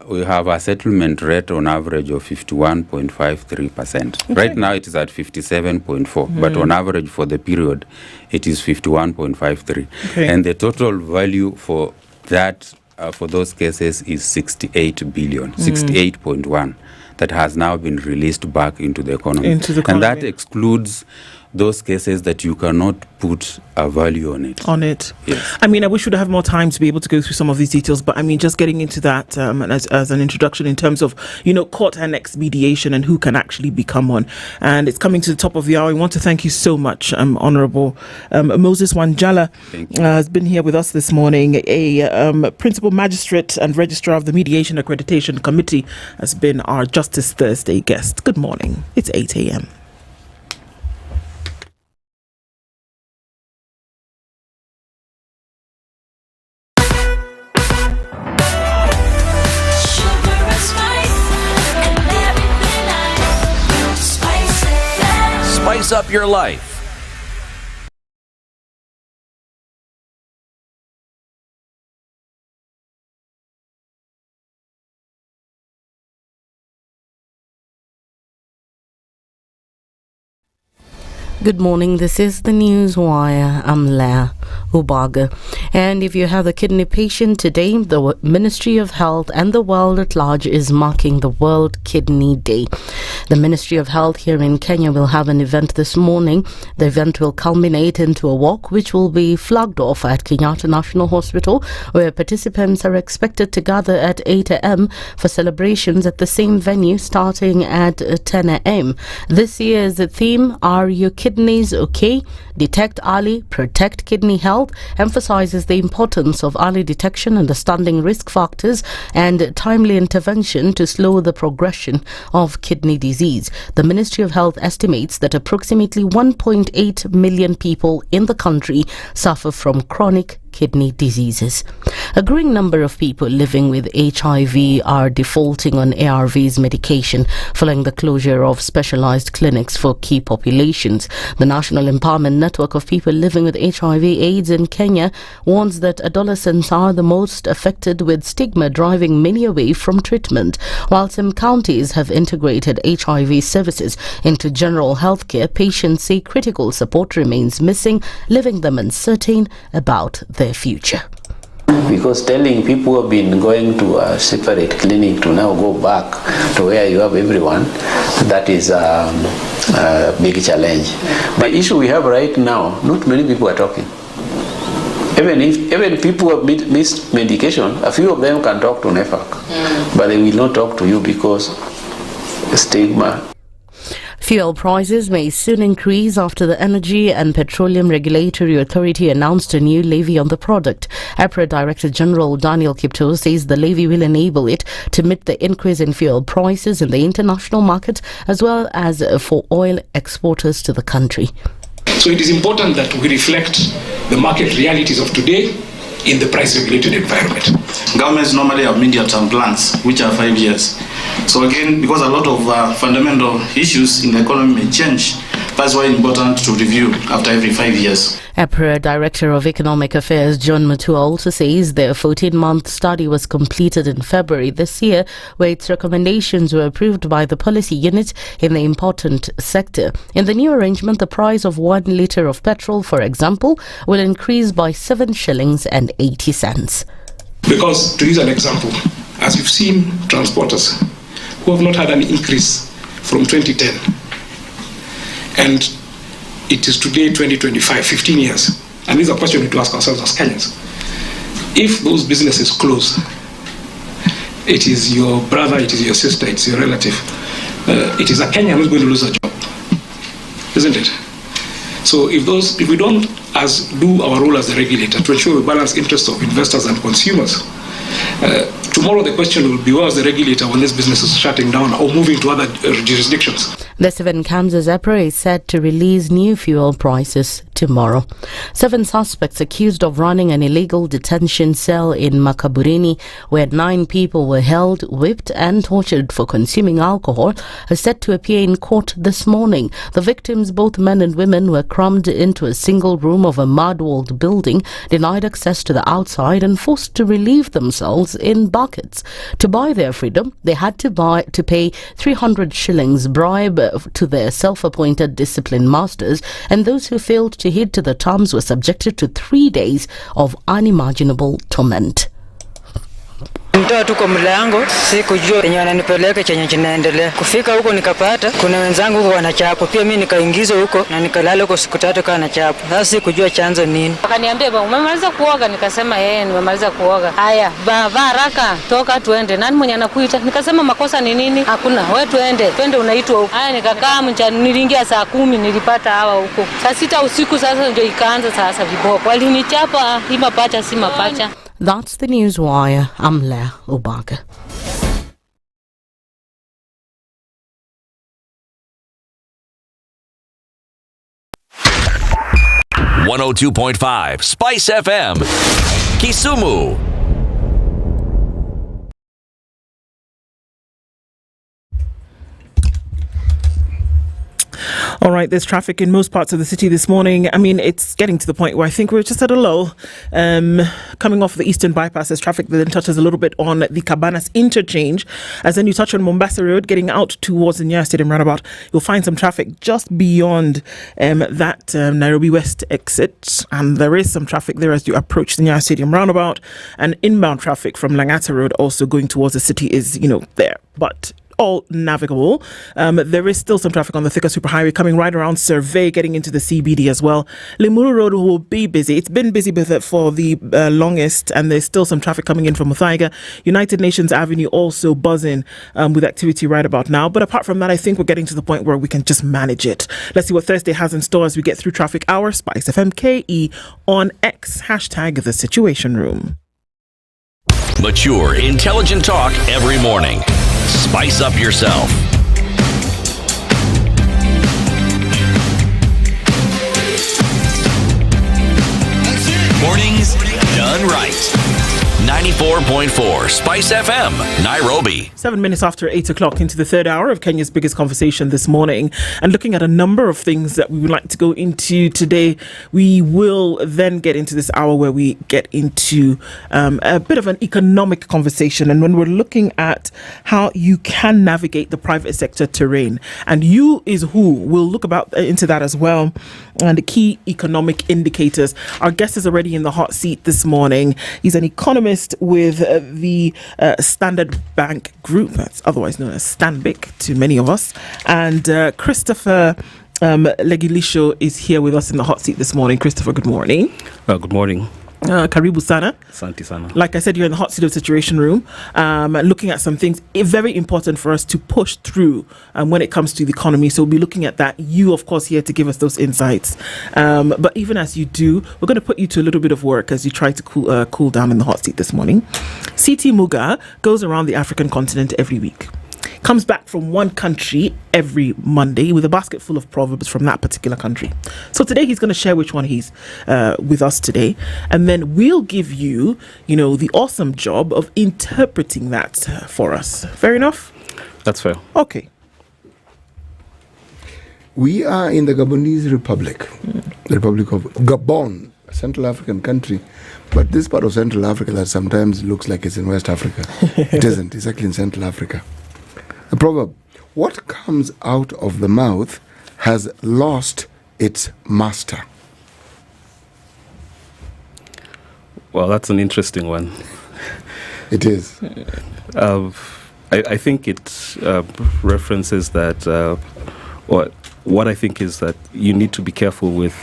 we have a settlement rate on average of 51.53%. Okay. Right now it is at 57.4, but on average for the period, it is 51.53. Okay. And the total value for that, for those cases is 68 billion, 68.1, that has now been released back into the economy. And that excludes those cases that you cannot put a value on it. Yes. I mean, I wish we'd have more time to be able to go through some of these details, but I mean, just getting into that as an introduction in terms of, court annexed mediation and who can actually become one. And it's coming to the top of the hour. I want to thank you so much, Honourable Moses Wanjala has been here with us this morning. A Principal Magistrate and Registrar of the Mediation Accreditation Committee has been our Justice Thursday guest. Good morning. It's 8 a.m. Spice up your life. Good morning, this is the News Wire. I'm Leah Ubaga. And if you have a kidney patient today, the Ministry of Health and the world at large is marking the World Kidney Day. The Ministry of Health here in Kenya will have an event this morning. The event will culminate into a walk which will be flagged off at Kenyatta National Hospital, where participants are expected to gather at 8 a.m. for celebrations at the same venue starting at 10 a.m. This year's theme, Are Your Kidneys Okay? Detect Early, Protect Kidney Health, emphasizes the importance of early detection, understanding risk factors, and timely intervention to slow the progression of kidney disease. The Ministry of Health estimates that approximately 1.8 million people in the country suffer from chronic kidney diseases. A growing number of people living with HIV are defaulting on ARVs medication following the closure of specialized clinics for key populations. The National Empowerment Network of People Living with HIV/AIDS in Kenya warns that adolescents are the most affected, with stigma driving many away from treatment. While some counties have integrated HIV services into general health care, patients say critical support remains missing, leaving them uncertain about their future. Because telling people who have been going to a separate clinic to now go back to where you have everyone, that is a big challenge. The issue we have right now, not many people are talking. Even people who have missed medication, a few of them can talk to NEFAC, but they will not talk to you because stigma. Fuel prices may soon increase after the Energy and Petroleum Regulatory Authority announced a new levy on the product. APRA Director General Daniel Kipto says the levy will enable it to meet the increase in fuel prices in the international market as well as for oil exporters to the country. So it is important that we reflect the market realities of today in the price-regulated environment. Governments normally have medium-term plans, which are 5 years. So again, because a lot of fundamental issues in the economy may change, that's why it's important to review after every 5 years. APRA Director of Economic Affairs John Mutua also says their 14-month study was completed in February this year, where its recommendations were approved by the policy unit in the important sector. In the new arrangement, the price of 1 litre of petrol, for example, will increase by 7 shillings and 80 cents. Because, to use an example, as you've seen transporters who have not had an increase from 2010, and it is today 2025, 15 years, and this is a question we need to ask ourselves as Kenyans. If those businesses close, it is your brother, it is your sister, it's your relative, it is a Kenyan who's going to lose a job, isn't it? So if we don't do our role as the regulator to ensure we balance interests of investors and consumers, tomorrow the question will be, where was the regulator when this business is shutting down or moving to other jurisdictions? The 7 Kamsa's APRA is set to release new fuel prices tomorrow. 7 suspects accused of running an illegal detention cell in Makaburini, where 9 people were held, whipped and tortured for consuming alcohol, are set to appear in court this morning. The victims, both men and women, were crammed into a single room of a mud-walled building, denied access to the outside and forced to relieve themselves in buckets. To buy their freedom, they had to pay 300 shillings bribe to their self-appointed discipline masters, and those who failed to heed to the terms were subjected to 3 days of unimaginable torment. Nitoa tu kwa mlango, sikujua yenye wananipeleka chenye kinaendelea. Kufika huko nikapata kuna wenzangu huko wanachapo. Pia mimi nikaingizwa huko na nikalala huko siku 3 kana chapo. Sasa sikujua chanzo nini. Wakaniambia baba umemaliza kuoga, nikasema nimemaliza kuoga. Haya, vaa haraka, toka tuende. Nani mwenye anakuita? Nikasema makosa ni nini? Hakuna, wewe twende unaitwa huko. Haya nikakaa niliingia saa 10 nilipata hawa huko. Saa 6 usiku sasa ndio ikaanza sasa viboko. Walinichapa, hii mapacha si mapacha. That's the news wire. I'm Leah Obaga. .5 Spice FM, Kisumu. All right, there's traffic in most parts of the city this morning. I mean, it's getting to the point where I think we're just at a low. Coming off the Eastern Bypass, there's traffic that then touches a little bit on the Cabanas interchange. As then you touch on Mombasa Road, getting out towards the Nyayo Stadium roundabout, you'll find some traffic just beyond that Nairobi West exit. And there is some traffic there as you approach the Nyayo Stadium roundabout. And inbound traffic from Langata Road also going towards the city is, there. But all navigable. There is still some traffic on the Thika Superhighway coming right around Survey, getting into the CBD as well. Limuru Road will be busy. It's been busy with it for the longest, and there's still some traffic coming in from Muthaiga. United Nations Avenue also buzzing with activity right about now. But apart from that, I think we're getting to the point where we can just manage it. Let's see what Thursday has in store as we get through traffic hour. SpiceFM KE on X, hashtag The Situation Room. Mature, intelligent talk every morning. Spice up yourself. Mornings done right. 94.4 Spice FM, Nairobi. 7 minutes after 8 o'clock into the third hour of Kenya's biggest conversation this morning, and looking at a number of things that we would like to go into today. We will then get into this hour where we get into a bit of an economic conversation, and when we're looking at how you can navigate the private sector terrain, and you is who, we'll look into that as well, and the key economic indicators. Our guest is already in the hot seat this morning. He's an economist with the Standard Bank Group, that's otherwise known as Stanbic to many of us. And Christopher Legilisho is here with us in the hot seat this morning. Christopher, good morning. Good morning. Karibu sana. Asante sana. Like I said, you're in the hot seat of Situation Room, looking at some things very important for us to push through when it comes to the economy. So we'll be looking at that. You, of course, here to give us those insights. But even as you do, we're going to put you to a little bit of work as you try to cool down in the hot seat this morning. CT Muga goes around the African continent every week. Comes back from one country every Monday with a basket full of proverbs from that particular country. So today he's going to share which one he's with us today, and then we'll give you, the awesome job of interpreting that for us. Fair enough? That's fair. Okay. We are in the Gabonese Republic, the Republic of Gabon, a Central African country, but this part of Central Africa that sometimes looks like it's in West Africa. It isn't. It's actually in Central Africa. The proverb, what comes out of the mouth has lost its master. Well, that's an interesting one. It is. I think it references that, what I think is that you need to be careful with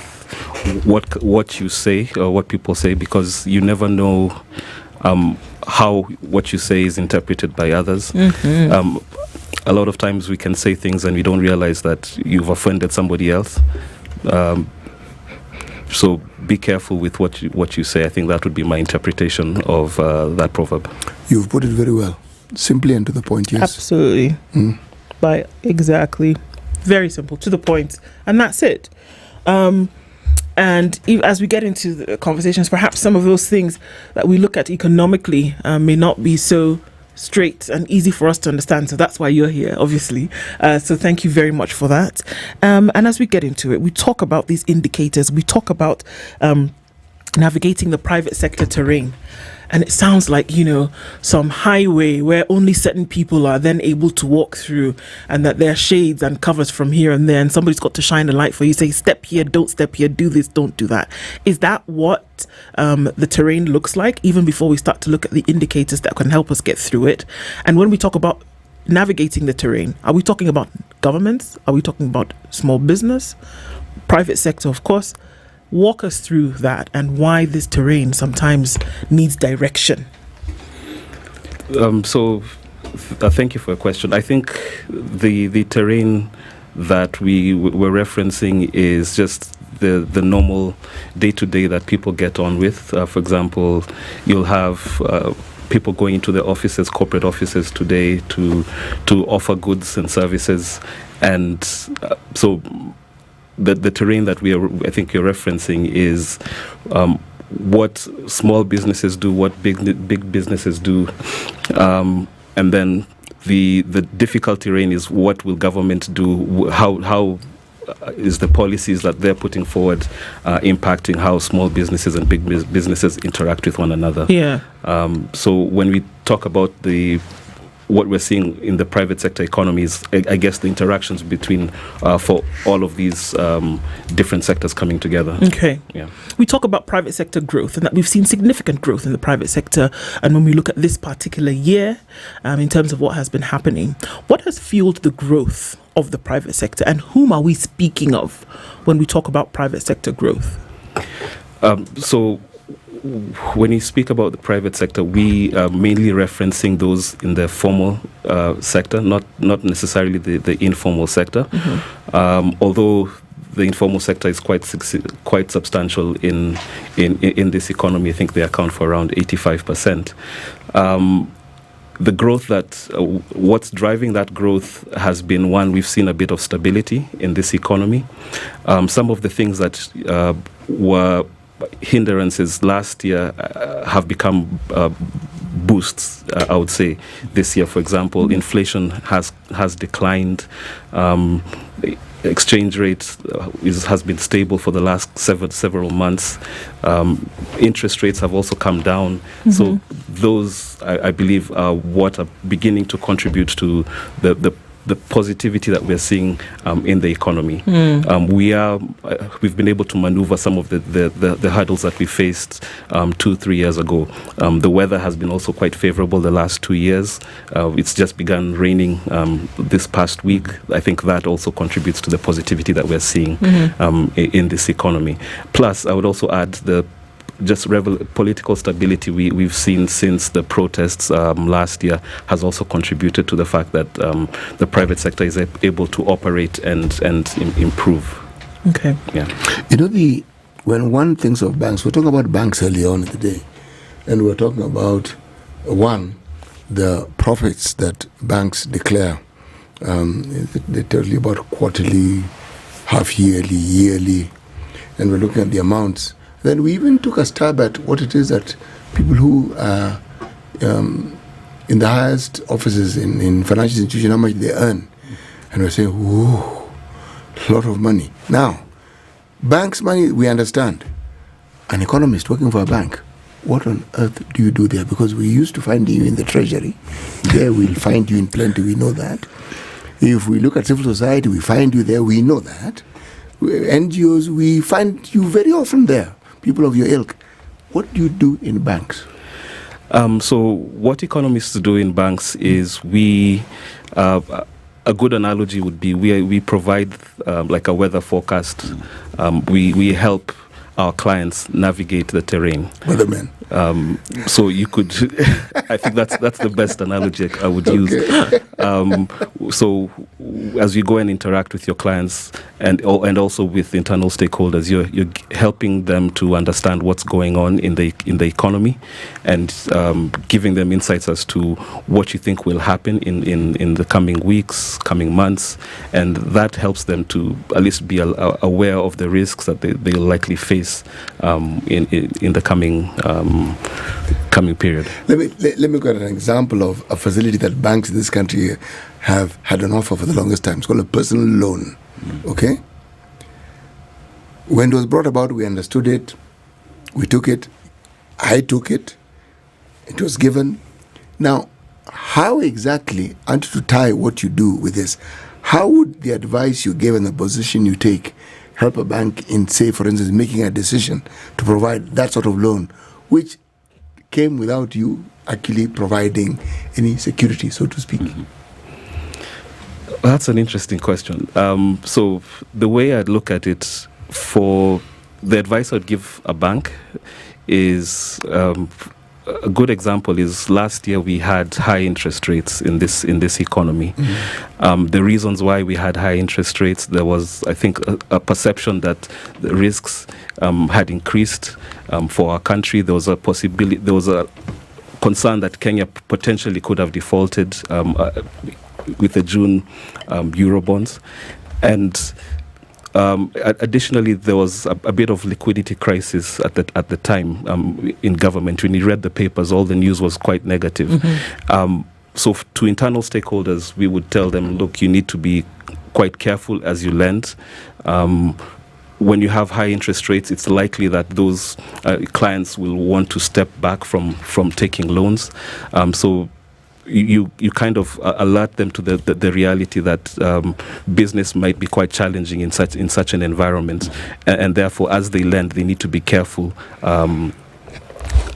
what you say or what people say, because you never know how what you say is interpreted by others. Mm-hmm. A lot of times we can say things and we don't realize that you've offended somebody else. So be careful with what you say. I think that would be my interpretation of that proverb. You've put it very well. Simply and to the point, yes. Absolutely. Exactly. Very simple, to the point. And that's it. And as we get into the conversations, perhaps some of those things that we look at economically may not be so straight and easy for us to understand. So that's why you're here, obviously. So thank you very much for that. And as we get into it, we talk about these indicators. We talk about navigating the private sector terrain. And it sounds like, some highway where only certain people are then able to walk through, and that there are shades and covers from here and there, and somebody's got to shine a light for you, say, step here, don't step here, do this, don't do that. Is that what the terrain looks like, even before we start to look at the indicators that can help us get through it? And when we talk about navigating the terrain, are we talking about governments? Are we talking about small business? Private sector, of course. Walk us through that and why this terrain sometimes needs direction. Thank you for your question. I think the terrain that we were referencing is just the normal day-to-day that people get on with. For example, you'll have people going into their offices, corporate offices today to offer goods and services, and so the terrain that I think you're referencing is what small businesses do, what big businesses do, and then the difficult terrain is what will government do, how is the policies that they're putting forward impacting how small businesses and big businesses interact with one another. Yeah. So when we talk about what we're seeing in the private sector economies, I guess the interactions between for all of these different sectors coming together. Okay. Yeah. We talk about private sector growth and that we've seen significant growth in the private sector. And when we look at this particular year, in terms of what has been happening, what has fueled the growth of the private sector, and whom are we speaking of when we talk about private sector growth? So when you speak about the private sector, we are mainly referencing those in the formal sector, not necessarily the informal sector. Mm-hmm. Although the informal sector is quite substantial in this economy. I think they account for around 85%. The growth what's driving that growth has been, one, we've seen a bit of stability in this economy. Some of the things that were hindrances last year have become boosts, I would say, this year. For example, inflation has declined. Exchange rate has been stable for the last several months. Interest rates have also come down. Mm-hmm. So those, I believe, are what are beginning to contribute to the positivity that we're seeing in the economy. We've been able to maneuver some of the hurdles that we faced 2-3 years ago. The weather has been also quite favorable the last 2 years. It's just begun raining this past week. I think that also contributes to the positivity that we're seeing in this economy. Plus, I would also add the just political stability we've seen since the protests last year has also contributed to the fact that the private sector is able to operate and improve. Okay. Yeah. You know, when one thinks of banks, we're talking about banks earlier on in the day, and we're talking about, the profits that banks declare. They tell you about quarterly, half-yearly, yearly, and we're looking at the amounts. Then we even took a stab at what it is that people who are in the highest offices in financial institutions, how much they earn. And we're saying, whoa, a lot of money. Now, banks' money, we understand. An economist working for a bank, what on earth do you do there? Because we used to find you in the treasury. There we'll find you in plenty, we know that. If we look at civil society, we find you there, we know that. NGOs, we find you very often there, people of your ilk. What do you do in banks? So what economists do in banks is a good analogy would be we provide like a weather forecast. We help our clients navigate the terrain. Weathermen. So you could, I think that's the best analogy I would use. So as you go and interact with your clients and also with internal stakeholders, you're helping them to understand what's going on in the economy and giving them insights as to what you think will happen in the coming weeks, coming months, and that helps them to at least be aware of the risks that they'll likely face in the coming period. Let me get an example of a facility that banks in this country have had an offer for the longest time. It's called a personal loan. Okay? When it was brought about, we understood it. We took it. I took it. It was given. Now, how exactly, and to tie what you do with this, how would the advice you give and the position you take help a bank in, say, for instance, making a decision to provide that sort of loan, which came without you actually providing any security, so to speak? That's an interesting question. So the way I'd look at it, for the advice I'd give a bank is a good example is last year we had high interest rates in this economy. The reasons why we had high interest rates, there was, I think, a perception that the risks had increased for our country. There was a possibility, there was a concern that Kenya potentially could have defaulted with the June Eurobonds, and additionally, there was a bit of liquidity crisis at the time in government. When you read the papers, all the news was quite negative. So to internal stakeholders, we would tell them, look, you need to be quite careful as you lend. When you have high interest rates, it's likely that those clients will want to step back from taking loans. So you kind of alert them to the reality that business might be quite challenging in such an environment, and therefore, as they lend, they need to be careful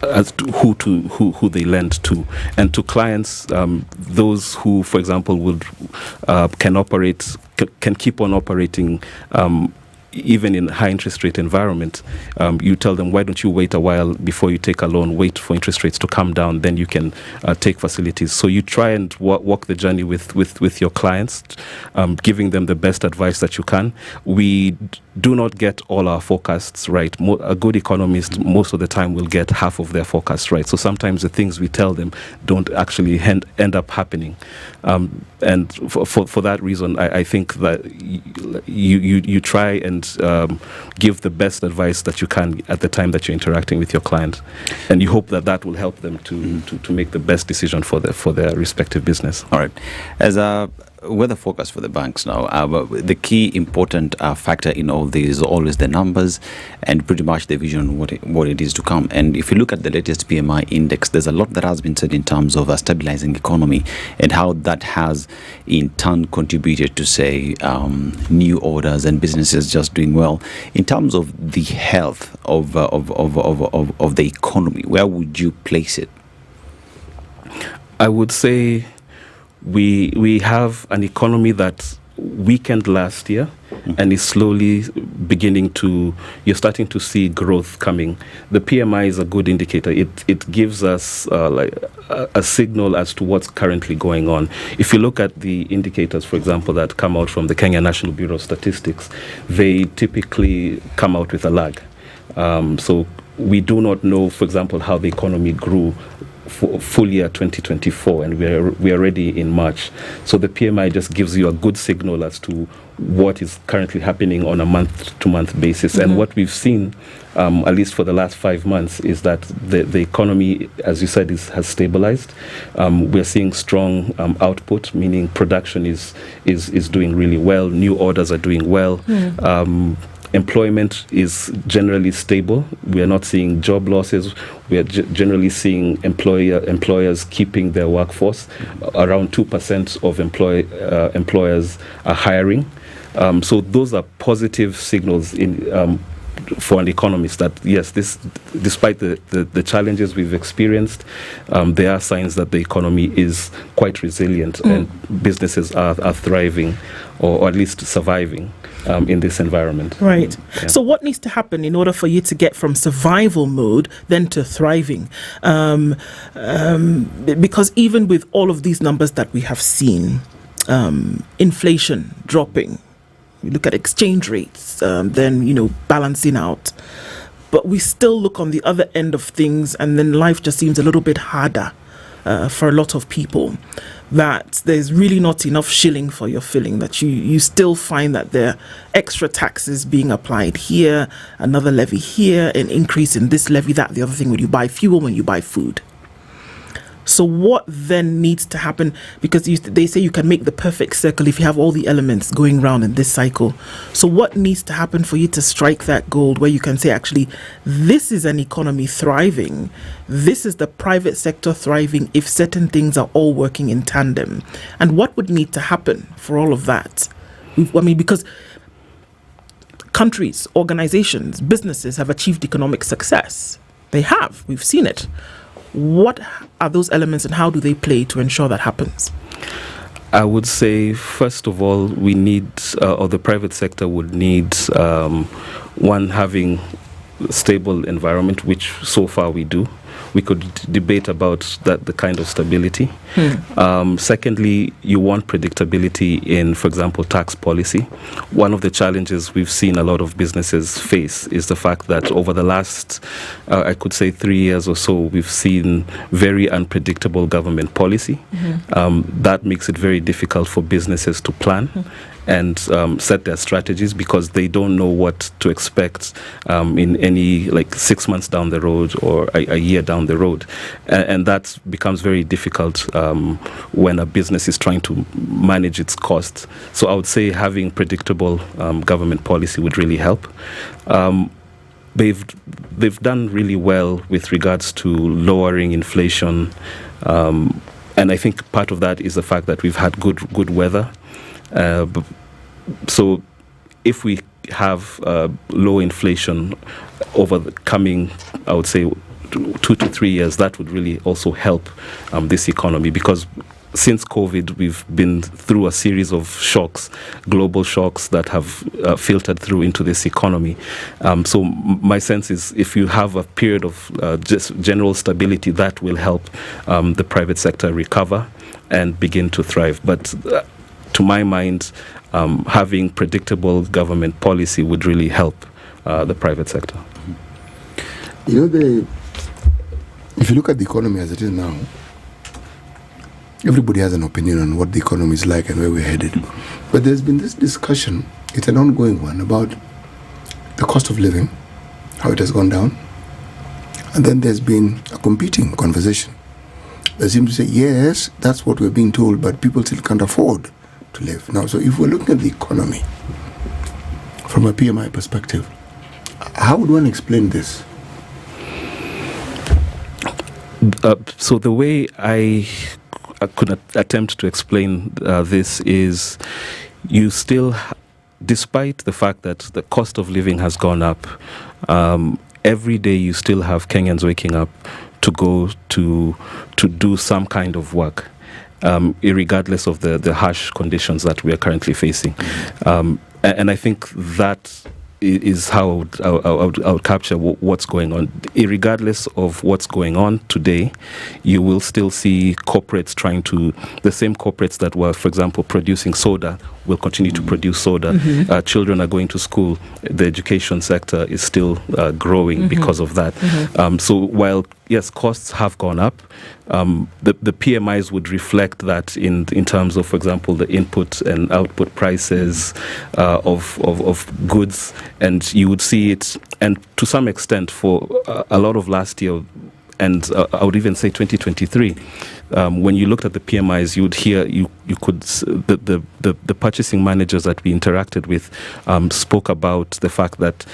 as to who they lend to. And to clients, those who, for example, can keep on operating. Even in high interest rate environment, you tell them, why don't you wait a while before you take a loan, wait for interest rates to come down, then you can take facilities. So you try and walk the journey with your clients, giving them the best advice that you can. We do not get all our forecasts right. A good economist, most of the time, will get half of their forecasts right. So sometimes the things we tell them don't actually end up happening. And for that reason, I think that you try and give the best advice that you can at the time that you're interacting with your client, and you hope that will help them to make the best decision for their respective business. All right. As a weather forecast for the banks now, the key important factor in all this is always the numbers and pretty much the vision what it is to come. And if you look at the latest PMI index, there's a lot that has been said in terms of a stabilizing economy and how that has in turn contributed to, say, new orders and businesses just doing well. In terms of the health of the economy, where would you place it? I would say we have an economy that weakened last year and is slowly you're starting to see growth coming. The PMI is a good indicator. It gives us a signal as to what's currently going on. If you look at the indicators, for example, that come out from the Kenya National Bureau of Statistics, they typically come out with a lag. So we do not know, for example, how the economy grew for full year 2024, and we are already in March. So the PMI just gives you a good signal as to what is currently happening on a month-to-month basis. And what we've seen, at least for the last 5 months, is that the economy, as you said, has stabilized. We're seeing strong output, meaning production is doing really well. New orders are doing well. Employment is generally stable. We are not seeing job losses. We are generally seeing employers keeping their workforce. Around 2% of employers are hiring. So those are positive signals for an economist that, yes, despite the challenges we've experienced, there are signs that the economy is quite resilient and businesses are thriving, or at least surviving in this environment. Right. Yeah. So what needs to happen in order for you to get from survival mode then to thriving? Because even with all of these numbers that we have seen, inflation dropping, we look at exchange rates, then, balancing out. But we still look on the other end of things, and then life just seems a little bit harder for a lot of people. That there's really not enough shilling for your filling, that you still find that there are extra taxes being applied here, another levy here, an increase in this levy, that, the other thing when you buy fuel, when you buy food. So what then needs to happen? Because they say you can make the perfect circle if you have all the elements going round in this cycle. So what needs to happen for you to strike that gold where you can say, actually, this is an economy thriving. This is the private sector thriving if certain things are all working in tandem. And what would need to happen for all of that? Because countries, organizations, businesses have achieved economic success. They have. We've seen it. What are those elements and how do they play to ensure that happens? I would say, first of all, we need, or the private sector would need, one, having a stable environment, which so far we do. We could debate about the kind of stability. Secondly, you want predictability in, for example, tax policy. One of the challenges we've seen a lot of businesses face is the fact that over the last, I could say 3 years or so, we've seen very unpredictable government policy. That makes it very difficult for businesses to plan and set their strategies, because they don't know what to expect in any 6 months down the road or a year down the road. And that becomes very difficult when a business is trying to manage its costs. So I would say having predictable government policy would really help. They've done really well with regards to lowering inflation. And I think part of that is the fact that we've had good weather. So if we have low inflation over the coming, I would say, 2 to 3 years, that would really also help this economy, because since COVID, we've been through a series of shocks, global shocks that have filtered through into this economy. So my sense is, if you have a period of just general stability, that will help the private sector recover and begin to thrive. But to my mind, having predictable government policy would really help the private sector. If you look at the economy as it is now, everybody has an opinion on what the economy is like and where we're headed. But there's been this discussion, it's an ongoing one, about the cost of living, how it has gone down. And then there's been a competing conversation. They seem to say, yes, that's what we're being told, but people still can't afford to live. Now, so if we're looking at the economy from a PMI perspective, how would one explain this? So the way I could attempt to explain this is, you still, despite the fact that the cost of living has gone up, every day you still have Kenyans waking up to go to do some kind of work, irregardless of the harsh conditions that we are currently facing. And I think that is how I would capture what's going on. Irregardless of what's going on today, you will still see corporates the same corporates that were, for example, producing soda will continue to produce soda. Children are going to school. The education sector is still growing because of that. So while, yes, costs have gone up, the PMIs would reflect that in terms of, for example, the input and output prices of goods, and you would see it, and to some extent for a lot of last year, and I would even say 2023, when you looked at the PMIs, the purchasing managers that we interacted with spoke about the fact that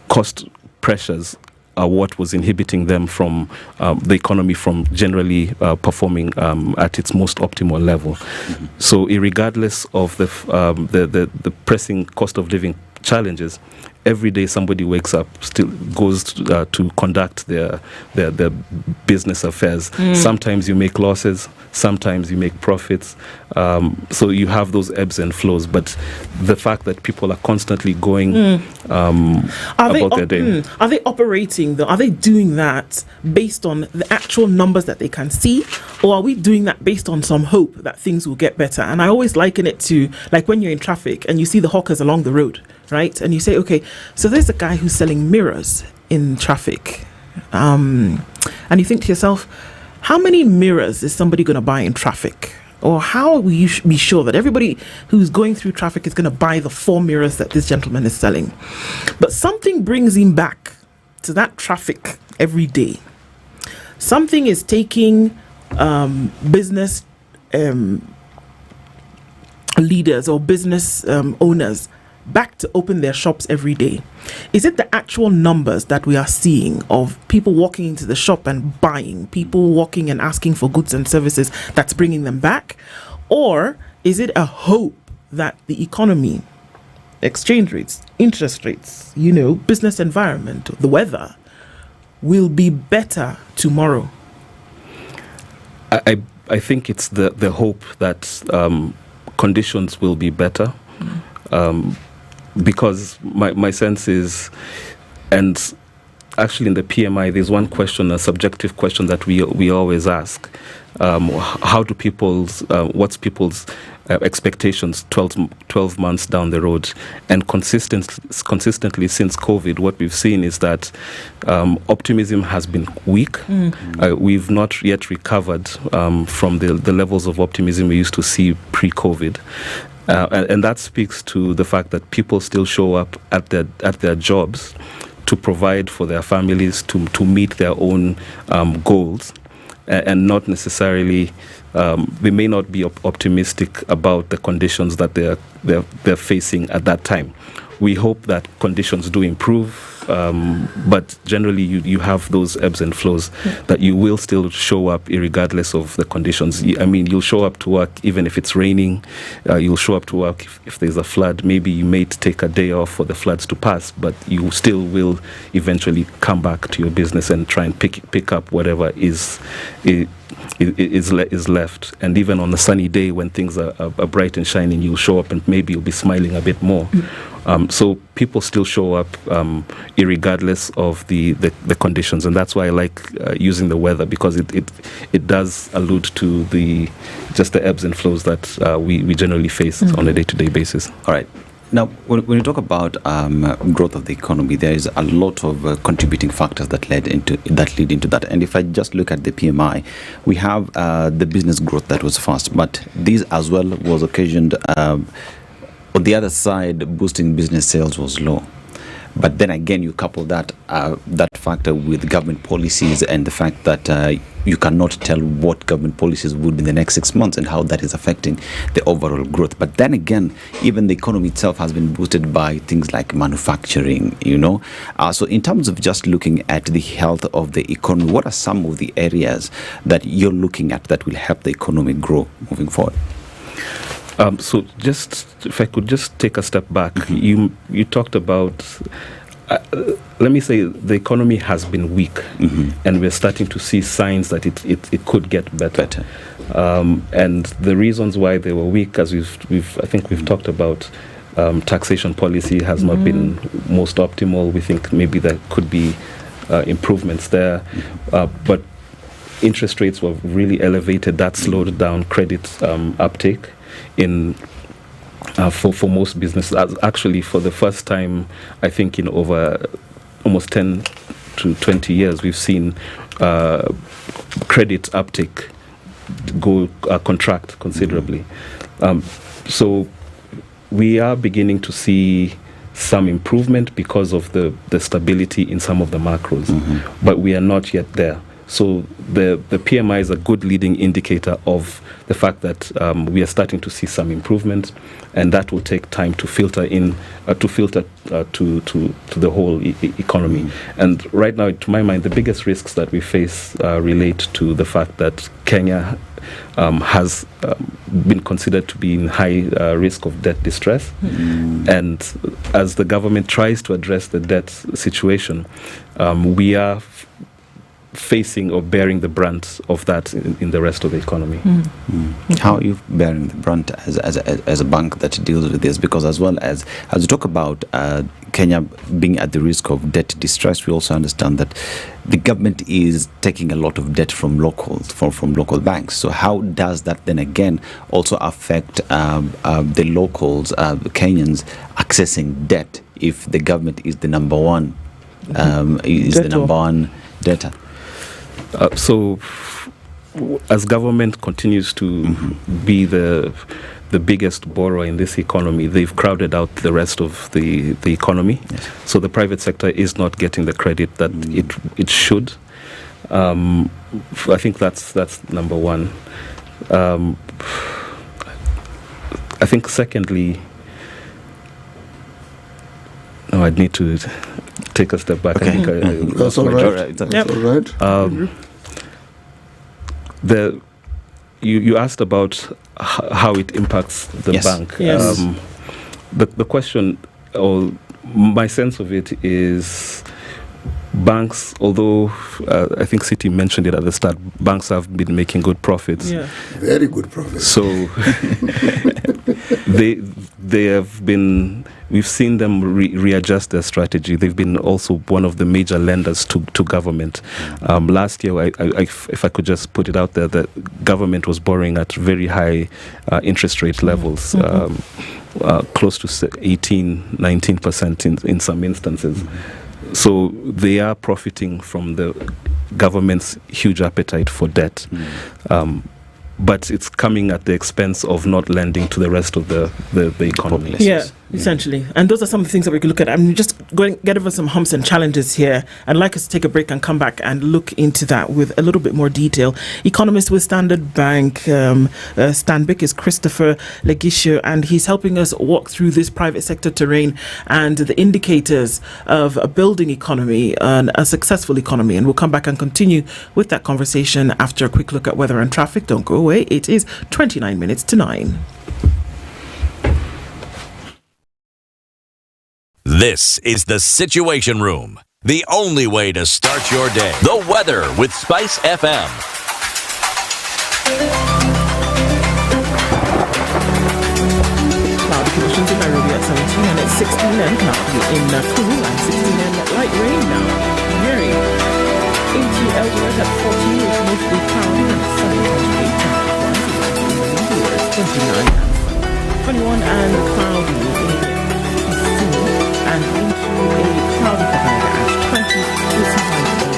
cost pressures are what was inhibiting them from the economy from generally performing at its most optimal level. So, irregardless of the pressing cost of living challenges, every day somebody wakes up, still goes to conduct their business affairs. Sometimes you make losses, sometimes you make profits. So you have those ebbs and flows. But the fact that people are constantly going about their day. Are they operating, though? Are they doing that based on the actual numbers that they can see? Or are we doing that based on some hope that things will get better? And I always liken it to, like, when you're in traffic and you see the hawkers along the road, right? And you say, okay, so there's a guy who's selling mirrors in traffic. And you think to yourself, how many mirrors is somebody going to buy in traffic? Or how will you be sure that everybody who's going through traffic is going to buy the 4 mirrors that this gentleman is selling? But something brings him back to that traffic every day. Something is taking business leaders or business owners back to open their shops every day. Is it the actual numbers that we are seeing of people walking into the shop and buying, people walking and asking for goods and services that's bringing them back? Or is it a hope that the economy, exchange rates, interest rates, business environment, the weather will be better tomorrow? I think it's the hope that conditions will be better. Because my sense is, and actually in the PMI, there's one question, a subjective question that we always ask. How do what's people's expectations 12 months down the road? And consistently since COVID, what we've seen is that optimism has been weak. We've not yet recovered from the levels of optimism we used to see pre-COVID. And that speaks to the fact that people still show up at their jobs to provide for their families, to meet their own goals, and not necessarily they may not be optimistic about the conditions that they're facing at that time. We hope that conditions do improve, but generally you have those ebbs and flows that you will still show up irregardless of the conditions. I mean, you'll show up to work even if it's raining. You'll show up to work if there's a flood. Maybe you may take a day off for the floods to pass, but you still will eventually come back to your business and try and pick up whatever is left. And even on a sunny day when things are bright and shining, you'll show up and maybe you'll be smiling a bit more. So people still show up irregardless of the conditions, and that's why I like using the weather, because it does allude to just the ebbs and flows that we generally face on a day-to-day basis. All right. Now, when you talk about growth of the economy, there is a lot of contributing factors that lead into that. And if I just look at the PMI, we have the business growth that was fast, but this as well was occasioned. On the other side, boosting business sales was low. But then again, you couple that factor with government policies and the fact that you cannot tell what government policies would be in the next 6 months and how that is affecting the overall growth. But then again, even the economy itself has been boosted by things like manufacturing, So in terms of just looking at the health of the economy, what are some of the areas that you're looking at that will help the economy grow moving forward? So just, if I could just take a step back, you talked about, let me say, the economy has been weak, and we're starting to see signs that it could get better. And the reasons why they were weak, as I think we've talked about, taxation policy has not been most optimal. We think maybe there could be improvements there, but interest rates were really elevated. That slowed down credit uptake for most businesses. Actually, for the first time, I think in over almost 10 to 20 years, we've seen credit uptake contract considerably. So we are beginning to see some improvement because of the stability in some of the macros, but we are not yet there. So the PMI is a good leading indicator of the fact that we are starting to see some improvement, and that will take time to filter in, to the whole economy. And right now, to my mind, the biggest risks that we face relate to the fact that Kenya has been considered to be in high risk of debt distress. And as the government tries to address the debt situation, we are facing or bearing the brunt of that in the rest of the economy. How are you bearing the brunt as a bank that deals with this? Because as you talk about Kenya being at the risk of debt distress, we also understand that the government is taking a lot of debt from local banks. So how does that then again also affect the locals, the Kenyans accessing debt if the government is the number one debtor? So as government continues to be the biggest borrower in this economy, they've crowded out the rest of the economy. Yes. So the private sector is not getting the credit that it should. I think that's number one. I think secondly, I'd need to take a step back. Okay. I think That's all right. That's all right. You asked about how it impacts the bank. Yes. The question, or my sense of it, is banks, although I think Citi mentioned it at the start, banks have been making good profits. Yeah. Very good profits. So they have been. We've seen them readjust their strategy. They've been also one of the major lenders to government. Last year, if I could just put it out there, the government was borrowing at very high interest rate levels, close to 18-19% in some instances. So they are profiting from the government's huge appetite for debt. But it's coming at the expense of not lending to the rest of the economy. Yeah, essentially. And those are some of the things that we could look at. I'm just going to get over some humps and challenges here. I'd like us to take a break and come back and look into that with a little bit more detail. Economist with Standard Bank, Stanbic, is Christopher Legisho, and he's helping us walk through this private sector terrain and the indicators of a building economy and a successful economy. And we'll come back and continue with that conversation after a quick look at weather and traffic. Don't go away. It is 29 minutes to 9. This is the Situation Room, the only way to start your day. The weather with SpiceFM. Cloudy conditions in Nairobi at 17 and it's 16 and cloudy in Nakuru and 16 and light rain now. Very 80 Eldoret at 14 with mostly cloudy and sunny at 29 and 21 and cloudy in and into a cloudy Kakamega at 20 with some highs of 30.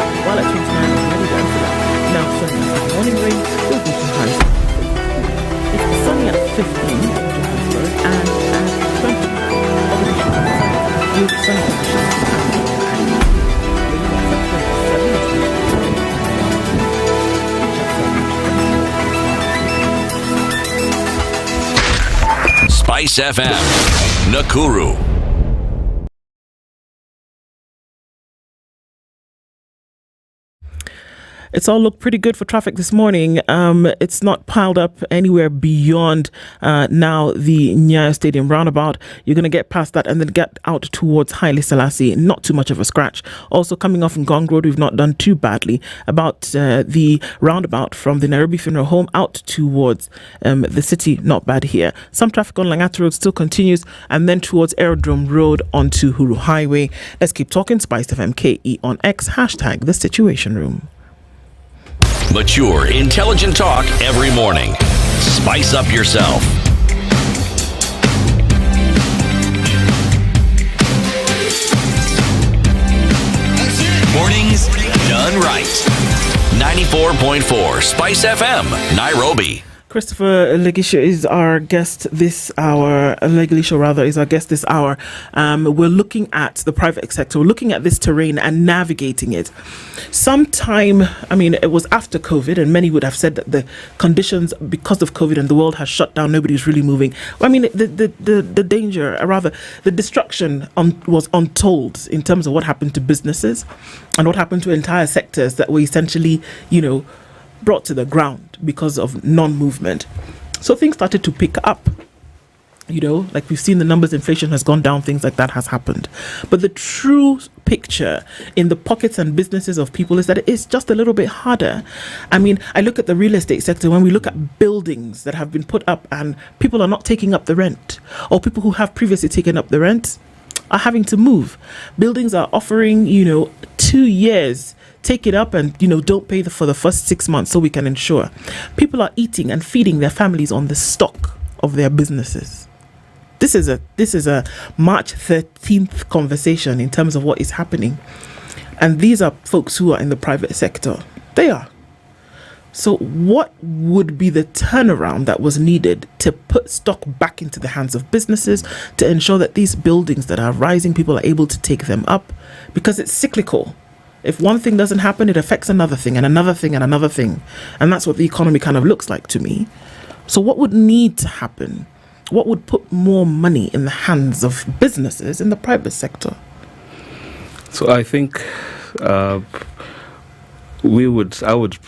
It's while at 29 I'm ready down for that. Now sunny after morning rain will be some highs. It's sunny at 15 in Johannesburg and at 20 with sunny conditions at SpiceFM, Nakuru. It's all looked pretty good for traffic this morning. It's not piled up anywhere beyond now the Nyayo Stadium roundabout. You're going to get past that and then get out towards Haile Selassie. Not too much of a scratch. Also coming off in Gong Road, we've not done too badly. About the roundabout from the Nairobi Funeral Home out towards the city, not bad here. Some traffic on Langata Road still continues, and then towards Aerodrome Road onto Huru Highway. Let's keep talking. SpiceFM KE on X, hashtag The Situation Room. Mature, intelligent talk every morning. Spice up yourself. Mornings done right. 94.4 Spice FM, Nairobi. Christopher Legisha is our guest this hour. Legisha, rather, is our guest this hour. We're looking at the private sector. We're looking at this terrain and navigating it. Sometime, I mean, it was after COVID, and many would have said that the conditions, because of COVID and the world has shut down, nobody's really moving. I mean, the danger, or rather, the destruction was untold in terms of what happened to businesses and what happened to entire sectors that were essentially, brought to the ground because of non-movement. So things started to pick up, like we've seen the numbers, inflation has gone down, things like that has happened. But the true picture in the pockets and businesses of people is that it's just a little bit harder. I mean, I look at the real estate sector, when we look at buildings that have been put up and people are not taking up the rent, or people who have previously taken up the rent are having to move. Buildings are offering, 2 years, take it up and, don't pay for the first 6 months so we can ensure. People are eating and feeding their families on the stock of their businesses. This is a March 13th conversation in terms of what is happening. And these are folks who are in the private sector. They are. So what would be the turnaround that was needed to put stock back into the hands of businesses to ensure that these buildings that are rising, people are able to take them up? Because it's cyclical. If one thing doesn't happen, it affects another thing and another thing and another thing. And that's what the economy kind of looks like to me. So what would need to happen? What would put more money in the hands of businesses in the private sector? So I think I would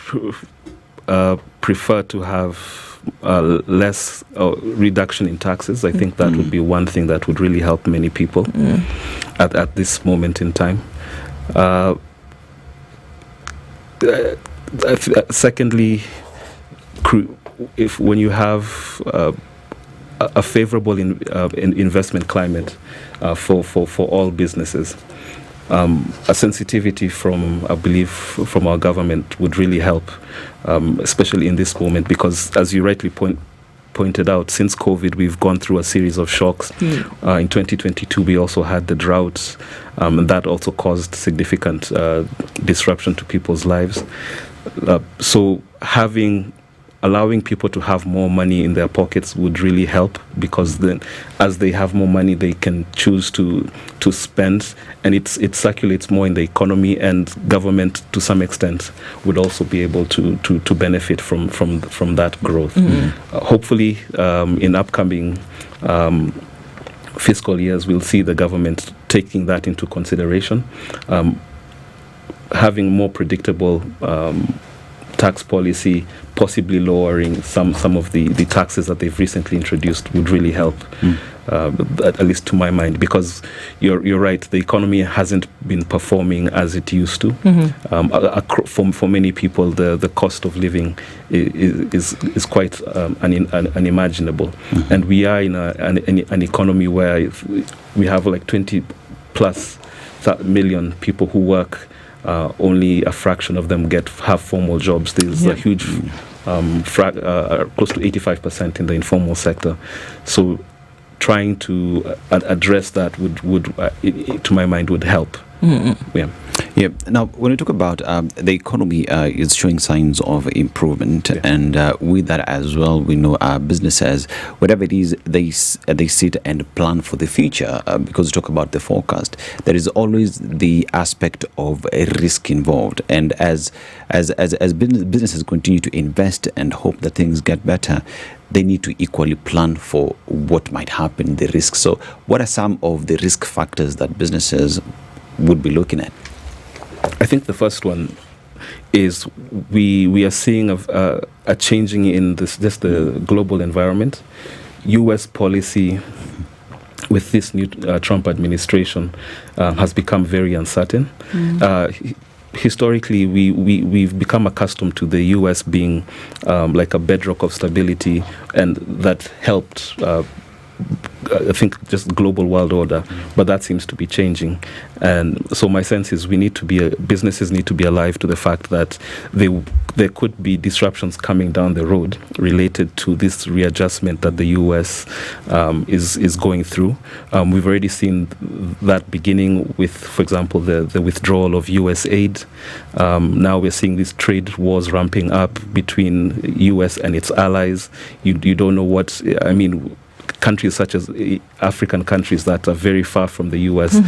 prefer to have less reduction in taxes. I think that would be one thing that would really help many people at this moment in time. Secondly, when you have a favorable investment climate for all businesses, a sensitivity from our government would really help, especially in this moment, because as you rightly pointed out, since COVID, we've gone through a series of shocks. In 2022, we also had the droughts, and that also caused significant disruption to people's lives. So allowing people to have more money in their pockets would really help, because then as they have more money, they can choose to spend, and it circulates more in the economy, and government to some extent would also be able to benefit from that growth. Hopefully in upcoming fiscal years, we'll see the government taking that into consideration, having more predictable tax policy, possibly lowering some of the taxes that they've recently introduced would really help, at least to my mind, because you're right, the economy hasn't been performing as it used to. For many people, the cost of living is quite unimaginable, and we are in an economy where we have like 20 plus million people who work. Only a fraction of them have formal jobs. There's a huge, close to 85% in the informal sector. So trying to address that would to my mind, would help. Yeah. Now, when we talk about the economy is showing signs of improvement, and with that as well, we know businesses, whatever it is, they sit and plan for the future, because we talk about the forecast. There is always the aspect of a risk involved, and as businesses continue to invest and hope that things get better, they need to equally plan for what might happen, the risks. So what are some of the risk factors that businesses would be looking at? I think the first one is we are seeing a changing in just the global environment. U.S. policy with this new Trump administration has become very uncertain. Historically, we've become accustomed to the U.S. being like a bedrock of stability, and that helped, I think, just global world order. But that seems to be changing. And so my sense is businesses need to be alive to the fact that there could be disruptions coming down the road related to this readjustment that the U.S. is going through. We've already seen that beginning with, for example, the withdrawal of U.S. aid. Now we're seeing these trade wars ramping up between U.S. and its allies. You don't know countries such as African countries that are very far from the U.S.,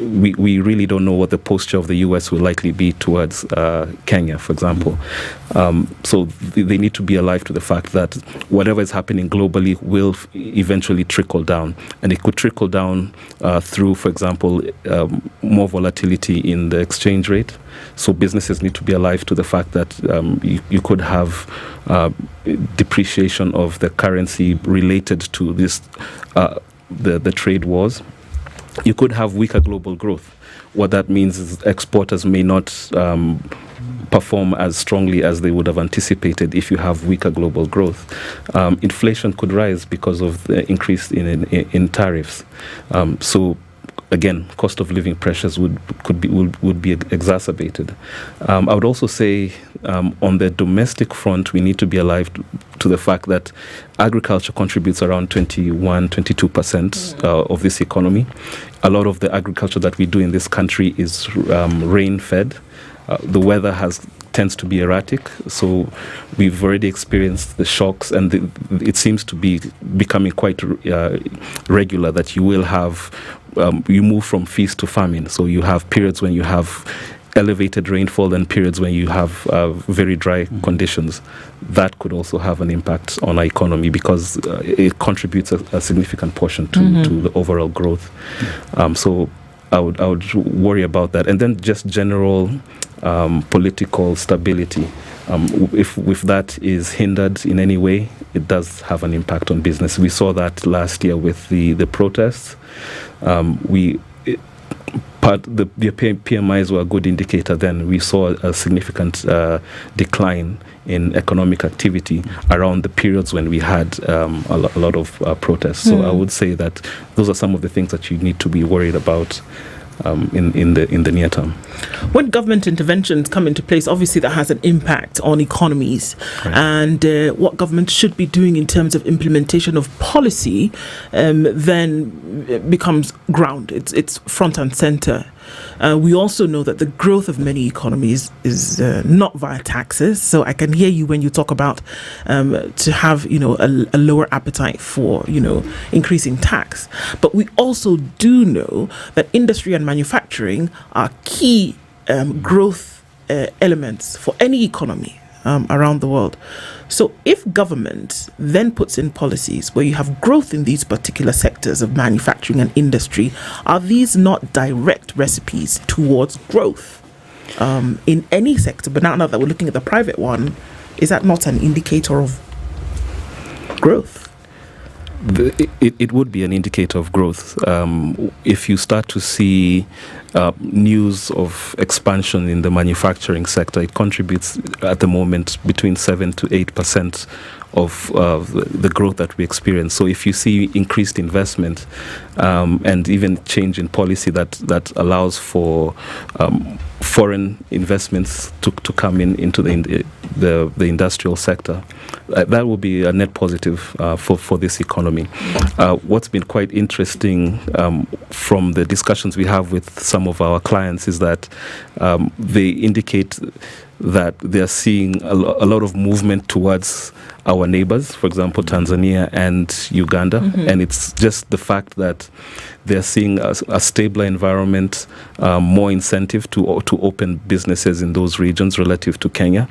we really don't know what the posture of the U.S. will likely be towards Kenya, for example. So they need to be alive to the fact that whatever is happening globally will eventually trickle down. And it could trickle down through, for example, more volatility in the exchange rate. So businesses need to be alive to the fact that you could have depreciation of the currency related to this, the trade wars. You could have weaker global growth. What that means is exporters may not perform as strongly as they would have anticipated if you have weaker global growth. Inflation could rise because of the increase in tariffs. So again, cost of living pressures would be exacerbated. I would also say on the domestic front, we need to be alive to the fact that agriculture contributes around 22% of this economy. A lot of the agriculture that we do in this country is rain-fed. The weather tends to be erratic, so we've already experienced the shocks, and it seems to be becoming quite regular that you will have you move from feast to famine. So you have periods when you have elevated rainfall and periods when you have very dry conditions. That could also have an impact on our economy because it contributes a significant portion to the overall growth. So I would worry about that. And then just general political stability. If that is hindered in any way, it does have an impact on business. We saw that last year with the protests. The PMIs were a good indicator then. We saw a significant decline in economic activity around the periods when we had a lot of protests. So I would say that those are some of the things that you need to be worried about in the near term. When government interventions come into place, obviously that has an impact on economies, and what government should be doing in terms of implementation of policy then becomes ground. It's front and center. We also know that the growth of many economies is not via taxes. So I can hear you when you talk about to have a lower appetite for increasing tax. But we also do know that industry and manufacturing are key growth elements for any economy around the world. So if government then puts in policies where you have growth in these particular sectors of manufacturing and industry, are these not direct recipes towards growth in any sector? But now that we're looking at the private one, is that not an indicator of growth? It would be an indicator of growth. If you start to see news of expansion in the manufacturing sector, it contributes at the moment between 7 to 8% of the growth that we experience. So if you see increased investment and even change in policy that allows for foreign investments to come into the industrial sector, that will be a net positive for this economy. What's been quite interesting from the discussions we have with some of our clients is that they indicate that they're seeing a lot of movement towards our neighbors, for example, Tanzania and Uganda. And it's just the fact that they're seeing a stabler environment, more incentive to open businesses in those regions relative to Kenya.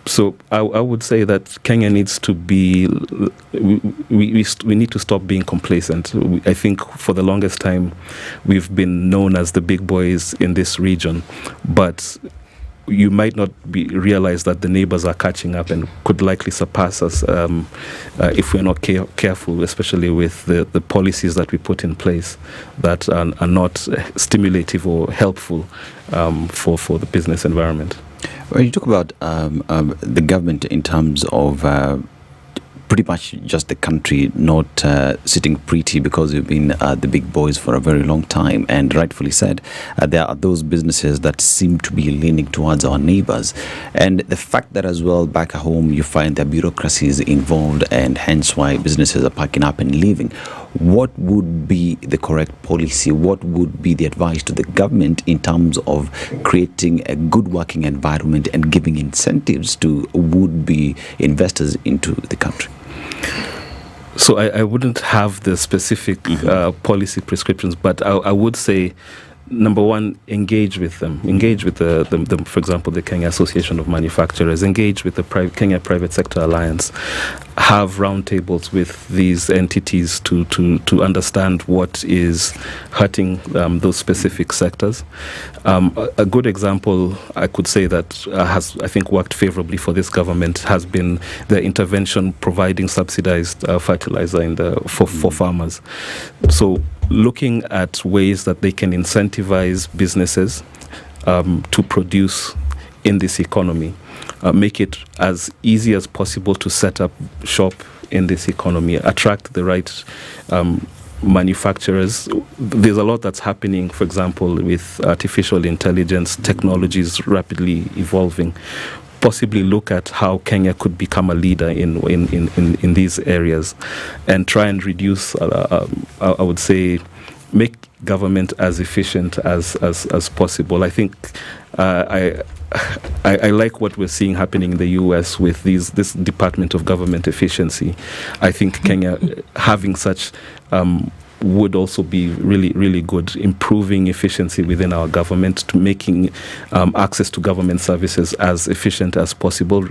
So I would say that Kenya needs to be, we need to stop being complacent. I think for the longest time we've been known as the big boys in this region, but you might not realize that the neighbors are catching up and could likely surpass us if we're not careful, especially with the policies that we put in place that are not stimulative or helpful for the business environment. When you talk about the government in terms of pretty much just the country not sitting pretty because we've been the big boys for a very long time, and rightfully said, there are those businesses that seem to be leaning towards our neighbors, and the fact that as well back at home you find the bureaucracies involved, and hence why businesses are packing up and leaving. What would be the correct policy? What would be the advice to the government in terms of creating a good working environment and giving incentives to would-be investors into the country? So I wouldn't have the specific policy prescriptions, but I would say, number one, engage with them. Engage with the for example, the Kenya Association of Manufacturers. Engage with the Kenya Private Sector Alliance. Have roundtables with these entities to understand what is hurting those specific sectors. A good example, I could say, that has, I think, worked favorably for this government has been the intervention providing subsidized fertilizer for farmers. So looking at ways that they can incentivize businesses to produce in this economy, make it as easy as possible to set up shop in this economy, attract the right manufacturers. There's a lot that's happening, for example, with artificial intelligence, technologies rapidly evolving. Possibly look at how Kenya could become a leader in these areas, and try and reduce, I would say, make government as efficient as possible. I think I like what we're seeing happening in the US with this Department of Government Efficiency. I think Kenya having such would also be really, really good, improving efficiency within our government, to making access to government services as efficient as possible.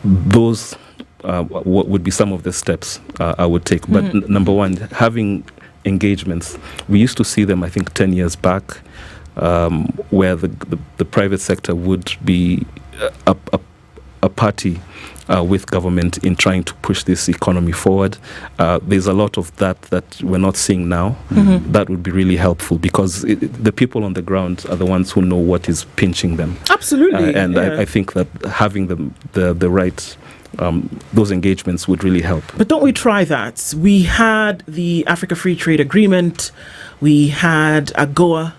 Those would be some of the steps I would take. But number one, having engagements. We used to see them, I think, 10 years back, where the private sector would be a party with government in trying to push this economy forward. There's a lot of that we're not seeing now. That would be really helpful, because the people on the ground are the ones who know what is pinching them. Absolutely. And I think that having the right those engagements would really help. But don't we try that? We had the Africa Free Trade Agreement, we had AGOA,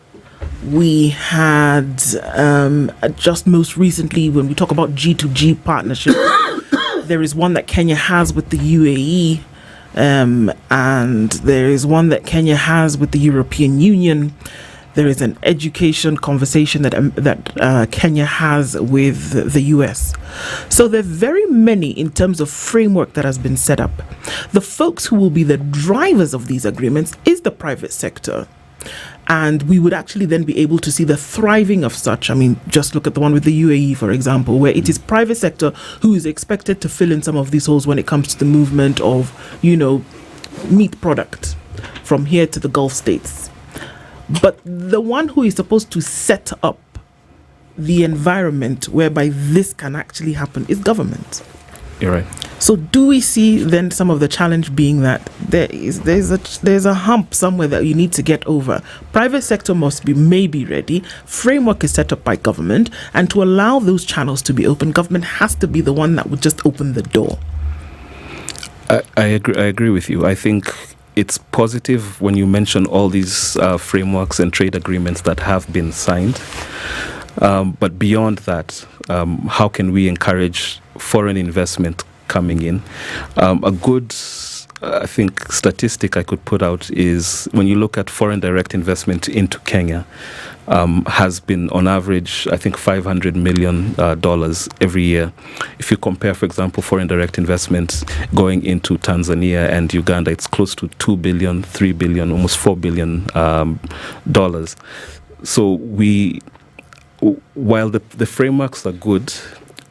we had just most recently, when we talk about G2G partnership, there is one that Kenya has with the UAE, and there is one that Kenya has with the European Union. There is an education conversation that Kenya has with the US. So there are very many in terms of framework that has been set up. The folks who will be the drivers of these agreements is the private sector. And we would actually then be able to see the thriving of such. I mean, just look at the one with the UAE, for example, where it is private sector who is expected to fill in some of these holes when it comes to the movement of, meat product from here to the Gulf states. But the one who is supposed to set up the environment whereby this can actually happen is government. You're right. So do we see then some of the challenge being that there's a hump somewhere that you need to get over? Private sector may be ready. Framework is set up by government, and to allow those channels to be open, government has to be the one that would just open the door. I agree with you. I think it's positive when you mention all these frameworks and trade agreements that have been signed. But beyond that, how can we encourage foreign investment coming in? A good, I think, statistic I could put out is when you look at foreign direct investment into Kenya, has been on average, I think, $500 million every year. If you compare, for example, foreign direct investment going into Tanzania and Uganda, it's close to $2 billion, $3 billion, almost $4 billion dollars. So while the frameworks are good,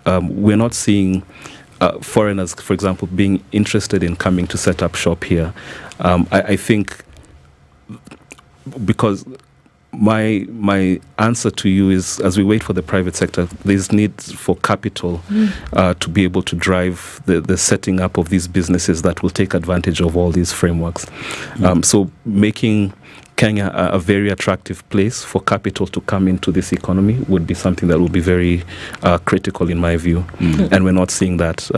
we're not seeing foreigners, for example, being interested in coming to set up shop here. I think because my answer to you is, as we wait for the private sector, there's need for capital to be able to drive the setting up of these businesses that will take advantage of all these frameworks. So making Kenya a very attractive place for capital to come into this economy would be something that would be very critical in my view. And we're not seeing that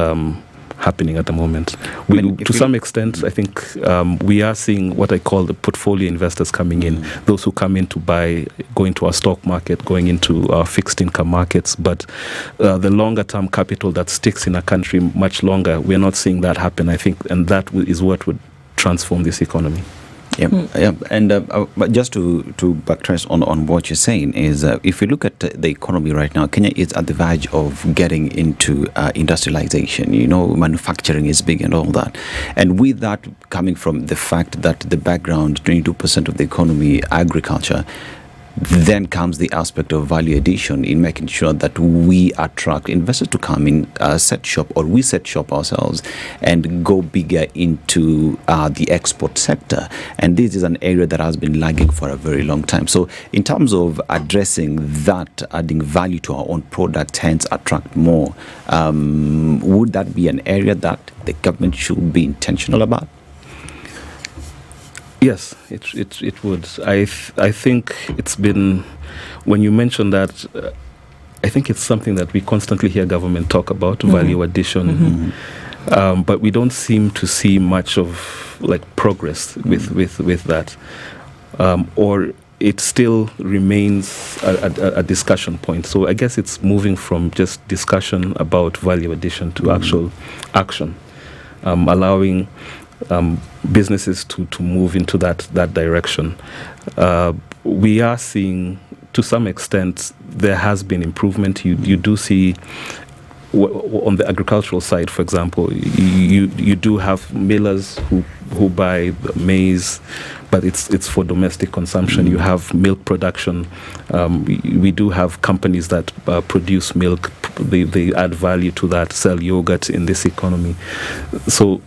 happening at the moment. To some extent, I think we are seeing what I call the portfolio investors coming in, those who come in to buy, going to our stock market, going into our fixed income markets. But the longer term capital that sticks in a country much longer, we're not seeing that happen, I think, and that is what would transform this economy. Yeah. And but just to backtrace on what you're saying is, if you look at the economy right now, Kenya is at the verge of getting into industrialization. Manufacturing is big and all that. And with that coming from the fact that the background, 22% of the economy, agriculture, then comes the aspect of value addition in making sure that we attract investors to come in, set shop, or we set shop ourselves and go bigger into the export sector. And this is an area that has been lagging for a very long time. So in terms of addressing that, adding value to our own product, hence attract more, would that be an area that the government should be intentional about? Yes, it would. I think it's been, when you mention that, I think it's something that we constantly hear government talk about, value addition, but we don't seem to see much of progress with that, or it still remains a discussion point. So I guess it's moving from just discussion about value addition to actual action, allowing businesses to move into that direction. We are seeing, to some extent, there has been improvement. You do see, on the agricultural side, for example, you do have millers who buy maize, but it's for domestic consumption. You have milk production. We do have companies that produce milk. They add value to that, sell yogurt in this economy. So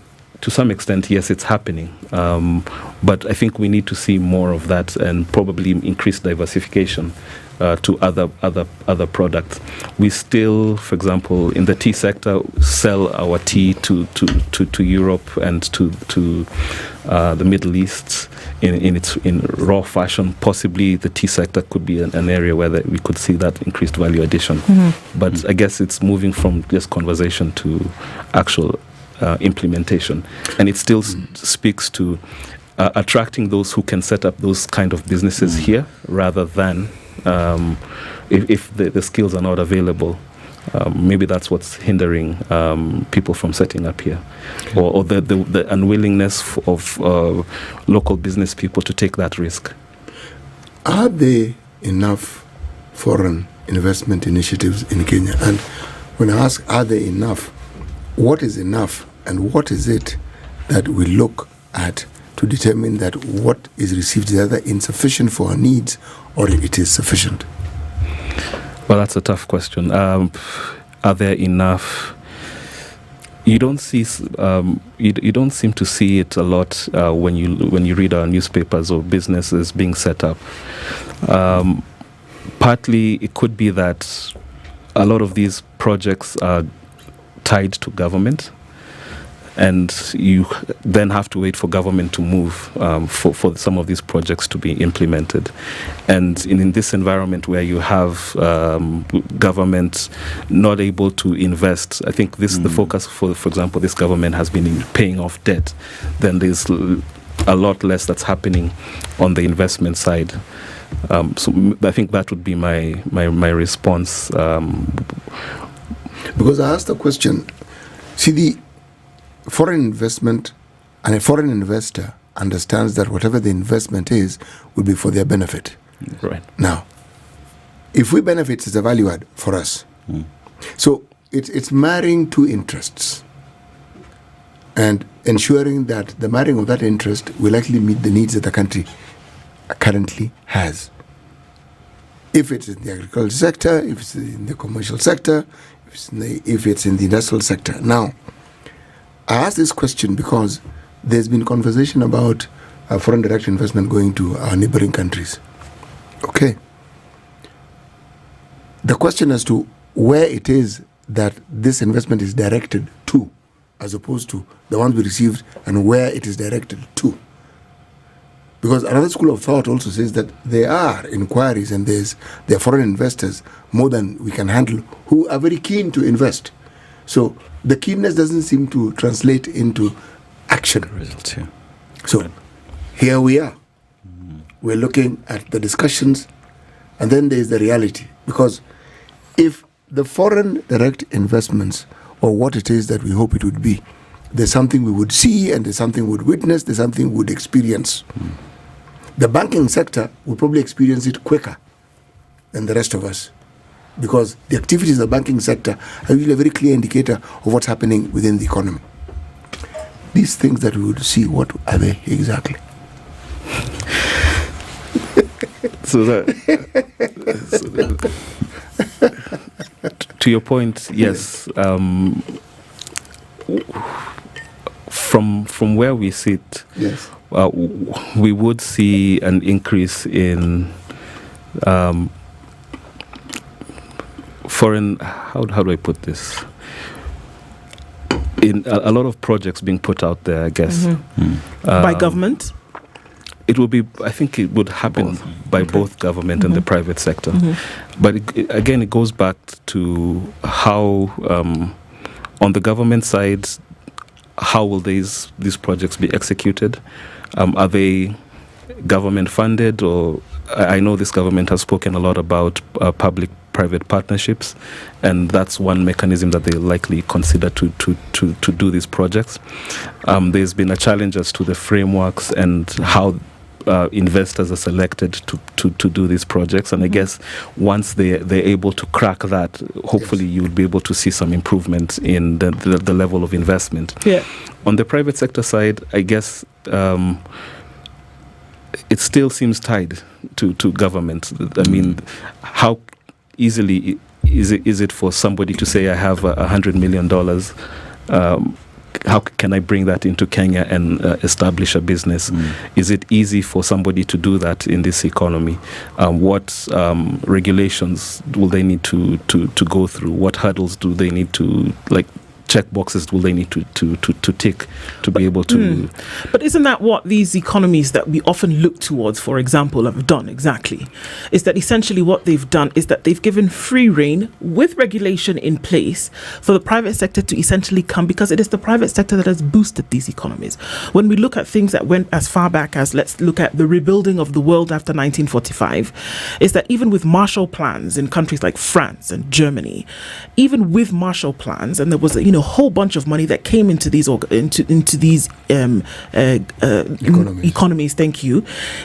to some extent, yes, it's happening. But I think we need to see more of that and probably increase diversification to other products. We still, for example, in the tea sector, sell our tea to Europe and to the Middle East in raw fashion. Possibly the tea sector could be an area where we could see that increased value addition. But I guess it's moving from just conversation to actual implementation, and it still speaks to attracting those who can set up those kind of businesses here, rather than if the skills are not available. Maybe that's what's hindering people from setting up here, or the unwillingness of local business people to take that risk. Are there enough foreign investment initiatives in Kenya? And when I ask, are there enough, what is enough? And what is it that we look at to determine that what is received is either insufficient for our needs or it is sufficient? Well, that's a tough question. Are there enough? You don't see. You don't seem to see it a lot when you read our newspapers of businesses being set up. Partly, it could be that a lot of these projects are tied to government, and you then have to wait for government to move for some of these projects to be implemented. And in this environment where you have government not able to invest, I think the focus for example, this government has been in paying off debt. Then there's a lot less that's happening on the investment side. So I think that would be my response. Because I asked the question, see, the foreign investment and a foreign investor understands that whatever the investment is will be for their benefit. Right. Now, if we benefit, it's a value add for us. So it's marrying two interests and ensuring that the marrying of that interest will actually meet the needs that the country currently has. If it's in the agricultural sector, if it's in the commercial sector, if it's in the industrial sector. Now, I ask this question because there's been conversation about foreign direct investment going to our neighboring countries. Okay. The question as to where it is that this investment is directed to, as opposed to the ones we received, and where it is directed to. Because another school of thought also says that there are inquiries and there are foreign investors more than we can handle who are very keen to invest. So the keenness doesn't seem to translate into action. Results, yeah. So here we are. We're looking at the discussions, and then there's the reality. Because if the foreign direct investments, or what it is that we hope it would be, there's something we would see, and there's something we would witness, there's something we would experience. The banking sector will probably experience it quicker than the rest of us, because the activities of the banking sector are usually a very clear indicator of what's happening within the economy. These things that we would see, what are they exactly? To your point, yes. From where we sit, yes, we would see an increase in foreign. How do I put this? In a lot of projects being put out there, I guess, by government. It will be. I think it would happen by both government and the private sector. But again, it goes back to how, on the government side, how will these projects be executed? Are they government funded, or I know this government has spoken a lot about public-private partnerships, and that's one mechanism that they likely consider to do these projects. There's been a challenge as to the frameworks and how investors are selected to do these projects, and I guess once they're able to crack that, hopefully you will be able to see some improvement in the level of investment. Yeah. On the private sector side, I guess it still seems tied to government. I mean, how easily is it for somebody to say, I have $100 million, how can I bring that into Kenya and establish a business? Is it easy for somebody to do that in this economy? What regulations will they need to go through? What hurdles do they need to, check boxes will they need to tick to be able to... But isn't that what these economies that we often look towards, for example, have done exactly? Is that essentially what they've done is that they've given free rein with regulation in place for the private sector to essentially come, because it is the private sector that has boosted these economies. When we look at things that went as far back as, let's look at the rebuilding of the world after 1945, is that even with Marshall Plans in countries like France and Germany, even with Marshall Plans, and there was a whole bunch of money that came into these economies, thank you,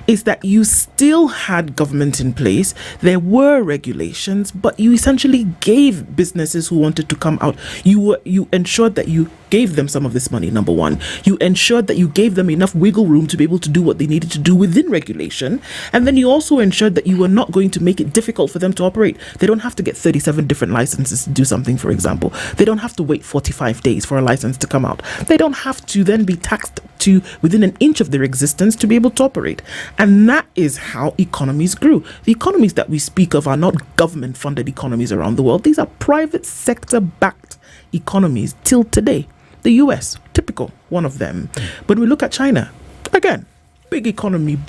is that you still had government in place, there were regulations, but you essentially gave businesses who wanted to come out, you ensured that you gave them some of this money, number one. You ensured that you gave them enough wiggle room to be able to do what they needed to do within regulation, and then you also ensured that you were not going to make it difficult for them to operate. They don't have to get 37 different licenses to do something, for example. They don't have to wait 45 days for a license to come out. They don't have to then be taxed to within an inch of their existence to be able to operate. And that is how economies grew. The economies that we speak of are not government-funded economies around the world. These are private sector-backed economies till today. The US, typical, one of them. But we look at China, again, big economy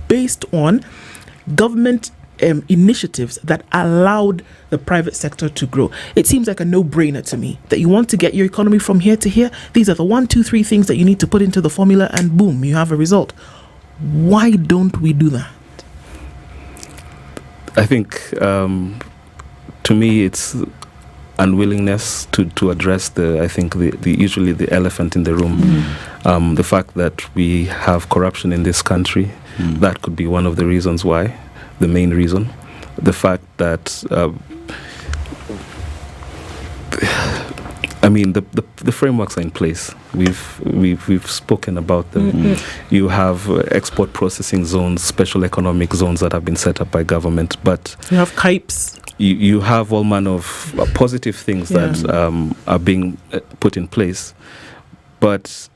based on government initiatives that allowed the private sector to grow. It seems like a no-brainer to me that you want to get your economy from here to here. These are the 1, 2, 3 things that you need to put into the formula, and boom, you have a result. Why don't we do that? I think, to me, it's unwillingness to address usually the elephant in the room. The fact that we have corruption in this country, that could be one of the reasons why. The main reason, the fact that the frameworks are in place. We've spoken about them. You have export processing zones, special economic zones that have been set up by government, but you have KIPES. You have all manner of positive things that are being put in place, but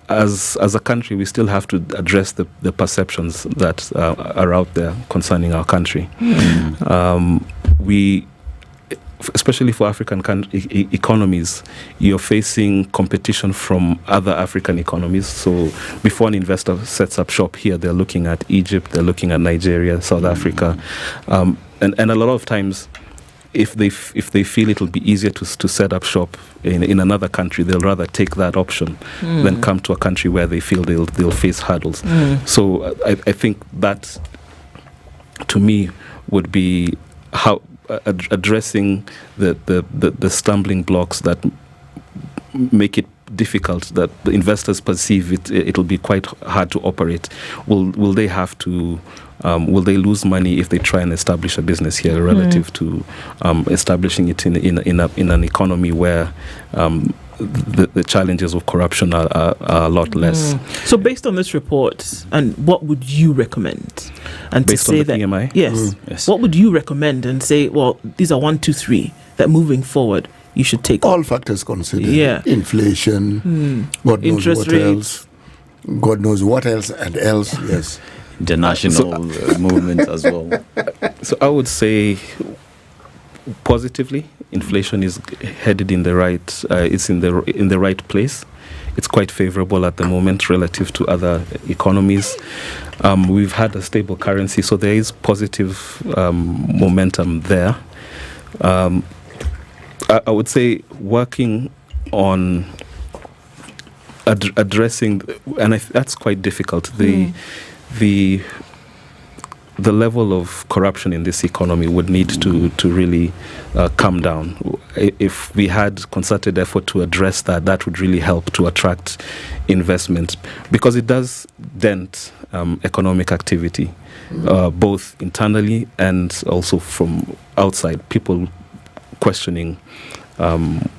as a country, we still have to address the perceptions that are out there concerning our country. We, especially for African economies, you're facing competition from other African economies. So before an investor sets up shop here, they're looking at Egypt, they're looking at Nigeria, South Africa, and a lot of times, if they feel it'll be easier to set up shop in another country, they'll rather take that option than come to a country where they feel they'll face hurdles. So I think that, to me, would be how addressing the stumbling blocks that make it difficult, that the investors perceive it'll be quite hard to operate. Will they have to? Will they lose money if they try and establish a business here relative to establishing it in an economy where the challenges of corruption are a lot less? So based on this report, and what would you recommend? And based to say on the that, PMI? Yes. What would you recommend and say, well, these are 1, 2, 3 that moving forward you should take all factors considered? Yeah. Inflation, God knows interest what rates. else. God knows what else and else, yes. International movements as well. So I would say, positively, inflation is headed in the right. It's in the right place. It's quite favorable at the moment relative to other economies. We've had a stable currency, so there is positive momentum there. I would say working on addressing, and that's quite difficult. The level of corruption in this economy would need to really come down. If we had concerted effort to address that would really help to attract investment, because it does dent economic activity, both internally and also from outside. People questioning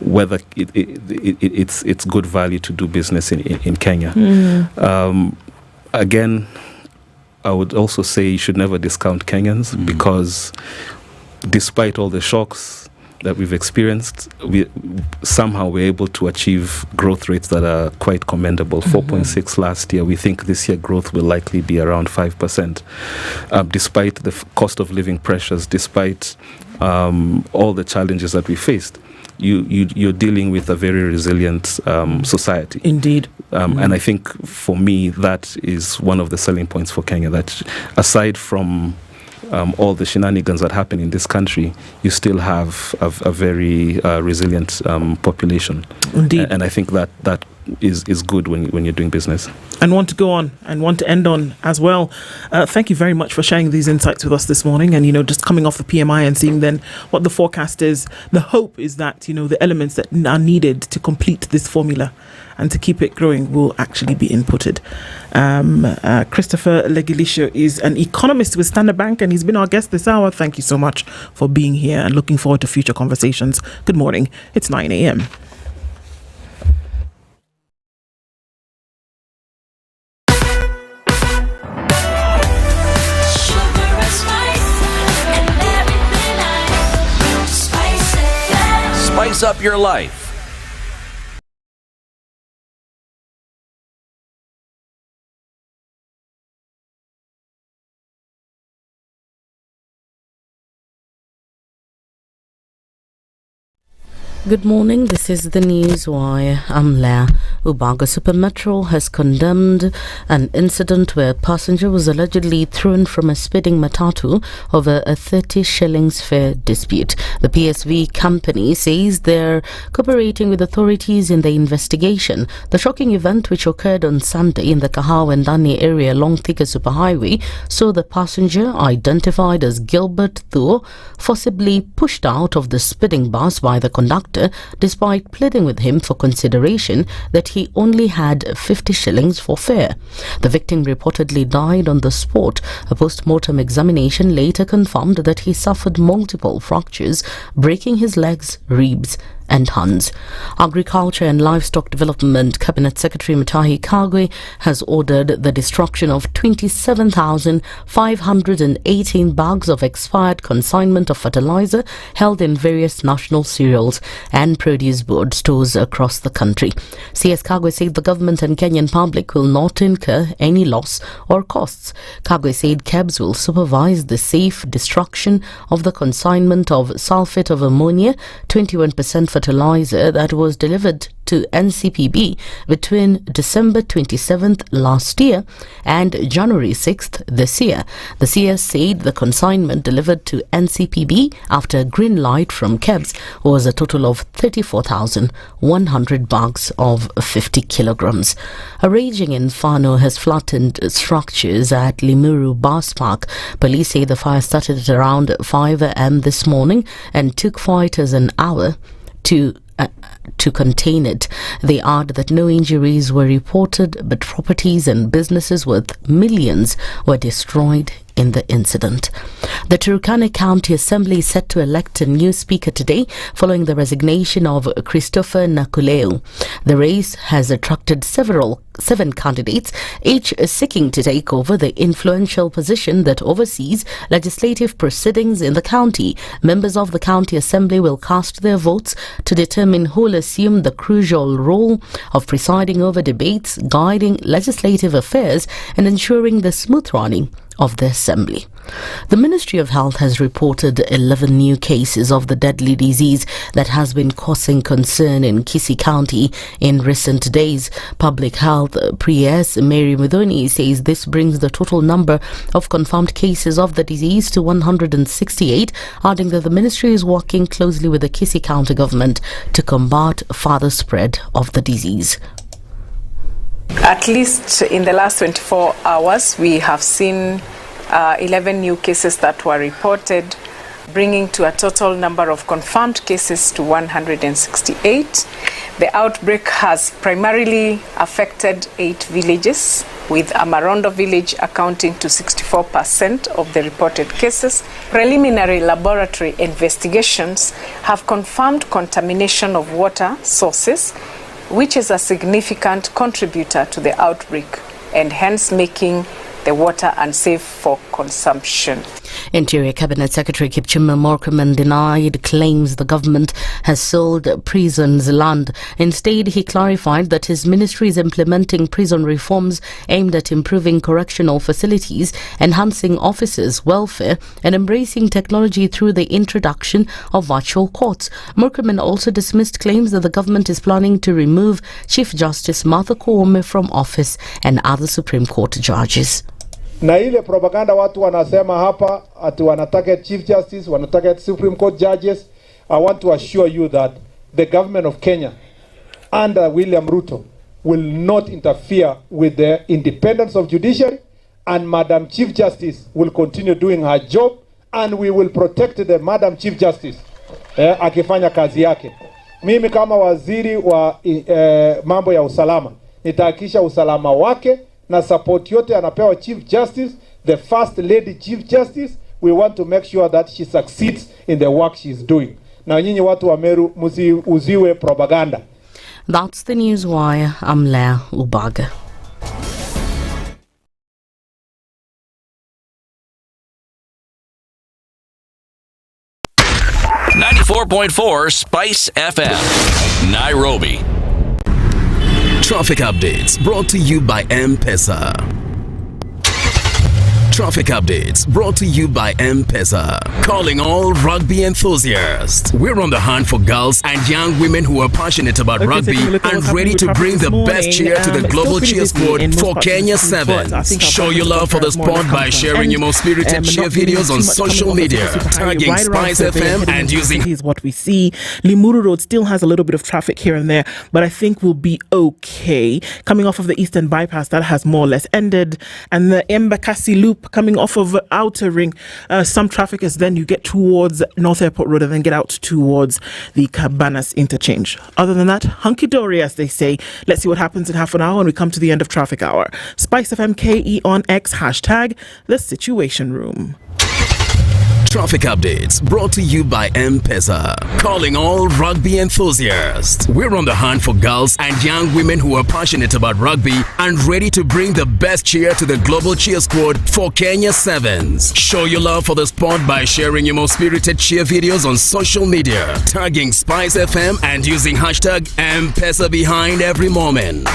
whether it's good value to do business in Kenya. Again, I would also say you should never discount Kenyans, because despite all the shocks that we've experienced, we're able to achieve growth rates that are quite commendable. 4.6 last year. We think this year growth will likely be around 5%. Despite the cost of living pressures, despite all the challenges that we faced, you're dealing with a very resilient society. Indeed. And I think, for me, that is one of the selling points for Kenya, that aside from all the shenanigans that happen in this country, you still have a very resilient population. Indeed. And I think that is good when you're doing business. And want to go on and want to end on as well. Thank you very much for sharing these insights with us this morning, and just coming off the PMI and seeing then what the forecast is. The hope is that the elements that are needed to complete this formula and to keep it growing will actually be inputted. Christopher Legilisho is an economist with Standard Bank, and he's been our guest this hour. Thank you so much for being here, and looking forward to future conversations. Good morning. It's 9 a.m. Spice up your life. Good morning, this is the News Wire. I'm Leah. Ubaga Super Metro has condemned an incident where a passenger was allegedly thrown from a speeding matatu over a 30 shillings fare dispute. The PSV company says they're cooperating with authorities in the investigation. The shocking event, which occurred on Sunday in the Kahau and Dani area along Thika Superhighway, saw the passenger, identified as Gilbert Thuo, forcibly pushed out of the speeding bus by the conductor, despite pleading with him for consideration that he only had 50 shillings for fare. The victim reportedly died on the spot. A post-mortem examination later confirmed that he suffered multiple fractures, breaking his legs, ribs tons. Agriculture and Livestock Development Cabinet Secretary Mutahi Kagwe has ordered the destruction of 27,518 bags of expired consignment of fertilizer held in various national cereals and produce board stores across the country. CS Kagwe said the government and Kenyan public will not incur any loss or costs. Kagwe said KEBS will supervise the safe destruction of the consignment of sulfate of ammonia, 21% fertilizer that was delivered to NCPB between December 27th last year and January 6th this year. The CS said the consignment delivered to NCPB after green light from KEBS was a total of 34,100 bags of 50 kilograms. A raging inferno has flattened structures at Limuru Bus Park. Police say the fire started at around 5 a.m. this morning and took fighters an hour to contain it. They add that no injuries were reported, but properties and businesses worth millions were destroyed in the incident. The Turkana County Assembly is set to elect a new speaker today following the resignation of Christopher Nakuleu. The race has attracted seven candidates, each seeking to take over the influential position that oversees legislative proceedings in the county. Members of the County Assembly will cast their votes to determine who will assume the crucial role of presiding over debates, guiding legislative affairs, and ensuring the smooth running of the Assembly. The Ministry of Health has reported 11 new cases of the deadly disease that has been causing concern in Kisii County in recent days. Public Health PS Mary Mudhoni says this brings the total number of confirmed cases of the disease to 168, adding that the ministry is working closely with the Kisii County government to combat further spread of the disease. At least in the last 24 hours, we have seen 11 new cases that were reported, bringing to a total number of confirmed cases to 168. The outbreak has primarily affected 8 villages, with Amarondo village accounting to 64% of the reported cases. Preliminary laboratory investigations have confirmed contamination of water sources, which is a significant contributor to the outbreak and hence making the water unsafe for consumption. Interior Cabinet Secretary Kipchumba Murkomen denied claims the government has sold prisons land. Instead, he clarified that his ministry is implementing prison reforms aimed at improving correctional facilities, enhancing officers' welfare, and embracing technology through the introduction of virtual courts. Murkomen also dismissed claims that the government is planning to remove Chief Justice Martha Koome from office and other Supreme Court judges. Na ile propaganda watu wanasema hapa ati wanataka Chief Justice, wanataka Supreme Court judges. I want to assure you that the government of Kenya under William Ruto will not interfere with the independence of judiciary, and Madam Chief Justice will continue doing her job, and we will protect the Madam Chief Justice akifanya kazi yake. Mimi kama waziri wa mambo ya usalama nitahakikisha usalama wake na support yote anapewa Chief Justice, the First Lady Chief Justice. We want to make sure that she succeeds in the work she's doing. Na nyinyi watu wa Meru msiuziwe propaganda. That's the news wire. I'm Lea Ubaga. .4 Spice FM, Nairobi. Traffic updates brought to you by M-Pesa. Traffic updates brought to you by M-Pesa. Calling all rugby enthusiasts. We're on the hunt for girls and young women who are passionate about rugby and ready to bring the best cheer to the global cheer squad for Kenya Sevens. Show your love for the sport by sharing your most spirited cheer videos on social media, tagging SpiceFM and using... Here's what we see. Limuru Road still has a little bit of traffic here and there, but I think we'll be okay. Coming off of the Eastern Bypass, that has more or less ended. And the Embakasi Loop coming off of Outer Ring, some traffic as then you get towards North Airport Road and then get out towards the Cabanas interchange. Other than that, hunky-dory as they say. Let's see what happens in half an hour when we come to the end of traffic hour. SpiceFM KE on X, hashtag The Situation Room. traffic updates brought to you by M-Pesa. Calling all rugby enthusiasts. We're on the hunt for girls and young women who are passionate about rugby and ready to bring the best cheer to the global cheer squad for Kenya Sevens. Show your love for the sport by sharing your most spirited cheer videos on social media, tagging SpiceFM and using hashtag M-Pesa behind every moment.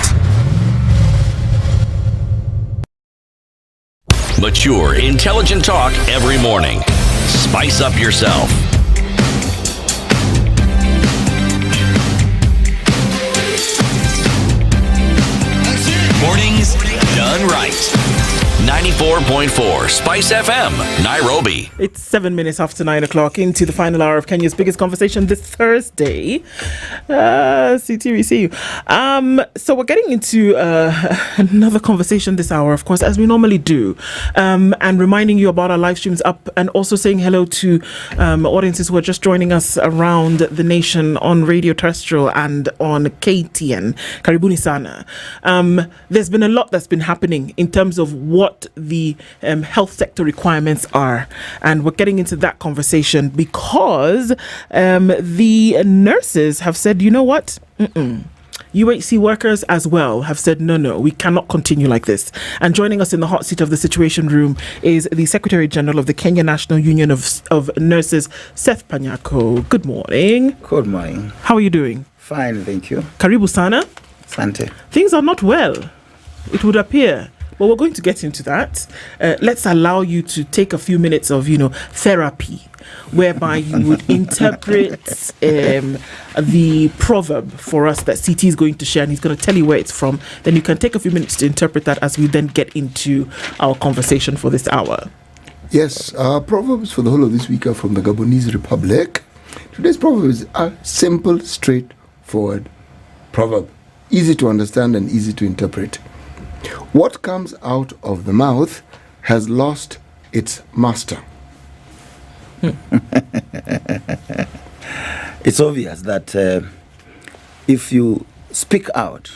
Mature, intelligent talk every morning. Spice up yourself. Mornings done right. 94.4 Spice FM, Nairobi. It's 7 minutes after 9 o'clock into the final hour of Kenya's biggest conversation this Thursday. CT, we see you. So we're getting into another conversation this hour, of course, as we normally do. And reminding you about our live streams up and also saying hello to audiences who are just joining us around the nation on radio terrestrial and on KTN. Karibuni sana. There's been a lot that's been happening in terms of what the health sector requirements are, and we're getting into that conversation because the nurses have said, you know what, UHC workers as well have said, no, we cannot continue like this. And joining us in the hot seat of the Situation Room is the Secretary General of the Kenya National Union of Nurses, Seth Panyako. Good morning. Good morning. How are you doing? Fine, thank you. Karibu sana. Sante. Things are not well, it would appear. But we're going to get into that. Let's allow you to take a few minutes of, therapy, whereby you would interpret the proverb for us that CT is going to share, and he's going to tell you where it's from. Then you can take a few minutes to interpret that as we then get into our conversation for this hour. Yes, proverbs for the whole of this week are from the Gabonese Republic. Today's proverb is a simple, straightforward proverb. Easy to understand and easy to interpret. What comes out of the mouth has lost its master. It's obvious that if you speak out,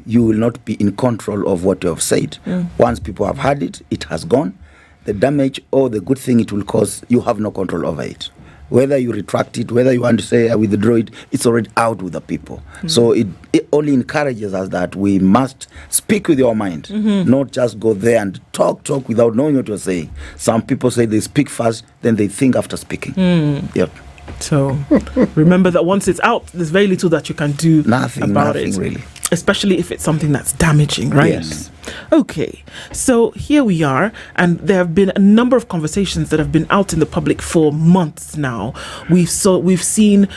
you will not be in control of what you have said. Once people have heard it, it has gone. The damage or the good thing it will cause, you have no control over it. Whether you retract it, whether you want to say I withdraw it, it's already out with the people. So it only encourages us that we must speak with your mind, not just go there and talk without knowing what you're saying. Some people say they speak first, then they think after speaking. Yep. So remember that once it's out, there's very little that you can do about it. Really. Especially if it's something that's damaging, right? Yes. Okay, so here we are, and there have been a number of conversations that have been out in the public for months now. We've seen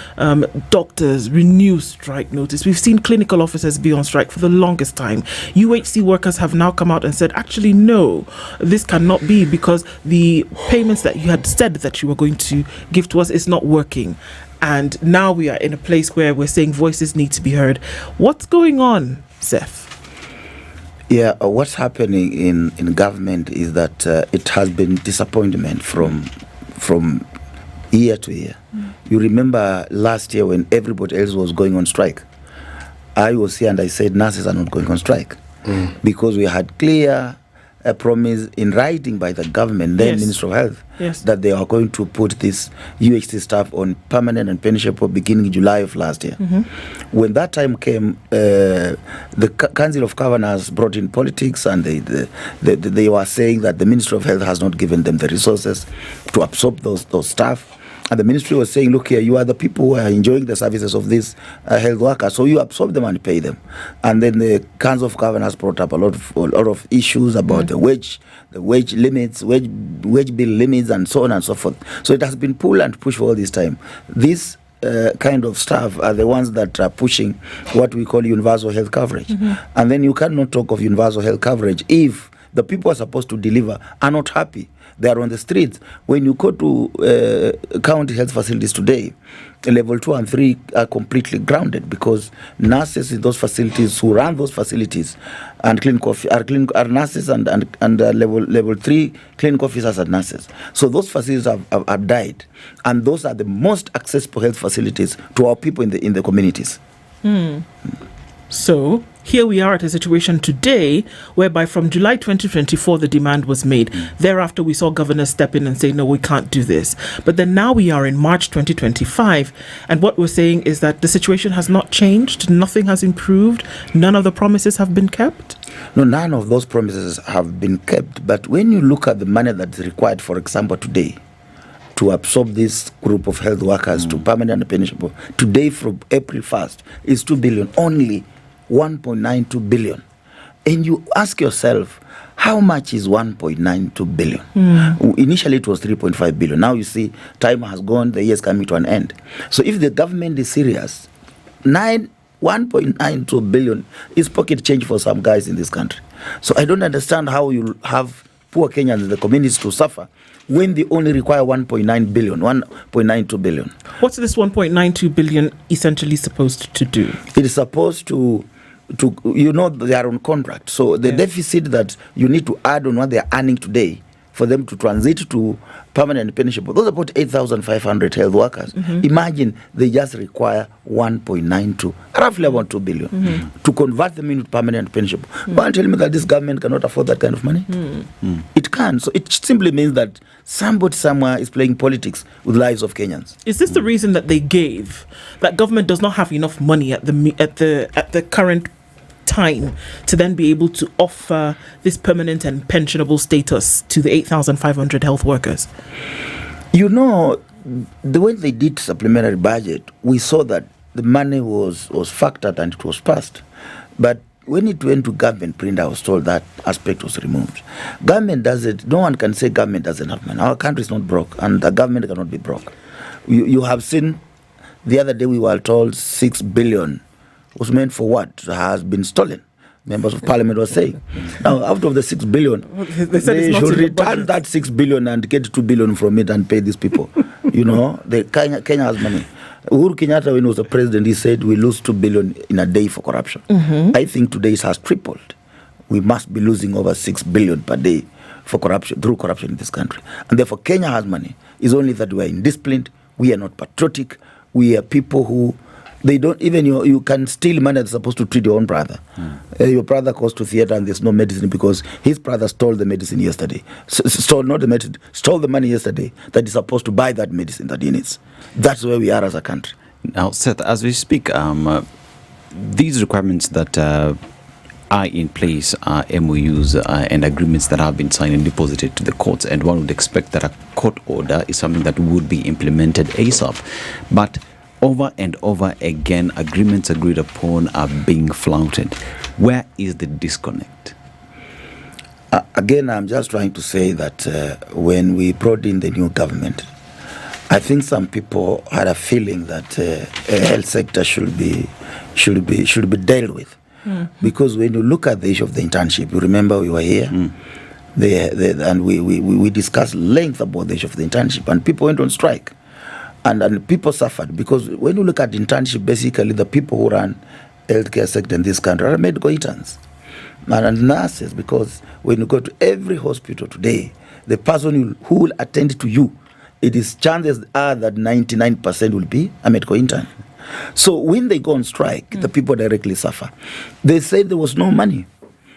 doctors renew strike notice. We've seen clinical officers be on strike for the longest time. UHC workers have now come out and said, actually, no, this cannot be because the payments that you had said that you were going to give to us is not working. And now we are in a place where we're saying voices need to be heard. What's going on, Seth? Yeah, what's happening in government is that it has been disappointment from year to year. You remember last year when everybody else was going on strike, I was here and I said nurses are not going on strike because we had clear promise in writing by the government, then Minister of Health, that they are going to put this UHC staff on permanent and pensionable beginning July of last year. When that time came, the Council of Governors brought in politics, and they were saying that the Ministry of Health has not given them the resources to absorb those staff. And the ministry was saying, look here, you are the people who are enjoying the services of these health workers, so you absorb them and pay them. And then the Council of Governors brought up a lot of issues about the wage limits, wage bill limits, and so on and so forth. So it has been pull and push for all this time. This kind of staff are the ones that are pushing what we call universal health coverage. And then you cannot talk of universal health coverage if the people are supposed to deliver are not happy. They are on the streets. When you go to county health facilities today, level 2 and 3 are completely grounded because nurses in those facilities who run those facilities and clinical are nurses and level 3 clinical officers are nurses. So those facilities have died, and those are the most accessible health facilities to our people in the communities. So here we are at a situation today whereby from July 2024 the demand was made. Thereafter we saw governors step in and say, no, we can't do this. But then now we are in March 2025, and what we're saying is that the situation has not changed, nothing has improved, none of the promises have been kept? No, none of those promises have been kept. But when you look at the money that's required, for example, today, to absorb this group of health workers to permanent and pensionable, today from April 1st is 2 billion, only 1.92 billion. And you ask yourself, how much is 1.92 billion? Initially it was 3.5 billion. Now you see time has gone, the year is coming to an end. So if the government is serious, 1.92 billion is pocket change for some guys in this country. So I don't understand how you have poor Kenyans in the communities to suffer when they only require 1.9 billion, 1.92 billion. What's this 1.92 billion essentially supposed to do? It is supposed to they are on contract. So the deficit that you need to add on what they are earning today for them to transit to permanent pensionable, those are about 8,500 health workers. Imagine they just require 1.92, roughly about 2 billion, to convert them into permanent pensionable. But tell me that this government cannot afford that kind of money? It can. So it simply means that somebody somewhere is playing politics with lives of Kenyans. Is this the reason that they gave that government does not have enough money at the current time to then be able to offer this permanent and pensionable status to the 8,500 health workers? You know, the way they did supplementary budget, we saw that the money was factored and it was passed. But when it went to government print, I was told that aspect was removed. Government does it. No one can say government doesn't have money. Our country is not broke, and the government cannot be broke. You have seen, the other day we were told 6 billion was meant for what? Has been stolen. Members of Parliament were saying. Now, out of the 6 billion, they should return that 6 billion and get 2 billion from it and pay these people. You know, Kenya has money. Uhuru Kenyatta, when he was the president, he said we lose 2 billion in a day for corruption. I think today it has tripled. We must be losing over 6 billion per day for corruption, through corruption in this country. And therefore, Kenya has money. It's only that we are indisciplined, we are not patriotic, we are people who they don't even you can steal money that's supposed to treat your own brother. Your brother goes to theater and there's no medicine because his brother stole the medicine yesterday. Stole the money yesterday that is supposed to buy that medicine that he needs. That's where we are as a country. Now, Seth, as we speak, these requirements that are in place are MOUs and agreements that have been signed and deposited to the courts, and one would expect that a court order is something that would be implemented ASAP. But over and over again, agreements agreed upon are being flouted. Where is the disconnect? Again, I'm just trying to say that when we brought in the new government, I think some people had a feeling that health sector should be dealt with, because when you look at the issue of the internship, you remember we were here, and we discussed length about the issue of the internship, and people went on strike. And people suffered because when you look at internship, basically the people who run healthcare sector in this country are medical interns and nurses, because when you go to every hospital today, the person who will attend to you, it is chances are that 99% will be a medical intern. So when they go on strike, the people directly suffer. They said there was no money,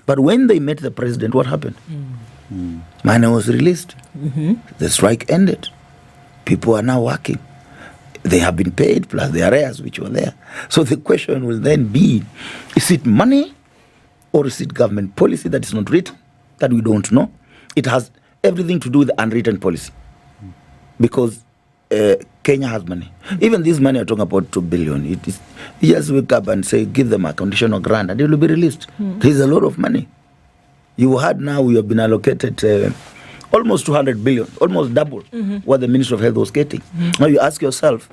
but when they met the president, what happened? Money was released. The strike ended. People are now working. They have been paid plus the arrears which were there. So the question will then be, is it money or is it government policy that is not written, that we don't know? It has everything to do with the unwritten policy. Because Kenya has money. Even this money I'm talking about, 2 billion, you just wake up and say, give them a conditional grant and it will be released. There's a lot of money. You heard now we have been allocated almost 200 billion, almost double what the Ministry of Health was getting. Now you ask yourself,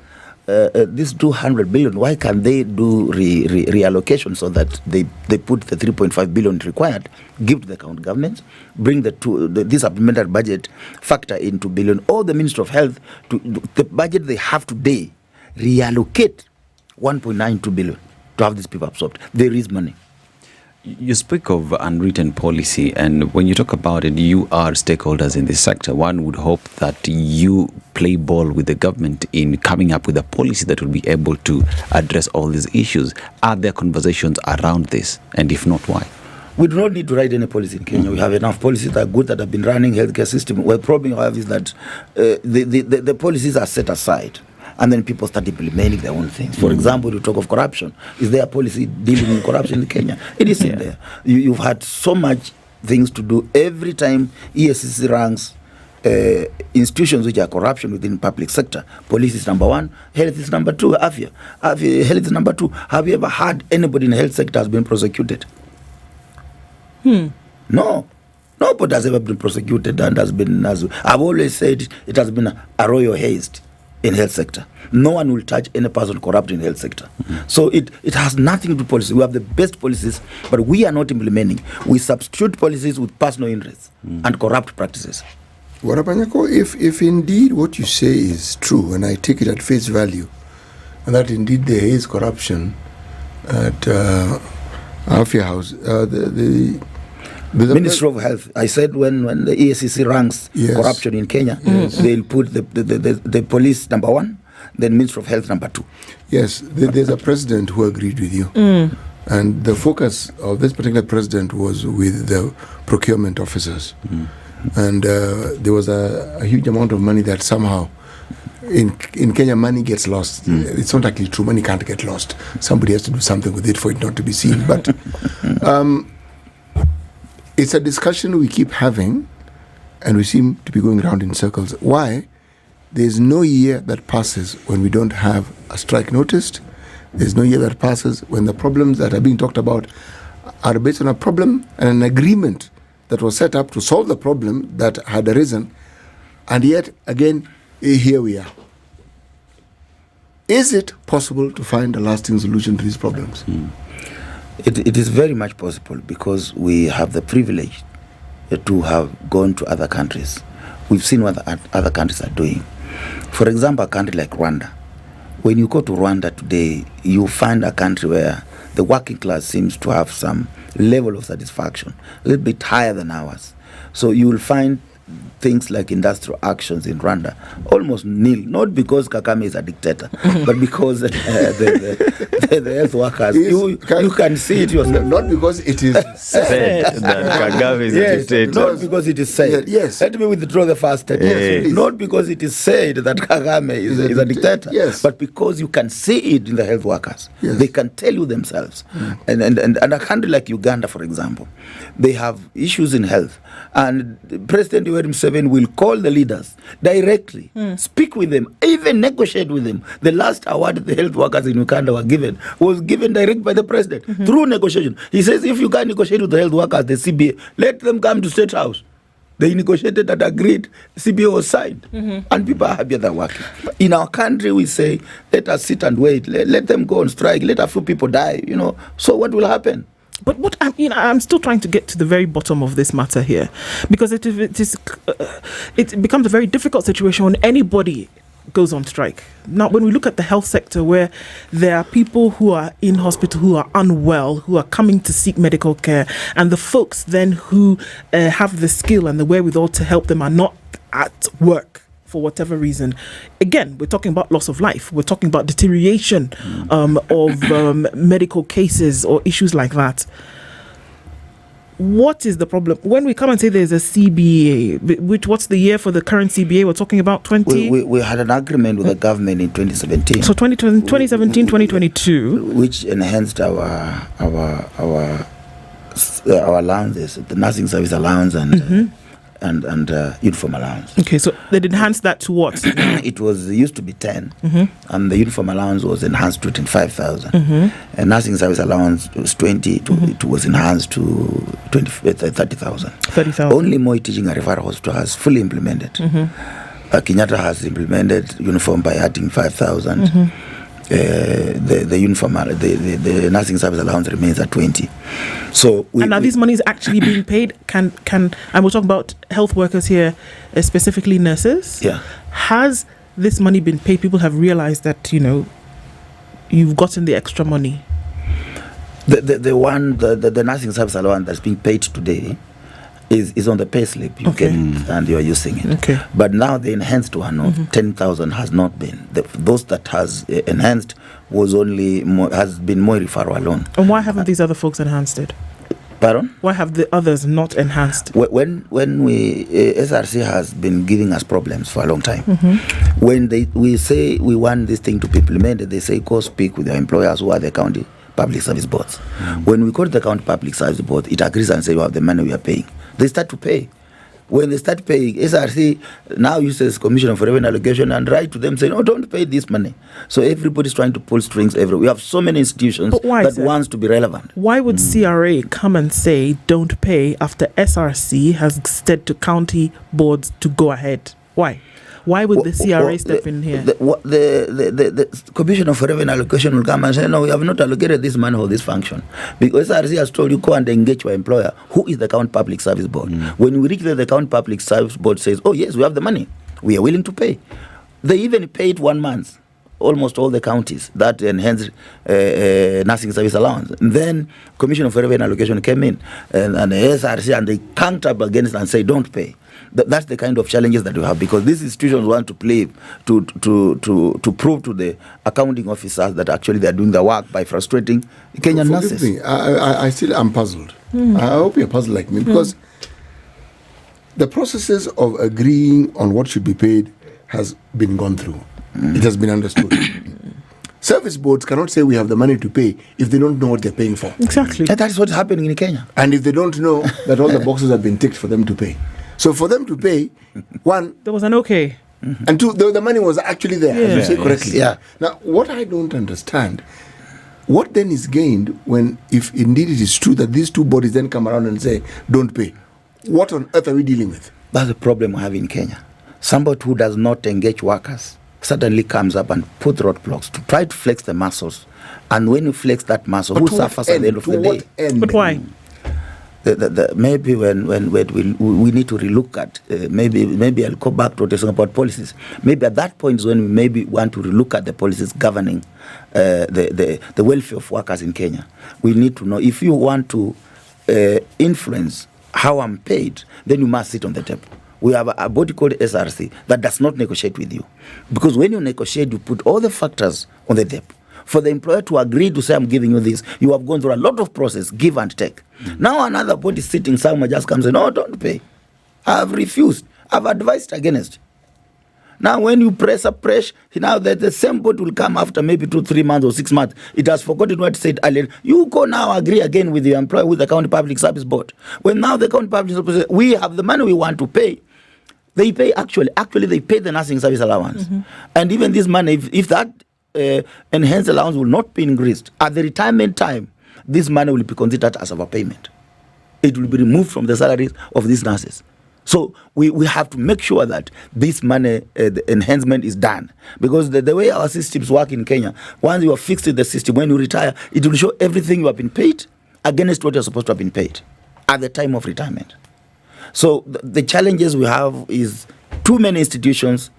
this 200 billion, why can't they do reallocation so that they put the 3.5 billion required, give to the county governments, bring this supplementary budget factor in 2 billion, or the Ministry of Health, to the budget they have today, reallocate 1.92 billion to have these people absorbed. There is money. You speak of unwritten policy, and when you talk about it, you are stakeholders in this sector. One would hope that you play ball with the government in coming up with a policy that will be able to address all these issues. Are there conversations around this? And if not, why? We do not need to write any policy in Kenya. We have enough policies that are good that have been running healthcare system. Well, the problem we have is that the policies are set aside, and then people start implementing their own things. For example, you talk of corruption. Is there a policy dealing with corruption in Kenya? It isn't there. You've had so much things to do. Every time ESCC ranks institutions which are corruption within public sector, police is number one, health is number two, health is number two. Have you ever had anybody in the health sector has been prosecuted? No. Nobody has ever been prosecuted and has been, as I've always said, it has been a royal haste in health sector. No one will touch any person corrupt in health sector. So it has nothing to do with policy. We have the best policies, but we are not implementing. We substitute policies with personal interests and corrupt practices. Warapanyako, if indeed what you say is true, and I take it at face value, and that indeed there is corruption at Afia House, the Ministry of Health. I said when the ESCC ranks corruption in Kenya, they'll put the police number one, then Ministry of Health number two. Yes, there's a president who agreed with you. And the focus of this particular president was with the procurement officers. And there was a huge amount of money that somehow, in Kenya, money gets lost. It's not actually true. Money can't get lost. Somebody has to do something with it for it not to be seen. But it's a discussion we keep having, and we seem to be going around in circles. Why? There's no year that passes when we don't have a strike noticed. There's no year that passes when the problems that are being talked about are based on a problem and an agreement that was set up to solve the problem that had arisen. And yet, again, here we are. Is it possible to find a lasting solution to these problems? It is very much possible because we have the privilege to have gone to other countries. We've seen what other countries are doing. For example, a country like Rwanda. When you go to Rwanda today, you find a country where the working class seems to have some level of satisfaction, a little bit higher than ours. So you will find things like industrial actions in Rwanda almost nil, not because Kagame is a dictator, but because the health workers, you can see it yourself. Not because it is said that Kagame is a dictator. Not because it is said. Yes. Let me withdraw the first statement. Not because it is said that Kagame is a dictator, but because you can see it in the health workers. They can tell you themselves. And a country like Uganda, for example, they have issues in health. And President Wairimu will call the leaders directly, speak with them, even negotiate with them. The last award the health workers in Uganda was given direct by the president through negotiation. He says, if you can't negotiate with the health workers, the CBA, let them come to State House. They negotiated and agreed. CBA was signed, and people are happy they're working. In our country, we say, let us sit and wait. Let them go on strike. Let a few people die. So what will happen? But what I'm still trying to get to the very bottom of this matter here, because it becomes a very difficult situation when anybody goes on strike. Now, when we look at the health sector, where there are people who are in hospital who are unwell, who are coming to seek medical care, and the folks then who have the skill and the wherewithal to help them are not at work for whatever reason. Again, we're talking about loss of life. We're talking about deterioration of medical cases or issues like that. What is the problem? When we come and say there's a CBA, what's the year for the current CBA? We're talking about 20... We had an agreement with the government in 2017. So 2017, 2022. Which enhanced our allowances, the nursing service allowance and uniform allowance. Okay, so they enhanced that to what? It used to be 10, and the uniform allowance was enhanced to 25,000. And nursing service allowance was 20. It was enhanced to 30,000. 30,000. Only Moi Teaching and Referral Hospital has fully implemented. Kenyatta has implemented uniform by adding 5,000. The uniform, the nursing service allowance remains at 20. So and are these monies actually being paid? Can and we're talking about health workers here, specifically nurses. Yeah. Has this money been paid? People have realized that you've gotten the extra money. The nursing service allowance that's being paid today is on the pay slip you get and you are using it. Okay. But now the enhanced one of 10,000 has not been. Those that has enhanced was only has been more referral alone. And why haven't these other folks enhanced it? Pardon? Why have the others not enhanced? When we SRC has been giving us problems for a long time. Mm-hmm. When we say we want this thing to be implemented, they say go speak with your employers who are the county public service boards. When we go to the county public service board, it agrees and say you have the money we are paying. They start to pay. When they start paying, SRC now uses Commission for Revenue Allocation and write to them saying, "Oh, don't pay this money." So everybody's trying to pull strings everywhere. We have so many institutions that wants to be relevant. Why would CRA come and say don't pay after SRC has said to county boards to go ahead? Why? Why would the CRA step in here? The Commissioner for Revenue Allocation will come and say, "No, we have not allocated this money for this function." Because SRC has told you, go and engage your employer, who is the County Public Service Board. When we reach there, the County Public Service Board says, "Oh, yes, we have the money. We are willing to pay." They even paid 1 month, almost all the counties, that enhanced nursing service allowance. And then Commissioner for Revenue Allocation came in and the SRC, and they canked up against it and say, "Don't pay." That's the kind of challenges that we have, because these institutions want to play to prove to the accounting officers that actually they are doing the work by frustrating Kenyan nurses. Me, I still am puzzled. I hope you're puzzled like me, because the processes of agreeing on what should be paid has been gone through. It has been understood. Service boards cannot say we have the money to pay if they don't know what they're paying for. Exactly. And that is what's happening in Kenya. And if they don't know that all the boxes have been ticked for them to pay. So for them to pay, one... There was an okay. And two, the money was actually there, as you say correctly. Yeah. Now, what I don't understand, what then is gained when, if indeed it is true that these two bodies then come around and say, don't pay? What on earth are we dealing with? That's the problem we have in Kenya. Somebody who does not engage workers suddenly comes up and put roadblocks to try to flex the muscles. And when you flex that muscle, who suffers at the end of the day? But why? Maybe when we need to relook at, maybe I'll go back to what you're saying about policies. Maybe at that point is when we maybe want to relook at the policies governing the welfare of workers in Kenya. We need to know, if you want to influence how I'm paid, then you must sit on the table. We have a body called SRC that does not negotiate with you. Because when you negotiate, you put all the factors on the table. For the employer to agree to say, I'm giving you this, you have gone through a lot of process, give and take. Now another body sitting somewhere just comes and, "No, don't pay. I've refused. I've advised against." Now when you press, now the same body will come after maybe 2-3 months or 6 months. It has forgotten what it said earlier. You go now agree again with your employer, with the County Public Service Board. When now the County Public Service Board says, we have the money we want to pay, they pay actually they pay the nursing service allowance. And even this money, if that enhanced allowance will not be increased, at the retirement time, this money will be considered as overpayment. It will be removed from the salaries of these nurses. So we have to make sure that this money, the enhancement is done. Because the way our systems work in Kenya, once you are fixed in the system, when you retire, it will show everything you have been paid against what you're supposed to have been paid at the time of retirement. So the challenges we have is too many institutions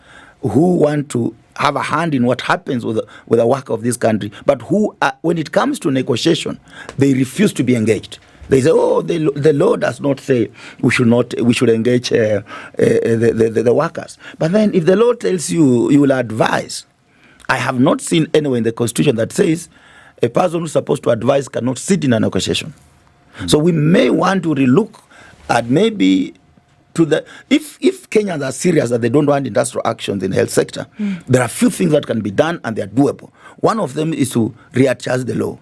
who want to have a hand in what happens with the work of this country, but who, when it comes to negotiation, they refuse to be engaged. They say, "Oh, the law does not say we should engage the workers." But then, if the law tells you, you will advise. I have not seen anywhere in the Constitution that says a person who's supposed to advise cannot sit in a negotiation. So we may want to relook at maybe to the if Kenyans are serious that they don't want industrial actions in the health sector, there are few things that can be done and they are doable. One of them is to readjust the law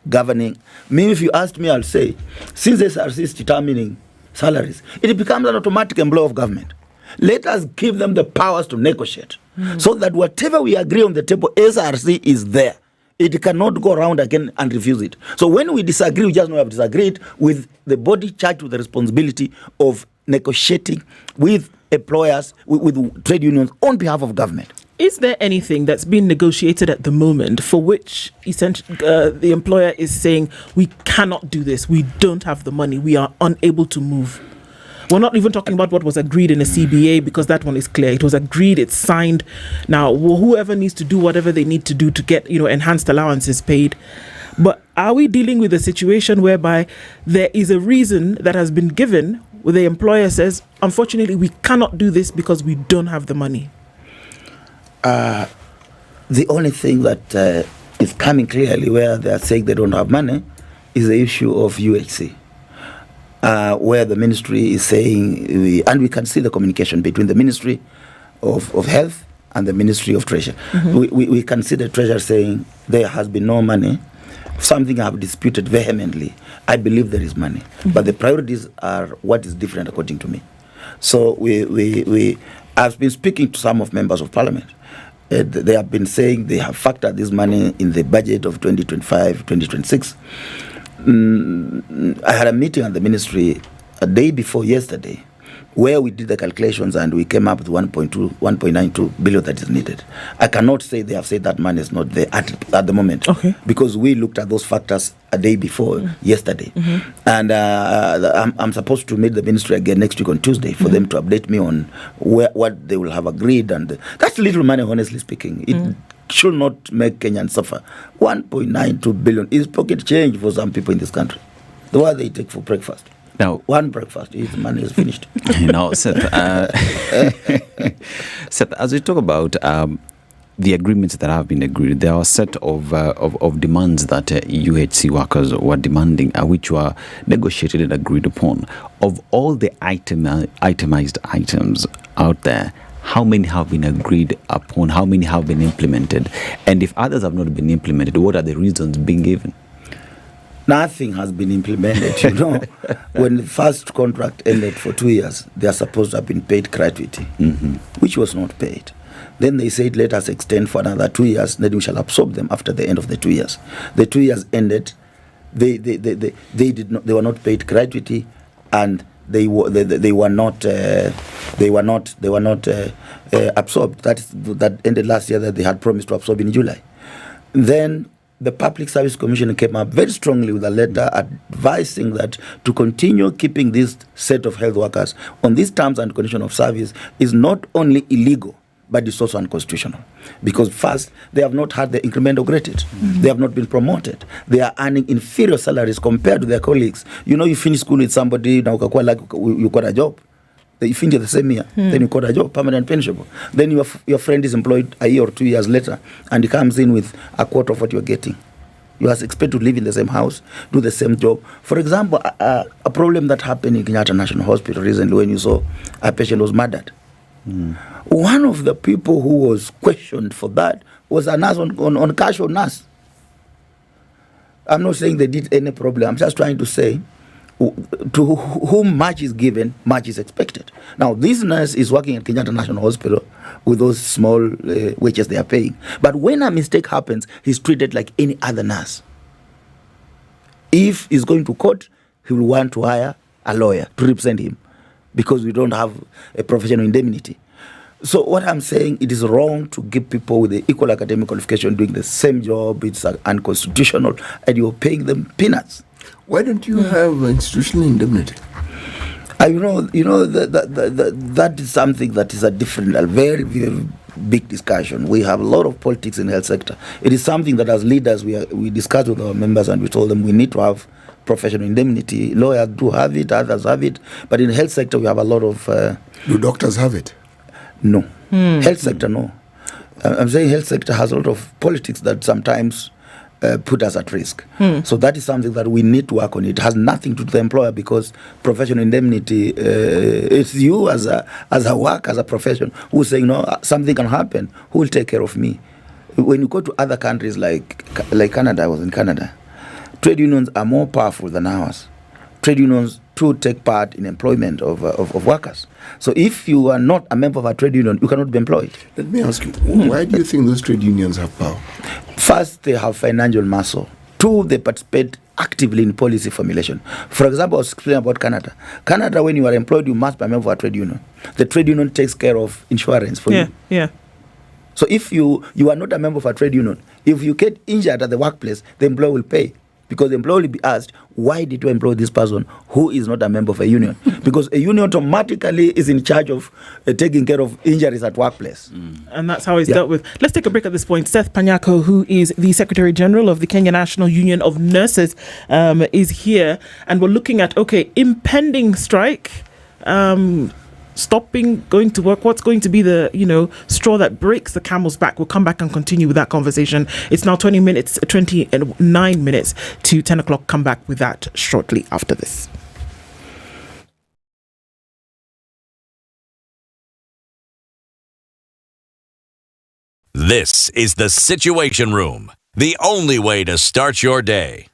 governing. Me, if you asked me, I'll say, since SRC is determining salaries, it becomes an automatic employee of government. Let us give them the powers to negotiate, so that whatever we agree on the table, SRC is there. It cannot go around again and refuse it. So when we disagree, we just know we have disagreed with the body charged with the responsibility of negotiating with employers, with trade unions on behalf of government. Is there anything that's been negotiated at the moment for which the employer is saying, we cannot do this, we don't have the money, we are unable to move? We're not even talking about what was agreed in a CBA, because that one is clear. It was agreed, it's signed. Now, whoever needs to do whatever they need to do to get, enhanced allowances paid. But are we dealing with a situation whereby there is a reason that has been given where the employer says, unfortunately, we cannot do this because we don't have the money? The only thing that is coming clearly where they are saying they don't have money is the issue of UHC. Where the ministry is saying, and we can see the communication between the Ministry of Health and the Ministry of Treasury. We can see the Treasurer saying there has been no money, something I have disputed vehemently. I believe there is money, but the priorities are what is different according to me. So I've been speaking to some of members of Parliament. They have been saying they have factored this money in the budget of 2025, 2026. I had a meeting at the ministry a day before yesterday where we did the calculations and we came up with 1.92 billion that is needed. I cannot say they have said that money is not there at the moment, because we looked at those factors a day before yesterday. And I'm supposed to meet the ministry again next week on Tuesday for them to update me on what they will have agreed. And that's little money, honestly speaking. It should not make Kenyans suffer. 1.92 billion is pocket change for some people in this country. The what they take for breakfast. Now, one breakfast, his money is finished. Now, Seth, Seth, as we talk about the agreements that have been agreed, there are a set of demands that UHC workers were demanding, which were negotiated and agreed upon. Of all the itemized items out there, how many have been agreed upon? How many have been implemented? And if others have not been implemented, what are the reasons being given? Nothing has been implemented. You know, when the first contract ended for 2 years, they are supposed to have been paid gratuity, which was not paid. Then they said, let us extend for another 2 years, then we shall absorb them after the end of the 2 years. The 2 years ended, they were not paid gratuity, and they were not absorbed. That ended last year, that they had promised to absorb in July. Then the Public Service Commission came up very strongly with a letter advising that to continue keeping this set of health workers on these terms and conditions of service is not only illegal, but it's also unconstitutional. Because first, they have not had the incremental graded. They have not been promoted. They are earning inferior salaries compared to their colleagues. You know, you finish school with somebody, now you got a job. You finish the same year, then you got a job, permanent pensionable. Then your friend is employed a year or 2 years later, and he comes in with a quarter of what you're getting. You are expected to live in the same house, do the same job. For example, a problem that happened in Kenyatta National Hospital recently when you saw a patient was murdered. One of the people who was questioned for that was a nurse on casual nurse. I'm not saying they did any problem. I'm just trying to say, to whom much is given, much is expected. Now, this nurse is working at Kenyatta National Hospital with those small wages they are paying. But when a mistake happens, he's treated like any other nurse. If he's going to court, he will want to hire a lawyer to represent him because we don't have a professional indemnity. So what I'm saying, it is wrong to give people with the equal academic qualification doing the same job. It's unconstitutional, and you're paying them peanuts. Why don't you have institutional indemnity? That is something that is a very, very big discussion. We have a lot of politics in the health sector. It is something that as leaders we discussed with our members, and we told them we need to have professional indemnity. Lawyers do have it, others have it, but in the health sector we have a lot of... Do doctors have it? No. Health sector, no. I'm saying health sector has a lot of politics that sometimes put us at risk. So that is something that we need to work on. It has nothing to do with the employer, because professional indemnity, it's you as a work, as a profession, who's saying, no, something can happen. Who will take care of me? When you go to other countries like Canada, I was in Canada, trade unions are more powerful than ours. Trade unions to take part in employment of workers. So if you are not a member of a trade union, you cannot be employed. Let me ask you, why do you think those trade unions have power? First, they have financial muscle. Two, they participate actively in policy formulation. For example, I was explaining about Canada. Canada, when you are employed, you must be a member of a trade union. The trade union takes care of insurance for you. Yeah. So if you are not a member of a trade union, if you get injured at the workplace, the employer will pay. because the employer will be asked, why did you employ this person who is not a member of a union? Because a union automatically is in charge of taking care of injuries at workplace. And that's how it's dealt with. Let's take a break at this point. Seth Panyako, who is the Secretary General of the Kenya National Union of Nurses, is here. And we're looking at, impending strike, stopping going to work. What's going to be the straw that breaks the camel's back? We'll come back and continue with that conversation. It's now 29 minutes to 10 o'clock. Come back with that shortly after this. This is the Situation Room, the only way to start your day.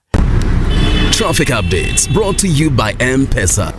Traffic updates brought to you by M-Pesa.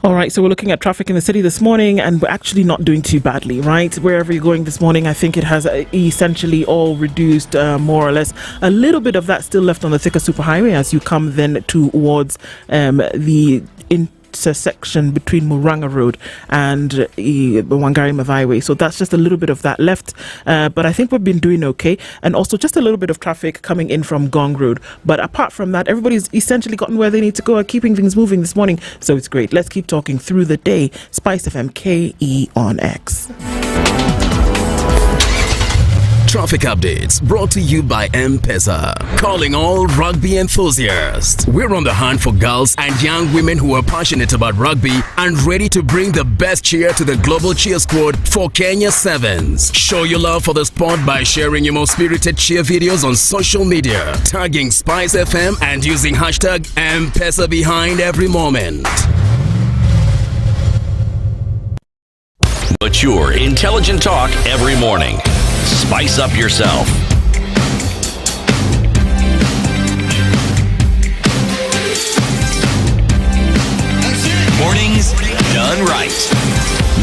All right, so we're looking at traffic in the city this morning, and we're actually not doing too badly, right? Wherever you're going this morning, I think it has essentially all reduced, more or less. A little bit of that still left on the Thika Superhighway as you come then towards the intersection between Muranga Road and Wangari Maathai Way. So that's just a little bit of that left. But I think we've been doing okay. And also just a little bit of traffic coming in from Gong Road. But apart from that, everybody's essentially gotten where they need to go and keeping things moving this morning. So it's great. Let's keep talking through the day. SpiceFM KE on X. Traffic updates brought to you by M-Pesa. Calling all rugby enthusiasts. We're on the hunt for girls and young women who are passionate about rugby and ready to bring the best cheer to the global cheer squad for Kenya Sevens. Show your love for the sport by sharing your most spirited cheer videos on social media, tagging SpiceFM and using hashtag M-Pesa behind every moment. Mature, intelligent talk every morning. Spice up yourself. Mornings done right.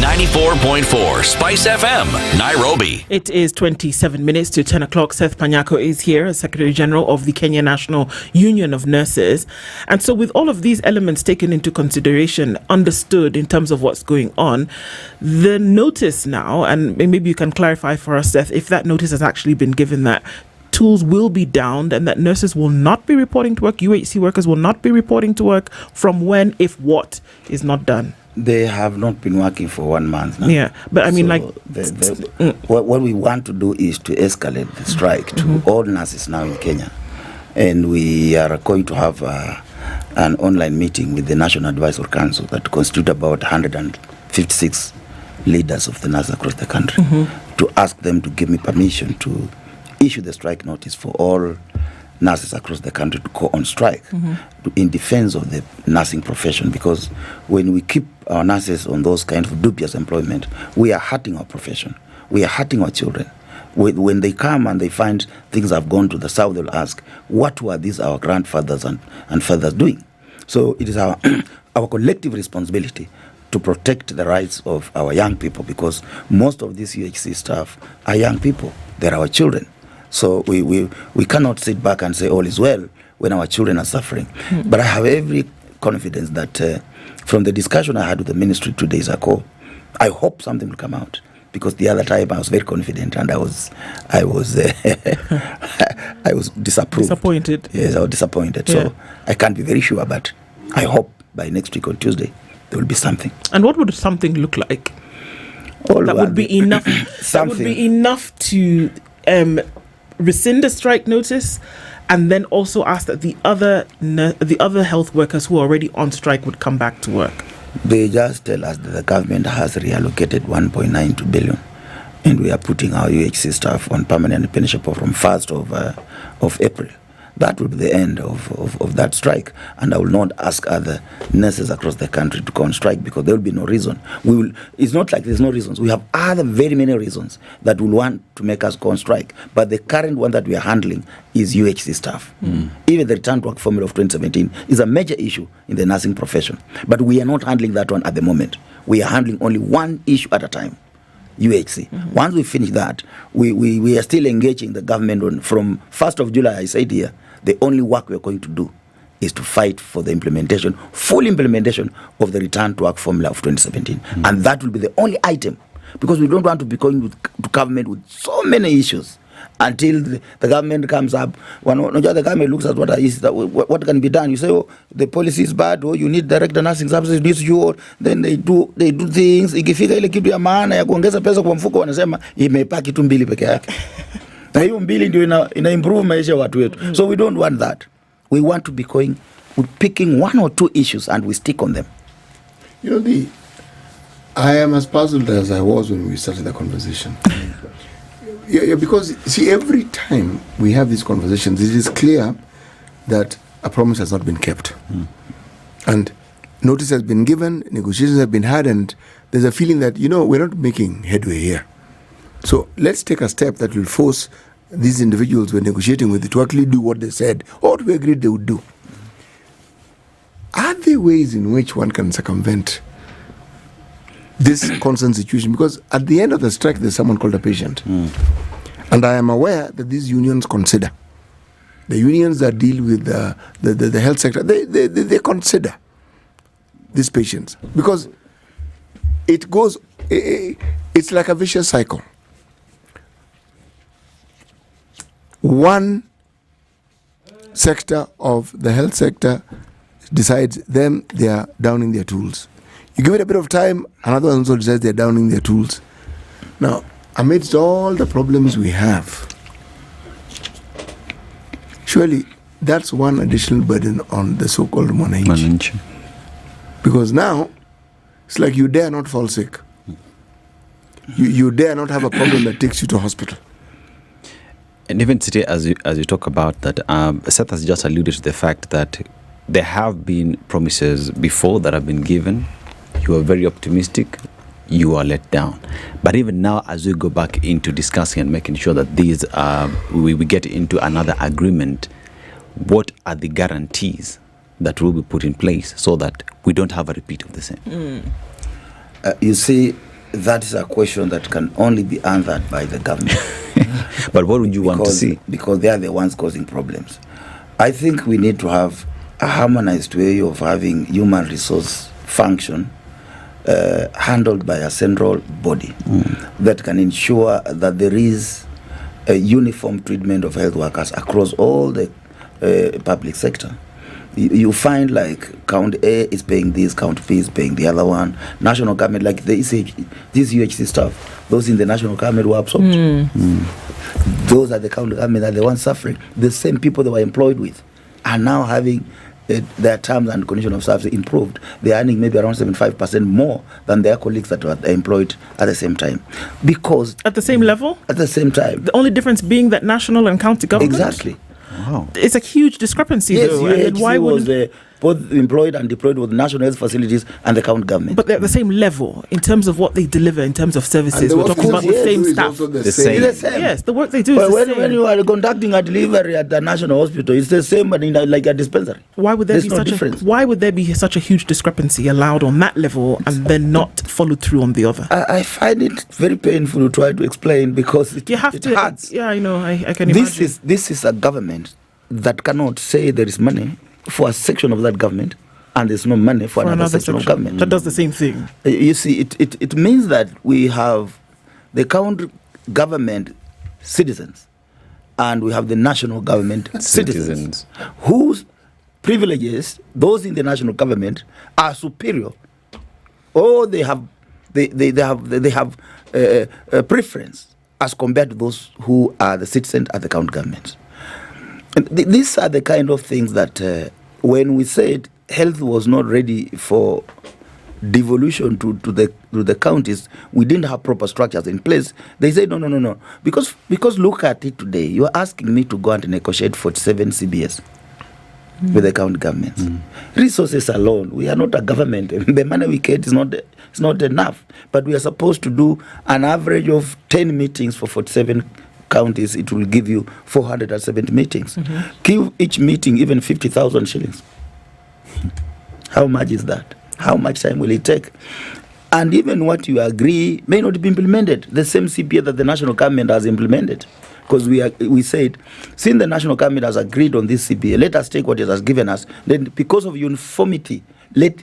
94.4 Spice FM, Nairobi. It is 27 minutes to 10 o'clock. Seth Panyako is here as Secretary General of the Kenya National Union of Nurses. And so with all of these elements taken into consideration, understood in terms of what's going on, the notice now, and maybe you can clarify for us, Seth, if that notice has actually been given that tools will be downed and that nurses will not be reporting to work, UHC workers will not be reporting to work from when, if what is not done? They have not been working for 1 month now. Yeah, but I mean, what we want to do is to escalate the strike to all nurses now in Kenya. And we are going to have an online meeting with the National Advisory Council that constitute about 156 leaders of the nurses across the country to ask them to give me permission to issue the strike notice for all nurses across the country to go on strike in defense of the nursing profession, because when we keep our nurses on those kinds of dubious employment, we are hurting our profession. We are hurting our children. When they come and they find things have gone to the south, they'll ask, what were these our grandfathers and fathers doing? So it is our collective responsibility to protect the rights of our young people, because most of these UHC staff are young people. They're our children. So we cannot sit back and say all is well when our children are suffering. But I have every confidence that from the discussion I had with the ministry 2 days ago, I hope something will come out. Because the other time I was very confident and I was disapproved. Disappointed. Yes, I was disappointed. Yeah. So I can't be very sure, but I hope by next week on Tuesday there will be something. And what would something look like? That would be enough. That would be enough to rescind the strike notice, and then also ask that the other health workers who are already on strike would come back to work. They just tell us that the government has reallocated 1.92 billion, and we are putting our UHC staff on permanent pension from 1st of April. That will be the end of that strike, and I will not ask other nurses across the country to go on strike, because there will be no reason. It's not like there's no reasons. We have other very many reasons that will want to make us go on strike, but the current one that we are handling is UHC staff. Even the return to work formula of 2017 is a major issue in the nursing profession, but we are not handling that one at the moment. We are handling only one issue at a time. UHC. Once we finish that, we are still engaging the government from 1st of July, I said here, the only work we are going to do is to fight for the implementation, full implementation of the return to work formula of 2017. And that will be the only item, because we don't want to be going to government with so many issues until the government comes up. When the government looks at what can be done, you say, oh, the policy is bad, or you need direct nursing services, needs you, then they do things. Ikifika ile kitu ya maana ya kuongeza pesa kwa mfuko wanasema imepaki tu mbili peke yake. Na hiyo mbili ndio ina improve maisha ya watu wetu. So we don't want that. We want to be picking one or two issues and we stick on them. You know, I am as puzzled as I was when we started the conversation. Yeah, because, see, every time we have these conversations, it is clear that a promise has not been kept. And notice has been given, negotiations have been had, and there's a feeling that, we're not making headway here. So let's take a step that will force these individuals we're negotiating with to actually do what they said or what we agreed they would do. Are there ways in which one can circumvent this constant situation? Because at the end of the strike, there's someone called a patient. And I am aware that these unions consider. The unions that deal with the health sector, they consider these patients. Because it's like a vicious cycle. One sector of the health sector decides they are downing their tools. You give it a bit of time, another one also decides they're downing their tools. Now, amidst all the problems we have, surely that's one additional burden on the so-called mwananchi. Because now, it's like you dare not fall sick. You dare not have a problem that takes you to hospital. And even today, as you talk about that, Seth has just alluded to the fact that there have been promises before that have been given. You are very optimistic, you are let down. But even now, as we go back into discussing and making sure that these we get into another agreement, what are the guarantees that will be put in place so that we don't have a repeat of the same? You see, that is a question that can only be answered by the government. But what would you want to see? Because they are the ones causing problems. I think we need to have a harmonized way of having human resource function handled by a central body that can ensure that there is a uniform treatment of health workers across all the public sector. You find like count A is paying this, count B is paying the other one. National government, like this UHC stuff, those in the national government were absorbed. Those are the county government that are the ones suffering. The same people they were employed with are now having their terms and conditions of service improved. They are earning maybe around 75% more than their colleagues that were employed at the same time. Because at the same level? At the same time. The only difference being that national and county government? Exactly. Wow. It's a huge discrepancy, yes, though. And why was both employed and deployed with national health facilities and the county government. But they're at the same level in terms of what they deliver, in terms of services. We're talking about the same staff. The same. Yes, the work they do is the same. When you are conducting a delivery at the national hospital, it's the same, but in like a dispensary. Why would there There's no difference. Why would there be such a huge discrepancy allowed on that level and then not followed through on the other? I find it very painful to try to explain because it hurts. Yeah, I know. I can imagine. This is a government that cannot say there is money for a section of that government and there's no money for another section of government. That does the same thing. You see, it means that we have the county government citizens and we have the national government citizens whose privileges, those in the national government, are superior, or they have a preference as compared to those who are the citizens at the county government. And these are the kind of things that when we said health was not ready for devolution to the counties, we didn't have proper structures in place. They said no. Because look at it today. You are asking me to go and negotiate 47 CBS with the county governments. Resources alone, we are not a government. The money we get is not enough. But we are supposed to do an average of 10 meetings for 47 counties. It will give you 470 meetings. Give each meeting even 50,000 shillings. How much is that? How much time will it take? And even what you agree may not be implemented. The same CPA that the national government has implemented. Because we said, since the national government has agreed on this CPA, let us take what it has given us. Then because of uniformity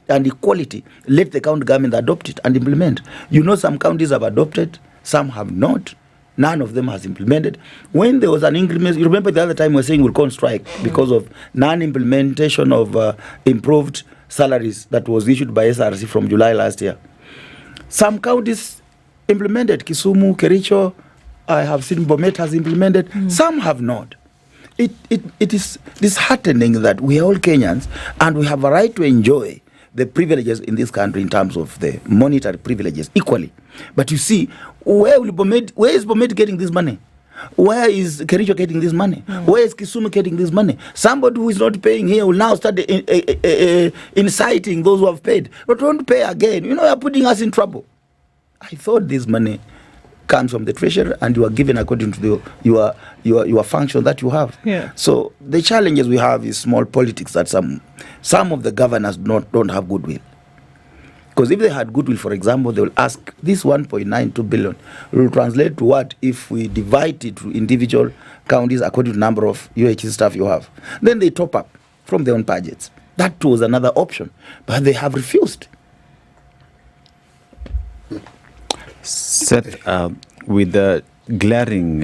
and equality, let the county government adopt it and implement. You know, some counties have adopted, some have not. None of them has implemented. When there was an increment, you remember the other time we were saying we'll go on strike because of non-implementation of improved salaries that was issued by SRC from July last year. Some counties implemented, Kisumu, Kericho, I have seen Bomet has implemented, some have not. It is disheartening that we are all Kenyans and we have a right to enjoy the privileges in this country in terms of the monetary privileges equally. But you see, where is Bomet getting this money? Where is Kericho getting this money? Where is Kisumu getting this money? Somebody who is not paying here will now start inciting those who have paid. But don't pay again. You are putting us in trouble. I thought this money comes from the treasury and you are given according to your function that you have. Yeah. So the challenges we have is small politics that some of the governors don't have goodwill. Because if they had goodwill, for example, they will ask this 1.92 billion will translate to what if we divide it to individual counties according to the number of UHC staff you have. Then they top up from their own budgets. That was another option, but they have refused. Seth, with the glaring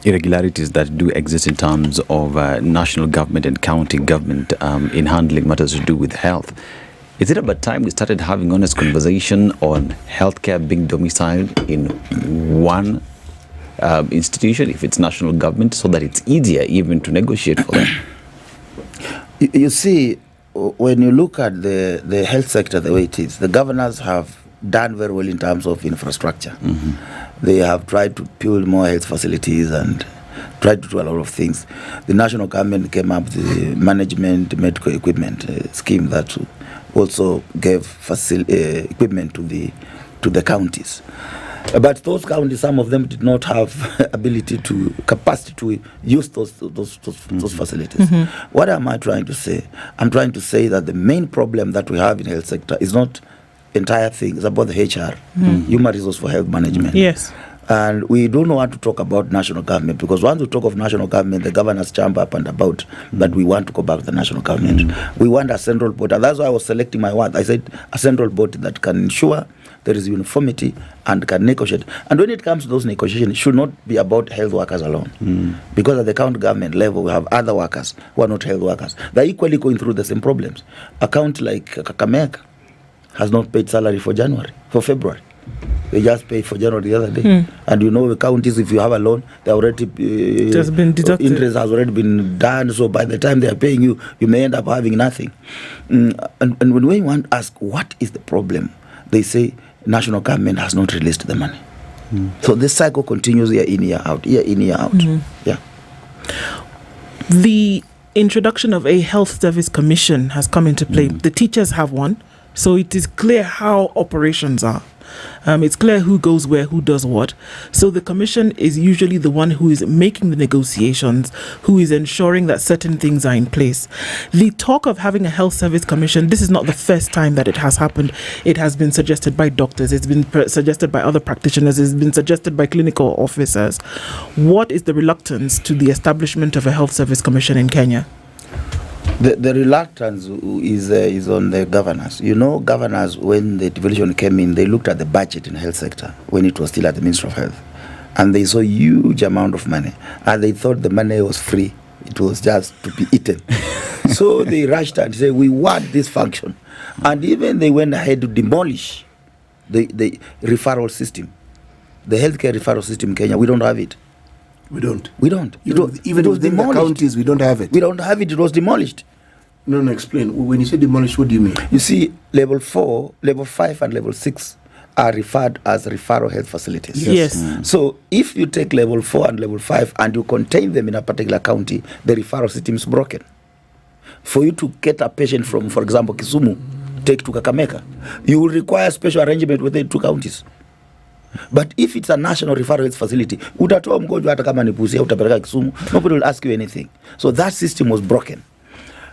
irregularities that do exist in terms of national government and county government in handling matters to do with health, is it about time we started having honest conversation on healthcare being domiciled in one institution, if it's national government, so that it's easier even to negotiate for them? You see, when you look at the health sector the way it is, the governors have done very well in terms of infrastructure. They have tried to build more health facilities and tried to do a lot of things. The national government came up with the management medical equipment scheme that also gave equipment to the counties. But those counties, some of them did not have capacity to use those facilities. What am I trying to say? I'm trying to say that the main problem that we have in health sector is not entire thing. It's about the HR, human resource for health management. Yes. And we don't want to talk about national government, because once we talk of national government, the governors jump up and about that we want to go back to the national government. We want a central board. And that's why I was selecting my word. I said a central board that can ensure there is uniformity and can negotiate. And when it comes to those negotiations, it should not be about health workers alone. Because at the county government level, we have other workers who are not health workers. They're equally going through the same problems. A county like Kakamega has not paid salary for February. They just paid for January the other day. And the counties, if you have a loan, they already it has been deducted. Interest has already been done. So by the time they are paying you, you may end up having nothing. And when we want to ask what is the problem, they say national government has not released the money. So this cycle continues year in, year out, Yeah. The introduction of a health service commission has come into play. The teachers have one, so it is clear how operations are. It's clear who goes where, who does what. So the commission is usually the one who is making the negotiations, who is ensuring that certain things are in place. The talk of having a health service commission, this is not the first time that it has happened. It has been suggested by doctors, it's been suggested by other practitioners, it's been suggested by clinical officers. What is the reluctance to the establishment of a health service commission in Kenya? The reluctance is on the governors. Governors, when the devolution came in, they looked at the budget in the health sector when it was still at the Ministry of Health. And they saw a huge amount of money. And they thought the money was free. It was just to be eaten. So they rushed and said, we want this function. And even they went ahead to demolish the referral system. The healthcare referral system in Kenya, we don't have it. We don't. Even within the counties, we don't have it. We don't have it. It was demolished. No, explain. When you say demolished, what do you mean? You see, level 4, level 5, and level 6 are referred as referral health facilities. Yes. So if you take level 4 and level 5 and you contain them in a particular county, the referral system is broken. For you to get a patient from, for example, Kisumu, take to Kakamega, you will require special arrangement within 2 counties. But if it's a national referral health facility, utatoa mgonjwa hata kama ni Busia utapeleka Kisumu, nobody will ask you anything. So that system was broken.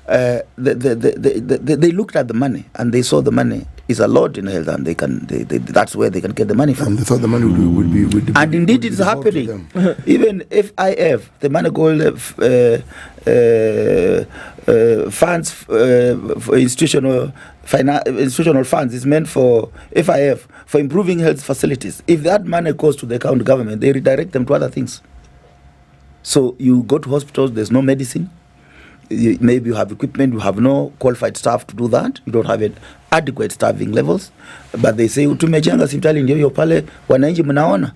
They looked at the money and they saw the money is a lot in health, and that's where they can get the money from. And they thought the money would be and indeed it's happening. Even FIF, the money called funds for institutional funds is meant for FIF, for improving health facilities. If that money goes to the county government, they redirect them to other things. So you go to hospitals, there's no medicine. Maybe you have equipment, you have no qualified staff to do that. You don't have adequate staffing levels. But they say, tumejenga hospitali ndio pale wananchi mnaona.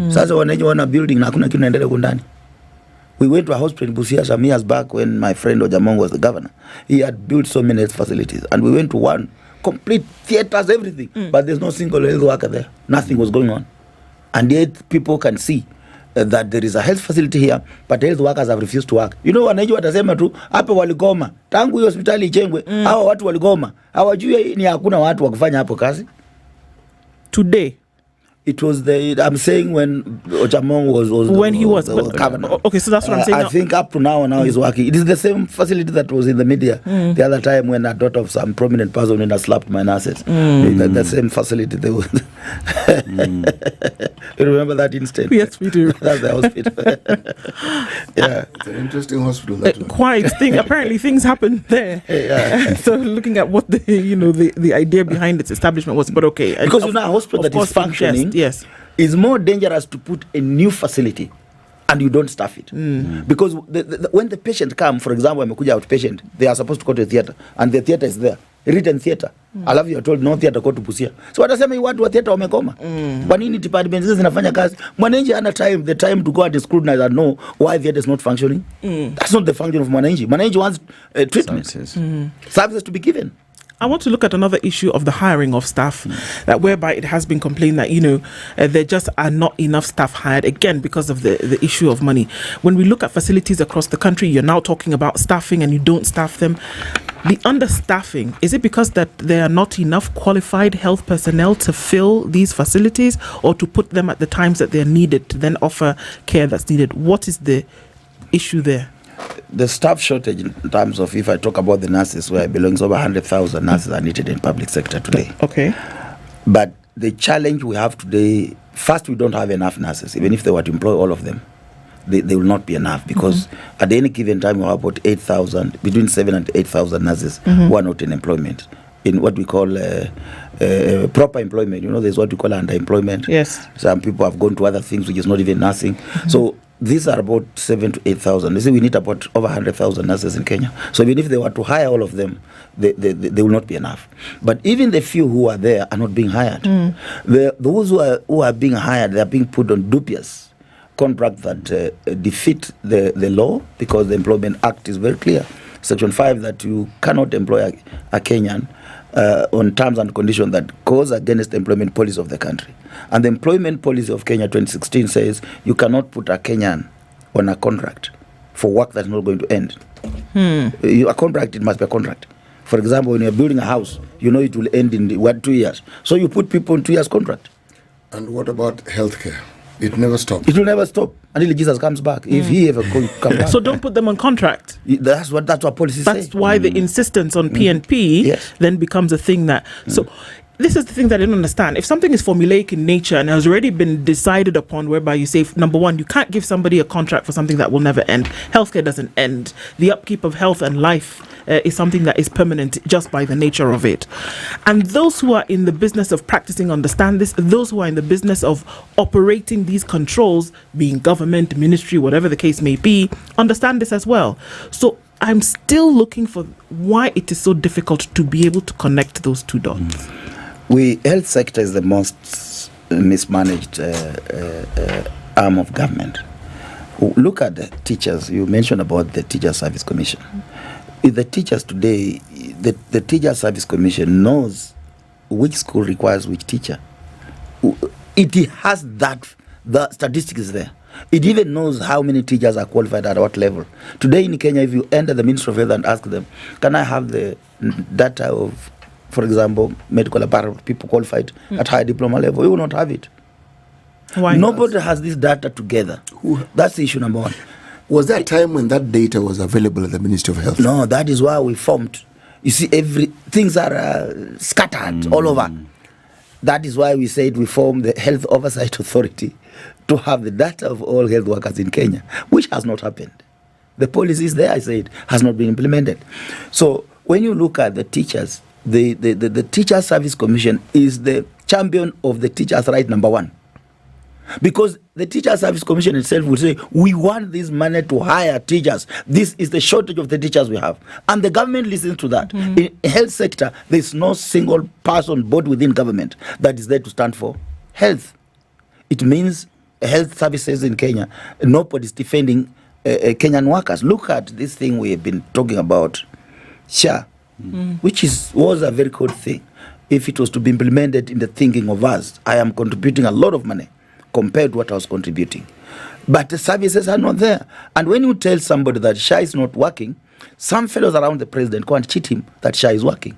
Sasa wananchi wana building na hakuna kitu naendelea ndani. We went to a hospital in Busia some years back when my friend Ojamong was the governor. He had built so many health facilities. And we went to one, complete theaters, everything. But there's no single health worker there. Nothing was going on. And yet people can see that there is a health facility here, but health workers have refused to work. You know, wananchi watasema tu hapa waligoma tangu hiyo hospitali ijengwe. Hao watu waligoma, hawajui ni hakuna watu wa kufanya hapo kazi. Today it was I'm saying when Ojamong was when he was governor. Okay, so that's what I'm saying. I think up to now he's working. It is the same facility that was in the media the other time when I thought of some prominent person when I slapped my nurses. The same facility they were. You remember that instance? Yes, we do. That's the hospital. Yeah, it's an interesting hospital. Quite thing. Apparently, things happened there. Yeah. So looking at what the idea behind its establishment was, but okay, because a hospital that is functioning. Yes, it's more dangerous to put a new facility and you don't staff it. Because when the patient come, for example, when amekuja outpatient, they are supposed to go to a theater, and the theater is there, written theater. Alafu you are told no theater, go to Busia. So watasema hii watu wa theater wamekoma. Kwa nini departments hizi zinafanya kazi? Mwananchi hana the time to go and scrutinize and know why theater is not functioning. That's not the function of mwananchi. Mwananchi wants treatment. Services to be given. I want to look at another issue of the hiring of staff, that whereby it has been complained that there just are not enough staff hired, again because of the issue of money. When we look at facilities across the country, you're now talking about staffing and you don't staff them. The understaffing, is it because that there are not enough qualified health personnel to fill these facilities, or to put them at the times that they're needed to then offer care that's needed? What is the issue there? The staff shortage in terms of, if I talk about the nurses, where it belongs, over 100,000 nurses are needed in public sector today. Okay. But the challenge we have today, first, we don't have enough nurses. Even if they were to employ all of them, they will not be enough, because at any given time we have about 8,000, between 7,000 and 8,000 nurses who are not in employment, in what we call proper employment. There's what we call underemployment. Yes. Some people have gone to other things which is not even nursing. So these are about 7,000 to 8,000. You see, we need about over 100,000 nurses in Kenya. So even if they were to hire all of them, they will not be enough. But even the few who are there are not being hired. Those who are being hired, they are being put on dubious contracts that defeat the law, because the Employment Act is very clear. Section 5, that you cannot employ a Kenyan on terms and conditions that goes against the employment policy of the country. And the employment policy of Kenya 2016 says you cannot put a Kenyan on a contract for work that's not going to end. A contract, it must be a contract. For example, when you're building a house, it will end in 2 years. So you put people on 2 years contract. And what about healthcare? It never stops. It will never stop until Jesus comes back, if he ever comes back. So don't put them on contract. That's what policy says. That's why the insistence on P&P then becomes a thing that... So this is the thing that I don't understand. If something is formulaic in nature and has already been decided upon, whereby you say, number one, you can't give somebody a contract for something that will never end. Healthcare doesn't end. The upkeep of health and life is something that is permanent just by the nature of it. And those who are in the business of practicing understand this. Those who are in the business of operating these controls, being government, ministry, whatever the case may be, understand this as well. So I'm still looking for why it is so difficult to be able to connect those two dots. Health sector is the most mismanaged arm of government. Look at the teachers. You mentioned about the Teacher Service Commission. The teachers today, the Teacher Service Commission knows which school requires which teacher. It has the statistics there. It even knows how many teachers are qualified at what level. Today in Kenya, if you enter the Ministry of Health and ask them, can I have the data of, for example, medical apparel people qualified at high diploma level, we will not have it. Why Nobody not? has this data together. That's the issue number one. Was there a time when that data was available at the Ministry of Health? No, that is why we formed You see, things are scattered all over. That is why we said we formed the Health Oversight Authority to have the data of all health workers in Kenya, which has not happened. The policy is there, I said, has not been implemented. So when you look at the teachers, the Teacher Service Commission is the champion of the teachers' right number one. Because the Teacher Service Commission itself will say, we want this money to hire teachers. This is the shortage of the teachers we have. And the government listens to that. In the health sector, there's no single person board within government that is there to stand for health. It means health services in Kenya, nobody's defending Kenyan workers. Look at this thing we have been talking about, SHA, which was a very good thing. If it was to be implemented in the thinking of us, I am contributing a lot of money compared to what I was contributing. But the services are not there. And when you tell somebody that SHA is not working, some fellows around the president go and cheat him that SHA is working.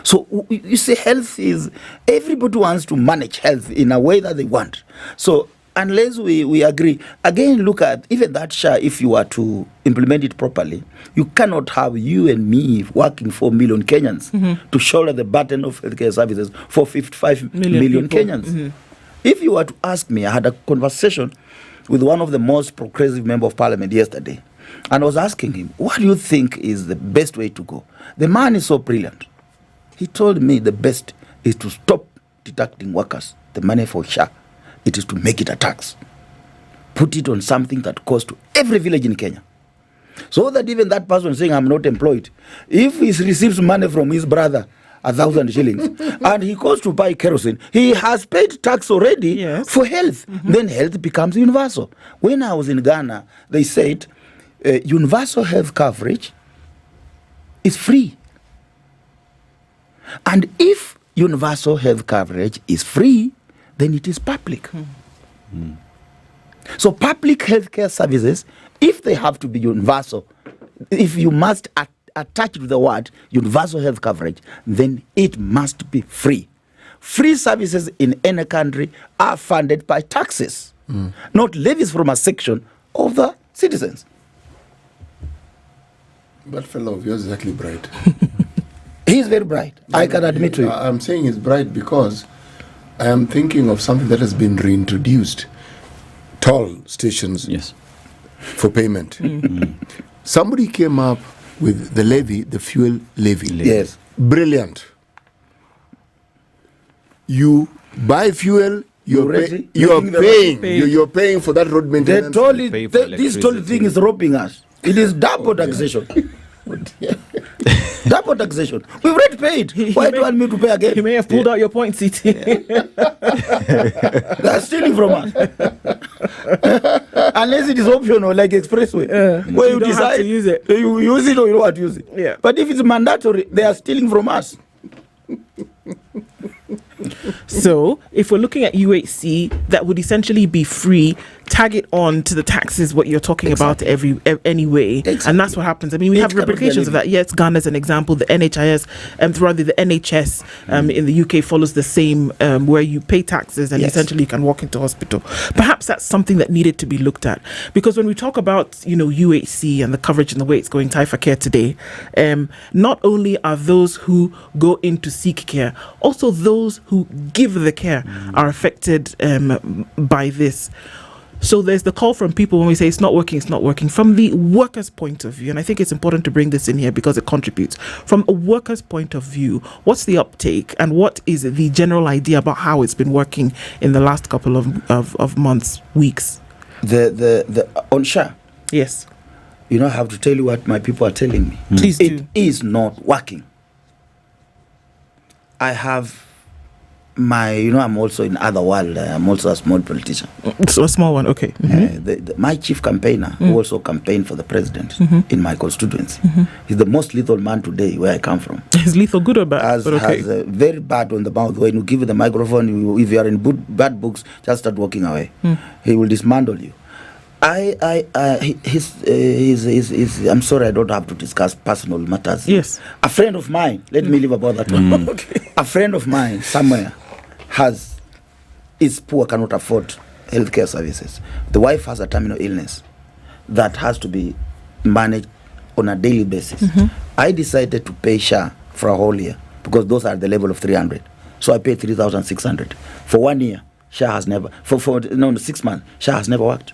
So you see, health is, everybody wants to manage health in a way that they want. So unless we agree, again, look at even that SHA, if you are to implement it properly, you cannot have you and me working 4 million Kenyans to shoulder the burden of healthcare services for 55 million Kenyans. If you were to ask me, I had a conversation with one of the most progressive members of parliament yesterday, and I was asking him, what do you think is the best way to go? The man is so brilliant. He told me the best is to stop deducting workers the money for SHA. It is to make it a tax. Put it on something that goes to every village in Kenya. So that even that person saying, I'm not employed, if he receives money from his brother, 1,000 shillings, and he goes to buy kerosene, he has paid tax already for health. Then health becomes universal. When I was in Ghana, they said universal health coverage is free. And if universal health coverage is free, then it is public. So public healthcare services, if they have to be universal, if you must attached to the word universal health coverage, then it must be free. Free services in any country are funded by taxes, not levies from a section of the citizens. That fellow of yours is actually bright. He's very bright. I can admit to you. I'm saying he's bright because I am thinking of something that has been reintroduced. Toll stations for payment. Somebody came up with the levy, the fuel levy. Yes. Brilliant. You buy fuel, you're paying. You're paying for that road maintenance. This toll thing is robbing us. It is double taxation. Double taxation. We've already paid. Why do you want me to pay again? You may have pulled out your point, CT. They're stealing from us. Unless it is optional, like expressway, where you decide have to use it. You use it or you don't want to use it. Yeah. But if it's mandatory, they are stealing from us. So, if we're looking at UHC, that would essentially be free. Tag it on to the taxes, what you're talking about anyway. And that's what happens. I mean, we have replications of that. Yes, Ghana is an example. The NHIS, the NHS in the UK follows the same, where you pay taxes and essentially you can walk into hospital. Perhaps that's something that needed to be looked at. Because when we talk about, UHC and the coverage and the way it's going, Taifa Care today, not only are those who go in to seek care, also those who give the care are affected by this. So there's the call from people when we say it's not working. From the worker's point of view, and I think it's important to bring this in here because it contributes. From a worker's point of view, what's the uptake and what is the general idea about how it's been working in the last couple of months, weeks? The on SHA? Yes. I have to tell you what my people are telling me. Please do. It is not working. I have I'm also in other world. I'm also a small politician. So a small one, okay. My chief campaigner, who also campaigned for the president in my constituency, he's the most lethal man today where I come from. Is lethal good or bad? Has very bad on the mouth. When you give him the microphone, if you are in bad books, just start walking away. He will dismantle you. I'm sorry, I don't have to discuss personal matters. Yes. A friend of mine, let me leave about that one. Okay. A friend of mine somewhere is poor, cannot afford healthcare services. The wife has a terminal illness that has to be managed on a daily basis. I decided to pay SHA for a whole year because those are the level of 300. So I paid 3,600 for 1 year. SHA has never, for 6 months, SHA has never worked.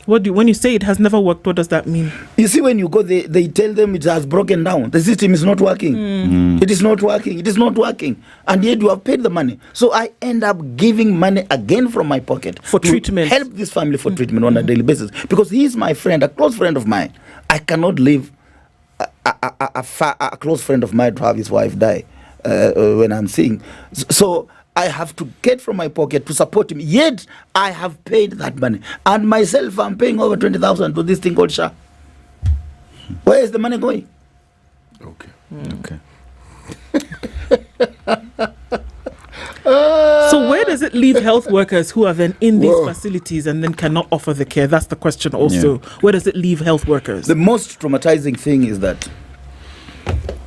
When you say it has never worked, what does that mean? You see, when you go, they tell them it has broken down. The system is not working. It is not working. It is not working. And yet you have paid the money. So I end up giving money again from my pocket for treatment. Help this family for treatment on a daily basis. Because he is my friend, a close friend of mine. I cannot leave a close friend of mine to have his wife die when I'm seeing. So I have to get from my pocket to support him. Yet I have paid that money. And myself, I'm paying over 20,000 to this thing called SHA. Where is the money going? Okay. So where does it leave health workers who are then in these facilities and then cannot offer the care? That's the question also. Yeah. Where does it leave health workers? The most traumatizing thing is that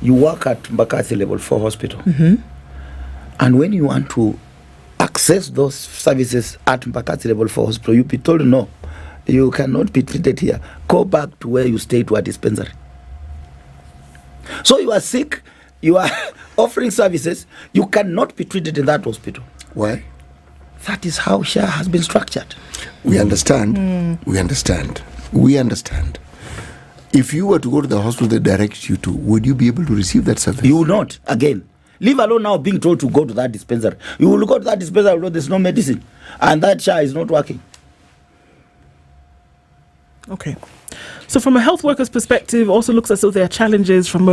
you work at Mbakasi Level 4 Hospital. And when you want to access those services at Mbakasi Level 4 Hospital, you'll be told, no, you cannot be treated here. Go back to where you stayed to a dispensary. So you are sick, you are offering services, you cannot be treated in that hospital. Why? That is how SHA has been structured. We understand. We understand. We understand. If you were to go to the hospital they direct you to, would you be able to receive that service? You will not, again. Leave alone now being told to go to that dispensary. You will go to that dispensary although there's no medicine. And that SHA is not working. Okay. So from a health worker's perspective, also looks as though there are challenges from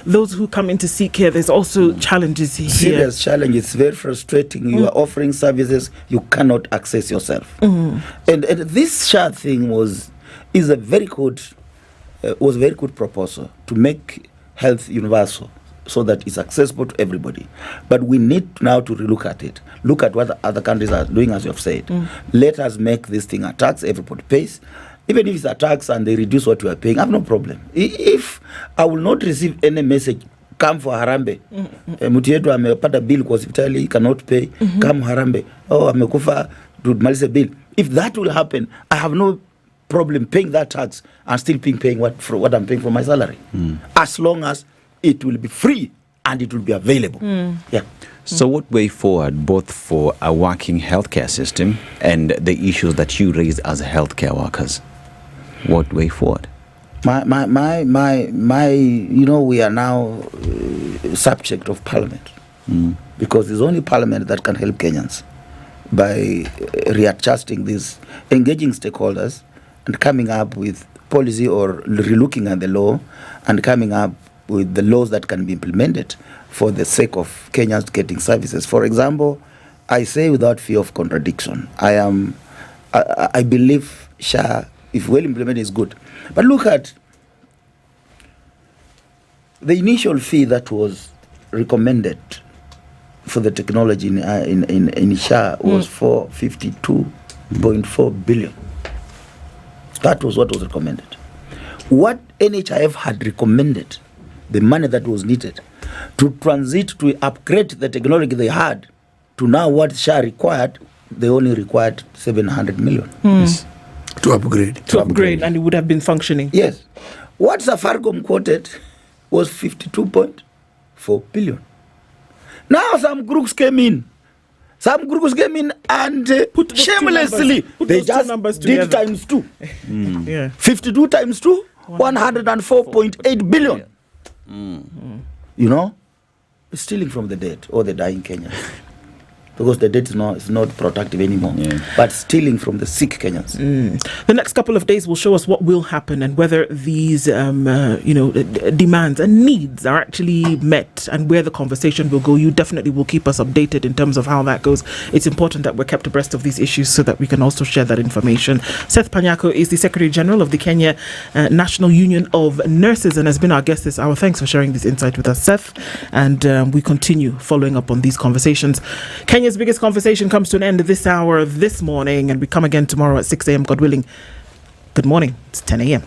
those who come in to seek care. There's also challenges here. Serious challenge. It's very frustrating. You are offering services you cannot access yourself. And this SHA thing was a very good proposal to make health universal, so that it's accessible to everybody. But we need now to relook at it. Look at what the other countries are doing, as you have said. Let us make this thing a tax, everybody pays. Even if it's a tax and they reduce what you are paying, I have no problem. If I will not receive any message, come for Harambe. Mtu yetu amepata bill kwa hospitali, cannot pay, come Harambe. Oh, amekufa, tumalize bill. If that will happen, I have no problem paying that tax and still paying what I'm paying for my salary. As long as it will be free and it will be available. Yeah. So what way forward, both for a working healthcare system and the issues that you raise as healthcare workers? What way forward? We are now subject of parliament because it's only parliament that can help Kenyans by readjusting this, engaging stakeholders and coming up with policy or relooking at the law and coming up with the laws that can be implemented for the sake of Kenyans getting services. For example, I say without fear of contradiction, I believe SHA, if well implemented, is good. But look at the initial fee that was recommended for the technology in SHA was 452.4 billion. That was what was recommended. What NHIF had recommended, the money that was needed to transit to upgrade the technology they had to now what SHA required, they only required 700 million. Yes. To upgrade. To upgrade, and it would have been functioning. Yes. What Safaricom quoted was 52.4 billion. Now some groups came in. And shamelessly, they just did times 2. 52 times 2, 104.8 billion. You know, stealing from the dead or the dying Kenyans. Because the dead is not productive anymore, but stealing from the sick Kenyans. The next couple of days will show us what will happen and whether these, demands and needs are actually met and where the conversation will go. You definitely will keep us updated in terms of how that goes. It's important that we're kept abreast of these issues so that we can also share that information. Seth Panyako is the Secretary General of the Kenya National Union of Nurses and has been our guest this hour. Thanks for sharing this insight with us, Seth. And we continue following up on these conversations. Kenya's biggest conversation comes to an end this hour, this morning, and we come again tomorrow at 6 a.m., God willing. Good morning. It's 10 a.m.